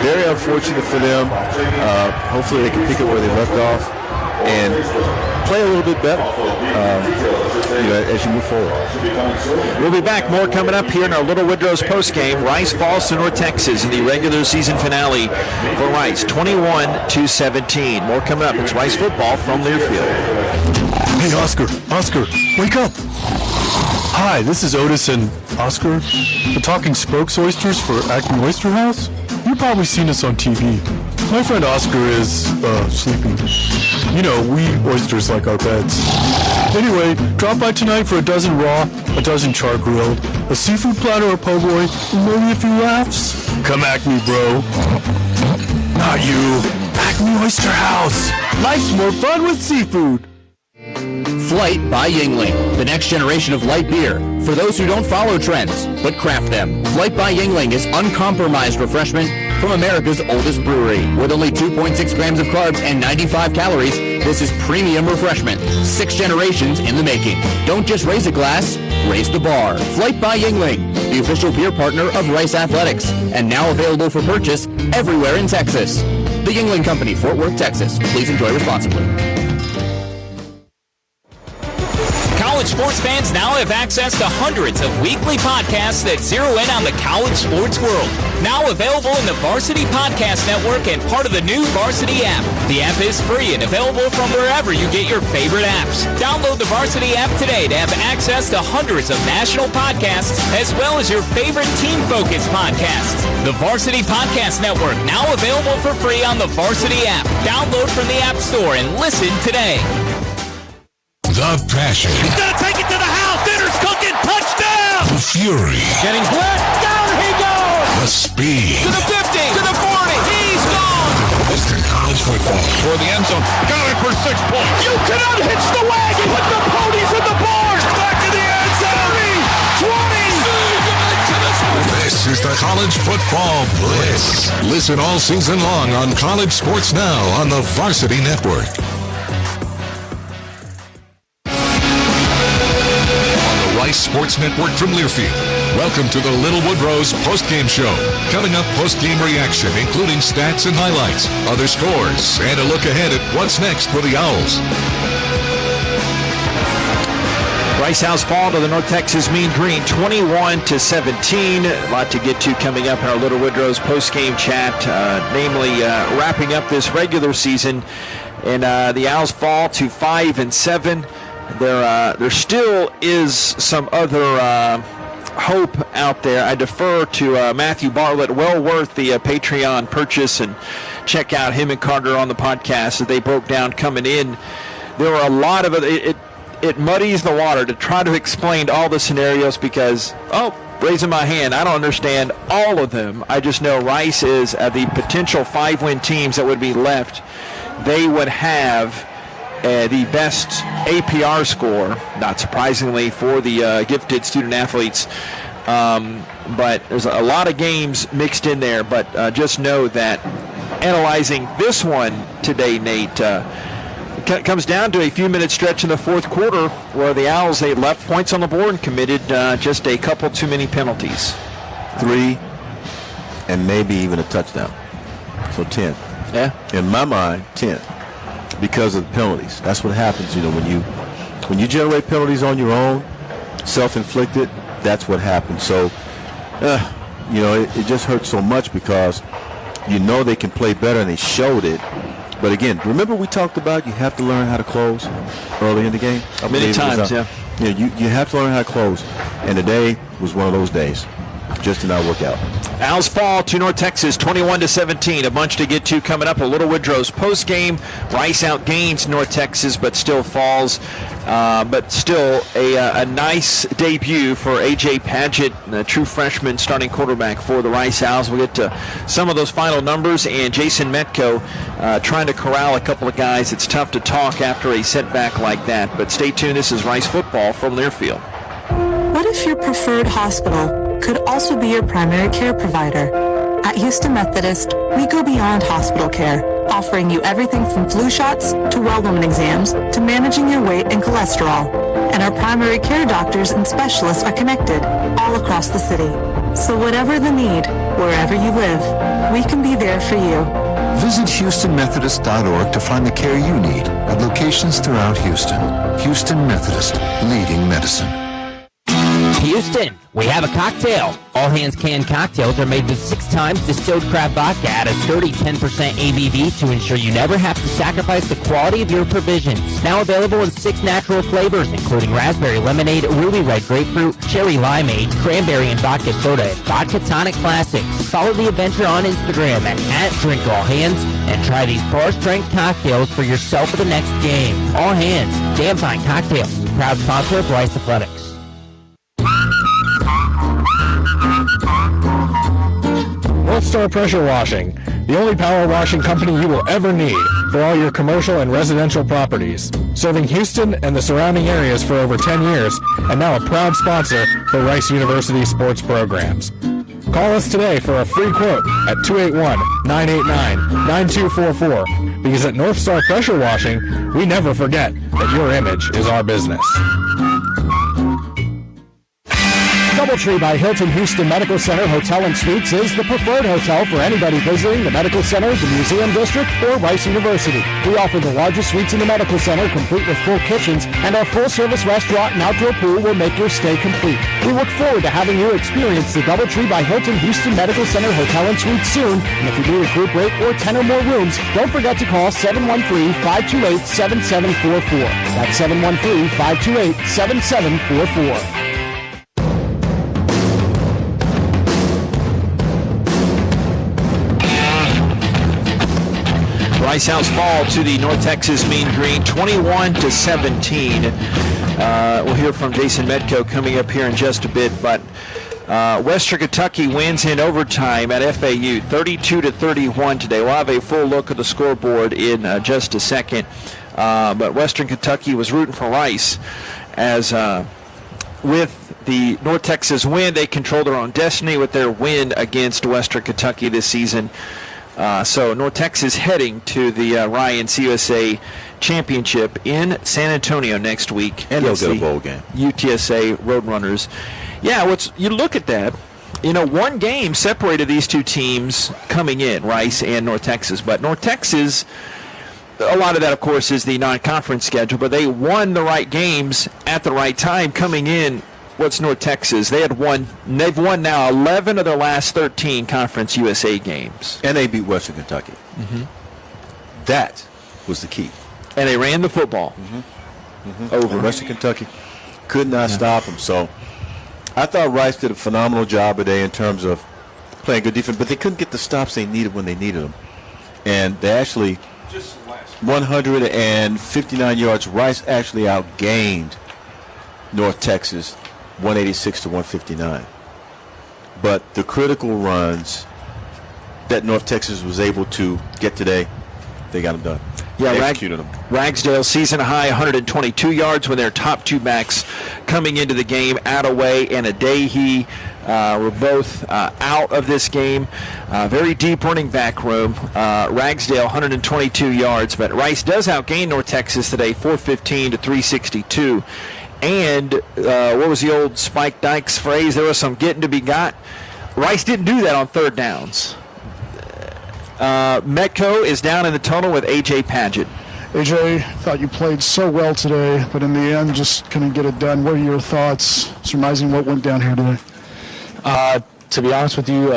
very unfortunate for them. Hopefully they can pick it where they left off and play a little bit better as you move forward. We'll be back. More coming up here in our Little Woodrow's postgame. Rice falls to North Texas in the regular season finale for Rice, 21-17. More coming up. It's Rice football from Learfield. Hey, Oscar, wake up. Hi, this is Otis and Oscar, the talking spokes oysters for Acme Oyster House. You've probably seen us on TV. My friend Oscar is sleeping. We oysters like our beds. Anyway, drop by tonight for a dozen raw, a dozen char grilled, a seafood platter or po' boy, and maybe a few laughs. Come Acme, bro. Not you. Acme Oyster House. Life's more fun with seafood. Flight by Yingling, the next generation of light beer. For those who don't follow trends, but craft them. Flight by Yingling is uncompromised refreshment from America's oldest brewery. With only 2.6 grams of carbs and 95 calories, this is premium refreshment. 6 generations in the making. Don't just raise a glass, raise the bar. Flight by Yingling, the official beer partner of Rice Athletics, and now available for purchase everywhere in Texas. The Yingling Company, Fort Worth, Texas. Please enjoy responsibly. College sports fans now have access to hundreds of weekly podcasts that zero in on the college sports world. Now available in the Varsity Podcast Network and part of the new Varsity app. The app is free and available from wherever you get your favorite apps. Download the Varsity app today to have access to hundreds of national podcasts as well as your favorite team-focused podcasts. The Varsity Podcast Network now available for free on the Varsity app. Download from the App Store and listen today. The passion. He's going to take it to the house. Dinner's cooking. Touchdown. The fury. Getting split. Down he goes. The speed. To the 50. To the 40. He's gone. Western College football. For the end zone. Got it for 6 points. You cannot hitch the wagon. Put the ponies in the barn. Back to the end zone. 20. This is the College Football Blitz. Listen all season long on College Sports Now on the Varsity Network. Rice Sports Network from Learfield. Welcome to the Little Woodrow's postgame show. Coming up, postgame reaction, including stats and highlights, other scores, and a look ahead at what's next for the Owls. Rice Owls fall to the North Texas Mean Green, 21-17. A lot to get to coming up in our Little Woodrow's postgame chat, namely wrapping up this regular season. And the Owls fall to 5-7. There still is some other hope out there. I defer to Matthew Bartlett. Well worth the Patreon purchase, and check out him and Carter on the podcast that they broke down coming in there were a lot of it. It muddies the water to try to explain all the scenarios because, raising my hand, I don't understand all of them. I just know Rice is the potential 5-win teams that would be left. They would have the best APR score, not surprisingly, for the gifted student athletes. But there's a lot of games mixed in there. But just know that analyzing this one today, Nate, comes down to a few-minute stretch in the fourth quarter where the Owls, they left points on the board and committed just a couple too many penalties. 3 and maybe even a touchdown. So 10. Yeah. In my mind, 10 because of the penalties. That's what happens, when you generate penalties on your own, self-inflicted, that's what happens. So, it just hurts so much because they can play better and they showed it. But again, remember we talked about you have to learn how to close early in the game? Many times, yeah. Yeah, you have to learn how to close. And today was one of those days. Just did not work out. Owls fall to North Texas 21-17. A bunch to get to coming up. A Little Woodrow's post game. Rice outgains North Texas, but still falls. But still a nice debut for A.J. Padgett, the true freshman starting quarterback for the Rice Owls. We'll get to some of those final numbers. And Jason Metco trying to corral a couple of guys. It's tough to talk after a setback like that. But stay tuned. This is Rice football from Learfield. What if your preferred hospital could also be your primary care provider? At Houston Methodist, we go beyond hospital care, offering you everything from flu shots to well-woman exams to managing your weight and cholesterol. And our primary care doctors and specialists are connected all across the city. So whatever the need, wherever you live, we can be there for you. Visit HoustonMethodist.org to find the care you need at locations throughout Houston. Houston Methodist, leading medicine. Houston, we have a cocktail. All Hands Canned Cocktails are made with 6 times distilled crab vodka at a sturdy 10% ABV to ensure you never have to sacrifice the quality of your provisions. Now available in 6 natural flavors, including raspberry lemonade, ruby red grapefruit, cherry limeade, cranberry and vodka soda, and vodka tonic classics. Follow the adventure on Instagram at @DrinkAllHands and try these bar-strength cocktails for yourself for the next game. All Hands, damn fine cocktails. Proud sponsor of Rice Athletics. North Star Pressure Washing, the only power washing company you will ever need for all your commercial and residential properties. Serving Houston and the surrounding areas for over 10 years, and now a proud sponsor for Rice University sports programs. Call us today for a free quote at 281-989-9244, because at North Star Pressure Washing, we never forget that your image is our business. DoubleTree by Hilton Houston Medical Center Hotel and Suites is the preferred hotel for anybody visiting the medical center, the museum district, or Rice University. We offer the largest suites in the medical center, complete with full kitchens, and our full-service restaurant and outdoor pool will make your stay complete. We look forward to having you experience the DoubleTree by Hilton Houston Medical Center Hotel and Suites soon. And if you need a group rate or 10 or more rooms, don't forget to call 713-528-7744. That's 713-528-7744. Rice Owls fall to the North Texas Mean Green 21-17. We'll hear from Jason Metco coming up here in just a bit, but Western Kentucky wins in overtime at FAU 32-31 today. We'll have a full look at the scoreboard in just a second, but Western Kentucky was rooting for Rice as with the North Texas win, they control their own destiny with their win against Western Kentucky this season. So North Texas heading to the Ryan CUSA Championship in San Antonio next week. And they'll get a bowl game. UTSA Roadrunners. Yeah, you look at that. One game separated these two teams coming in, Rice and North Texas. But North Texas, a lot of that, of course, is the non-conference schedule. But they won the right games at the right time coming in. What's North Texas? They've won now 11 of their last 13 Conference USA games. And they beat Western Kentucky. Mm-hmm. That was the key. And they ran the football. Over. And Western Kentucky could not stop them. So I thought Rice did a phenomenal job today in terms of playing good defense, but they couldn't get the stops they needed when they needed them. And they actually 159 yards. Rice actually outgained North Texas 186 to 159. But the critical runs that North Texas was able to get today, they got them done. Yeah, executed them. Ragsdale season high 122 yards when their top two backs coming into the game. Attaway and Adehi were both out of this game. Very deep running back room. Ragsdale 122 yards, but Rice does outgain North Texas today 415 to 362. And what was the old Spike Dykes phrase? There was some getting to be got. Rice didn't do that on third downs. Metco is down in the tunnel with A.J. Padgett. AJ, thought you played so well today, but in the end, just couldn't get it done. What are your thoughts surmising what went down here today? To be honest with you,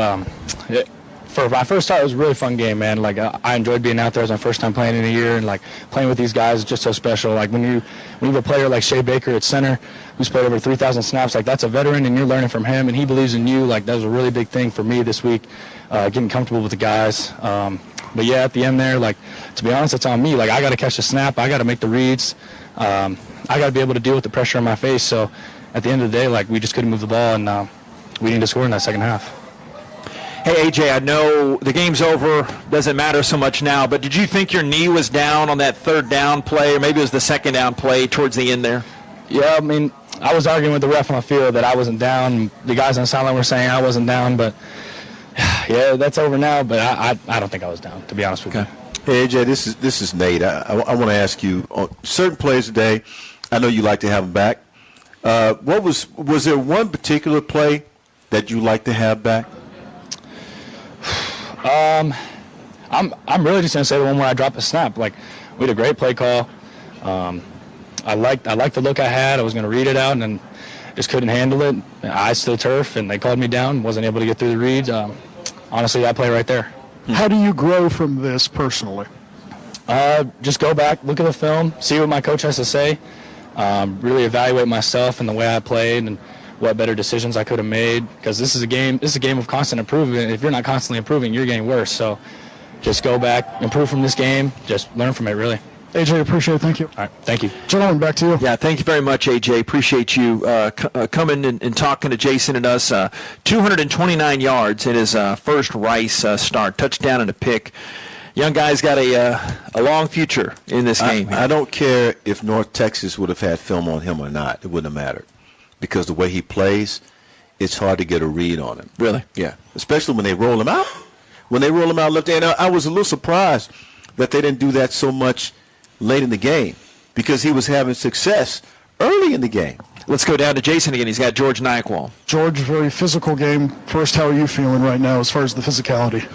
for my first start, it was a really fun game, man. Like I enjoyed being out there. It was my first time playing in a year, and like playing with these guys is just so special. Like when you have a player like Shea Baker at center, who's played over 3,000 snaps, like that's a veteran, and you're learning from him, and he believes in you. Like that was a really big thing for me this week, getting comfortable with the guys. But yeah, at the end there, like to be honest, it's on me. Like I got to catch the snap, I got to make the reads, I got to be able to deal with the pressure on my face. So at the end of the day, like we just couldn't move the ball, and we needed to score in that second half. Hey, AJ, I know the game's over, doesn't matter so much now, but did you think your knee was down on that third down play, or maybe it was the second down play towards the end there? Yeah, I mean, I was arguing with the ref on the field that I wasn't down. The guys on the sideline were saying I wasn't down, but yeah, that's over now, but I don't think I was down, to be honest with you. Hey, AJ, this is Nate. I want to ask you, on certain plays today, I know you like to have them back. Was there one particular play that you like to have back? I'm really just gonna say the one where I dropped a snap. Like we had a great play call. I liked the look I had. I was gonna read it out and then just couldn't handle it. Eyes to the turf, and they called me down. Wasn't able to get through the reads. Honestly, that play right there. How do you grow from this personally? Just go back, look at the film, see what my coach has to say. Really evaluate myself and the way I played and what better decisions I could have made, because this is a game of constant improvement. If you're not constantly improving, you're getting worse. So just go back, improve from this game, just learn from it, really. AJ, appreciate it. Thank you. All right, thank you. Gentlemen, back to you. Yeah, thank you very much, AJ. Appreciate you coming and talking to Jason and us. 229 yards in his first Rice start, touchdown and a pick. Young guy's got a long future in this game. I don't care if North Texas would have had film on him or not. It wouldn't have mattered. Because the way he plays, it's hard to get a read on him. Really? Yeah. Especially when they roll him out. When they roll him out left hand. I was a little surprised that they didn't do that so much late in the game, because he was having success early in the game. Let's go down to Jason again. He's got George Nyquil. George, very physical game. First, how are you feeling right now as far as the physicality?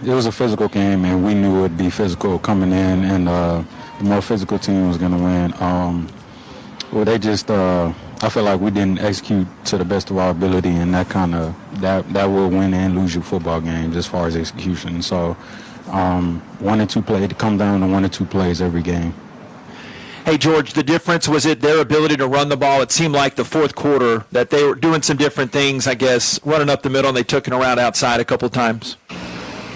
It was a physical game, and we knew it would be physical coming in, and the more physical team was going to win. Well, they just, I feel like we didn't execute to the best of our ability, and that will win and lose you football games as far as execution. So 1 and 2 plays, to come down to 1 or 2 plays every game. Hey, George, the difference, was it their ability to run the ball? It seemed like the fourth quarter that they were doing some different things, I guess, running up the middle, and they took it around outside a couple of times.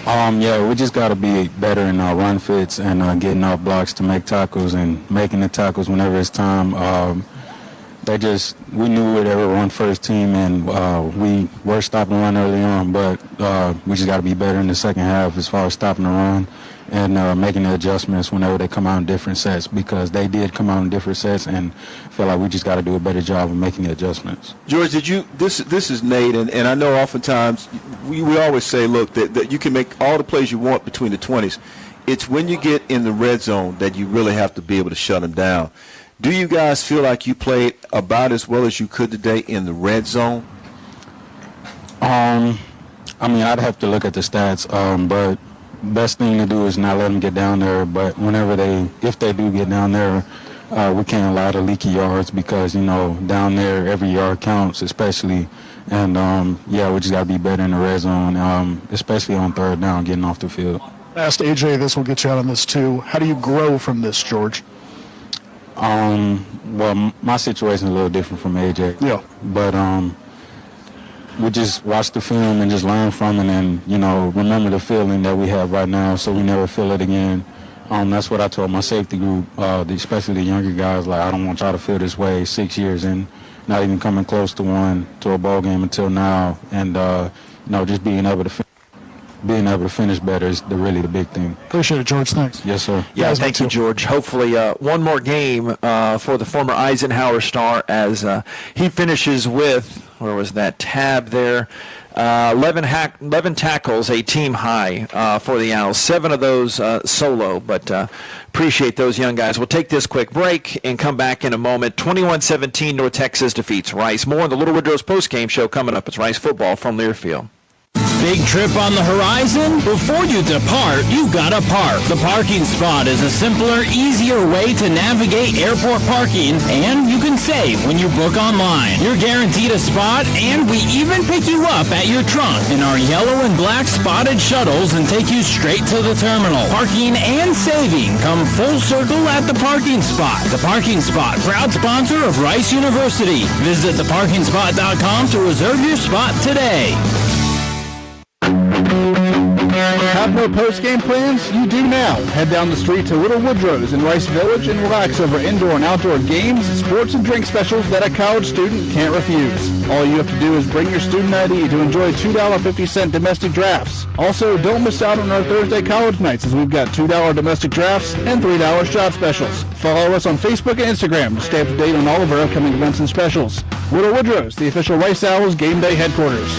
Yeah, we just got to be better in our run fits and getting off blocks to make tackles and making the tackles whenever it's time. We knew they were a run-first team, and we were stopping the run early on, but we just got to be better in the second half as far as stopping the run and making the adjustments whenever they come out in different sets, because they did come out in different sets, and I feel like we just got to do a better job of making the adjustments. George, this is Nate, and I know oftentimes we always say, look, that you can make all the plays you want between the 20s. It's when you get in the red zone that you really have to be able to shut them down. Do you guys feel like you played about as well as you could today in the red zone? I mean, I'd have to look at the stats, but best thing to do is not let them get down there. But if they do get down there, we can't allow the leaky yards, because, down there every yard counts, especially. And, we just got to be better in the red zone, especially on third down, getting off the field. Asked AJ, this will get you out on this too. How do you grow from this, George? Well, my situation is a little different from AJ. Yeah. But we just watch the film and just learn from it, and remember the feeling that we have right now, so we never feel it again. That's what I told my safety group, especially the younger guys. Like, I don't want y'all to feel this way 6 years in, not even coming close to a ball game until now, and just being able to finish better is really the big thing. Appreciate it, George. Thanks. Yes, sir. Yeah, thank you, George. Hopefully one more game for the former Eisenhower star as he finishes with, where was that tab there, 11 tackles, a team high for the Owls. 7 of those solo, but appreciate those young guys. We'll take this quick break and come back in a moment. 21-17, North Texas defeats Rice. More on the Little Woodrow's postgame show coming up. It's Rice football from Learfield. Big trip on the horizon? Before you depart, you gotta park. The parking spot is a simpler, easier way to navigate airport parking, and you can save when you book online. You're guaranteed a spot, and we even pick you up at your trunk in our yellow and black spotted shuttles and take you straight to the terminal. Parking and saving come full circle at the parking spot. The Parking Spot, proud sponsor of Rice University. Visit theparkingspot.com to reserve your spot today. Have no post-game plans? You do now. Head down the street to Little Woodrow's in Rice Village and relax over indoor and outdoor games, sports, and drink specials that a college student can't refuse. All you have to do is bring your student ID to enjoy $2.50 domestic drafts. Also, don't miss out on our Thursday college nights as we've got $2 domestic drafts and $3 shot specials. Follow us on Facebook and Instagram to stay up to date on all of our upcoming events and specials. Little Woodrow's, the official Rice Owls game day headquarters.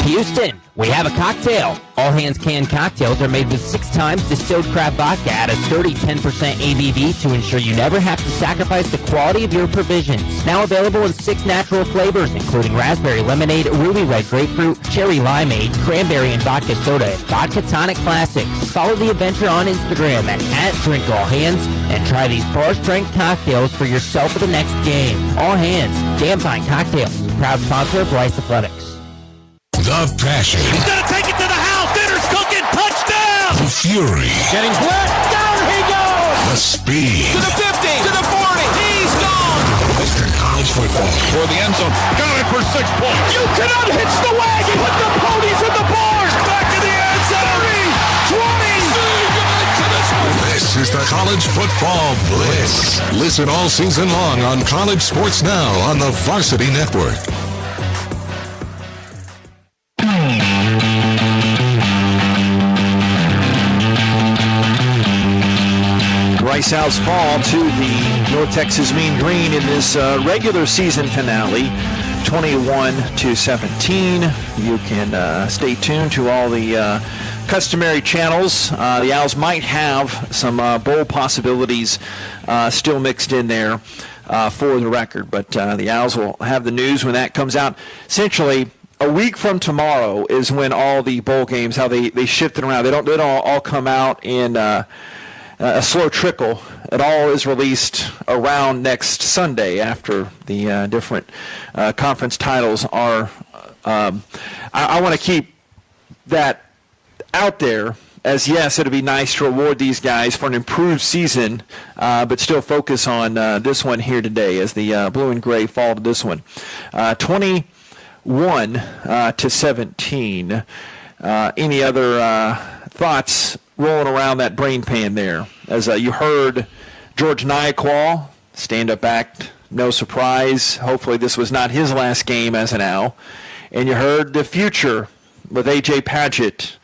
Houston, we have a cocktail. All Hands Canned Cocktails are made with 6 times distilled crab vodka at a sturdy 10% ABV to ensure you never have to sacrifice the quality of your provisions. Now available in 6 natural flavors, including raspberry lemonade, ruby red grapefruit, cherry limeade, cranberry and vodka soda, and vodka tonic classics. Follow the adventure on Instagram at @DrinkAllHands and try these bar-strength cocktails for yourself for the next game. All Hands, damn fine cocktails. Proud sponsor of Rice Athletics. The passion. He's gonna take it to the house. Dinner's cooking. Touchdown. The fury. Getting split. Down he goes. The speed. To the 50. To the 40. He's gone. Western College football. For the end zone. Got it for 6 points. You cannot hitch the wagon. Put the ponies in the barn. Back to the end zone. 20. This is the College Football Blitz. Listen all season long on College Sports Now on the Varsity Network. Rice Owls fall to the North Texas Mean Green in this regular season finale, 21-17. You can stay tuned to all the customary channels. The Owls might have some bowl possibilities still mixed in there for the record, but the Owls will have the news when that comes out. Essentially, a week from tomorrow is when all the bowl games, how they shift it around. They don't all come out in a slow trickle. It all is released around next Sunday after the different conference titles are. I want to keep that out there as, yes, it would be nice to reward these guys for an improved season, but still focus on this one here today as the blue and gray fall to this one. 21-17. Any other thoughts rolling around that brain pan there? As you heard George Nyaqual, stand-up act, no surprise. Hopefully this was not his last game as an Owl. And you heard the future with A.J. Padgett.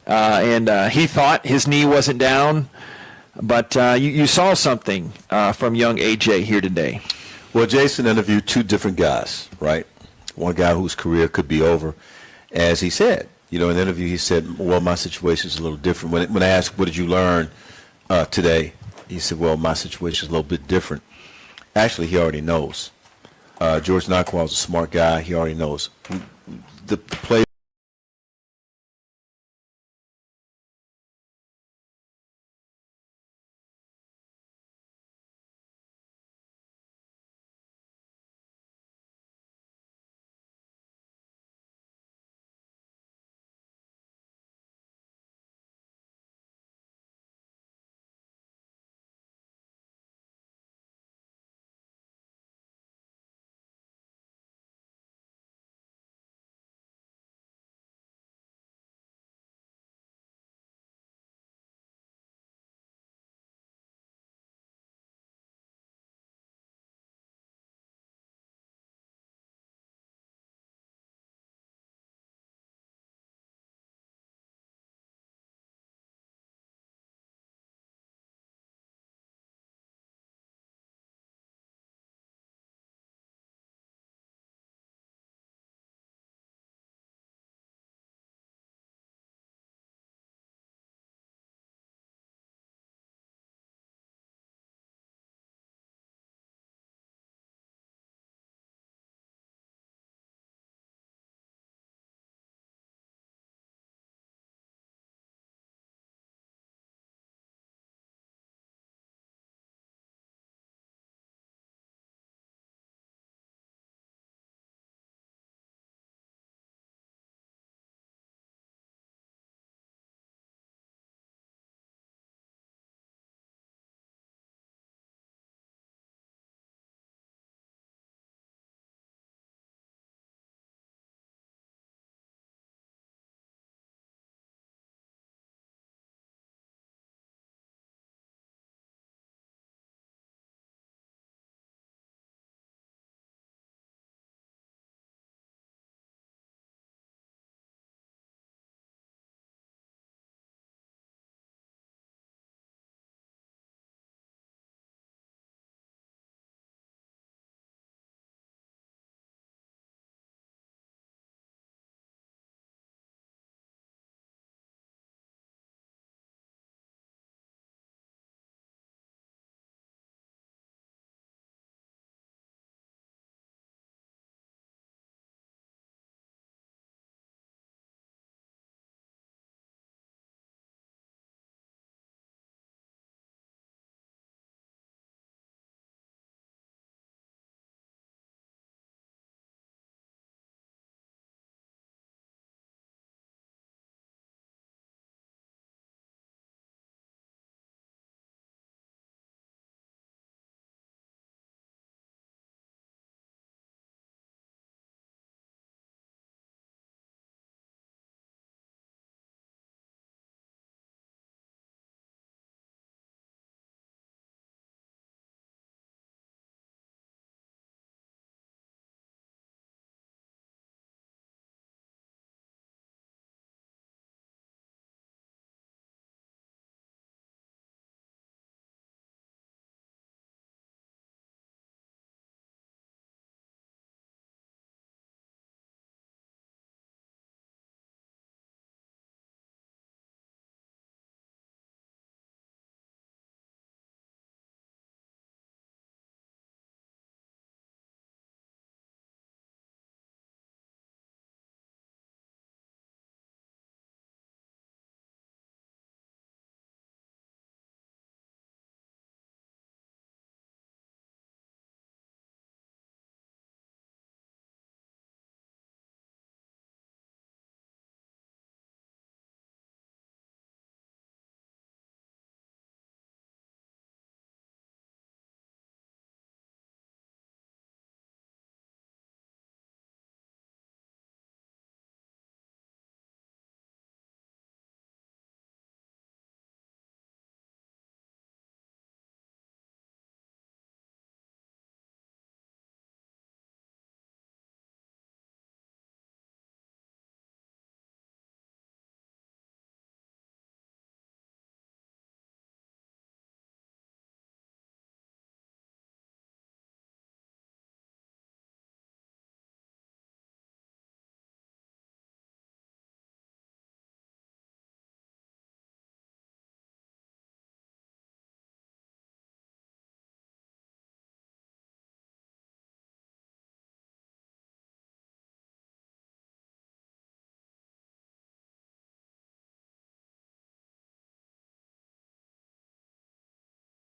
And he thought his knee wasn't down, but you saw something from young A.J. here today. Well, Jason interviewed 2 different guys, right? One guy whose career could be over. As he said, in the interview, he said, well, my situation is a little different. When I asked, what did you learn today? He said, well, my situation is a little bit different. Actually, he already knows. George Nyaqual is a smart guy. He already knows. The play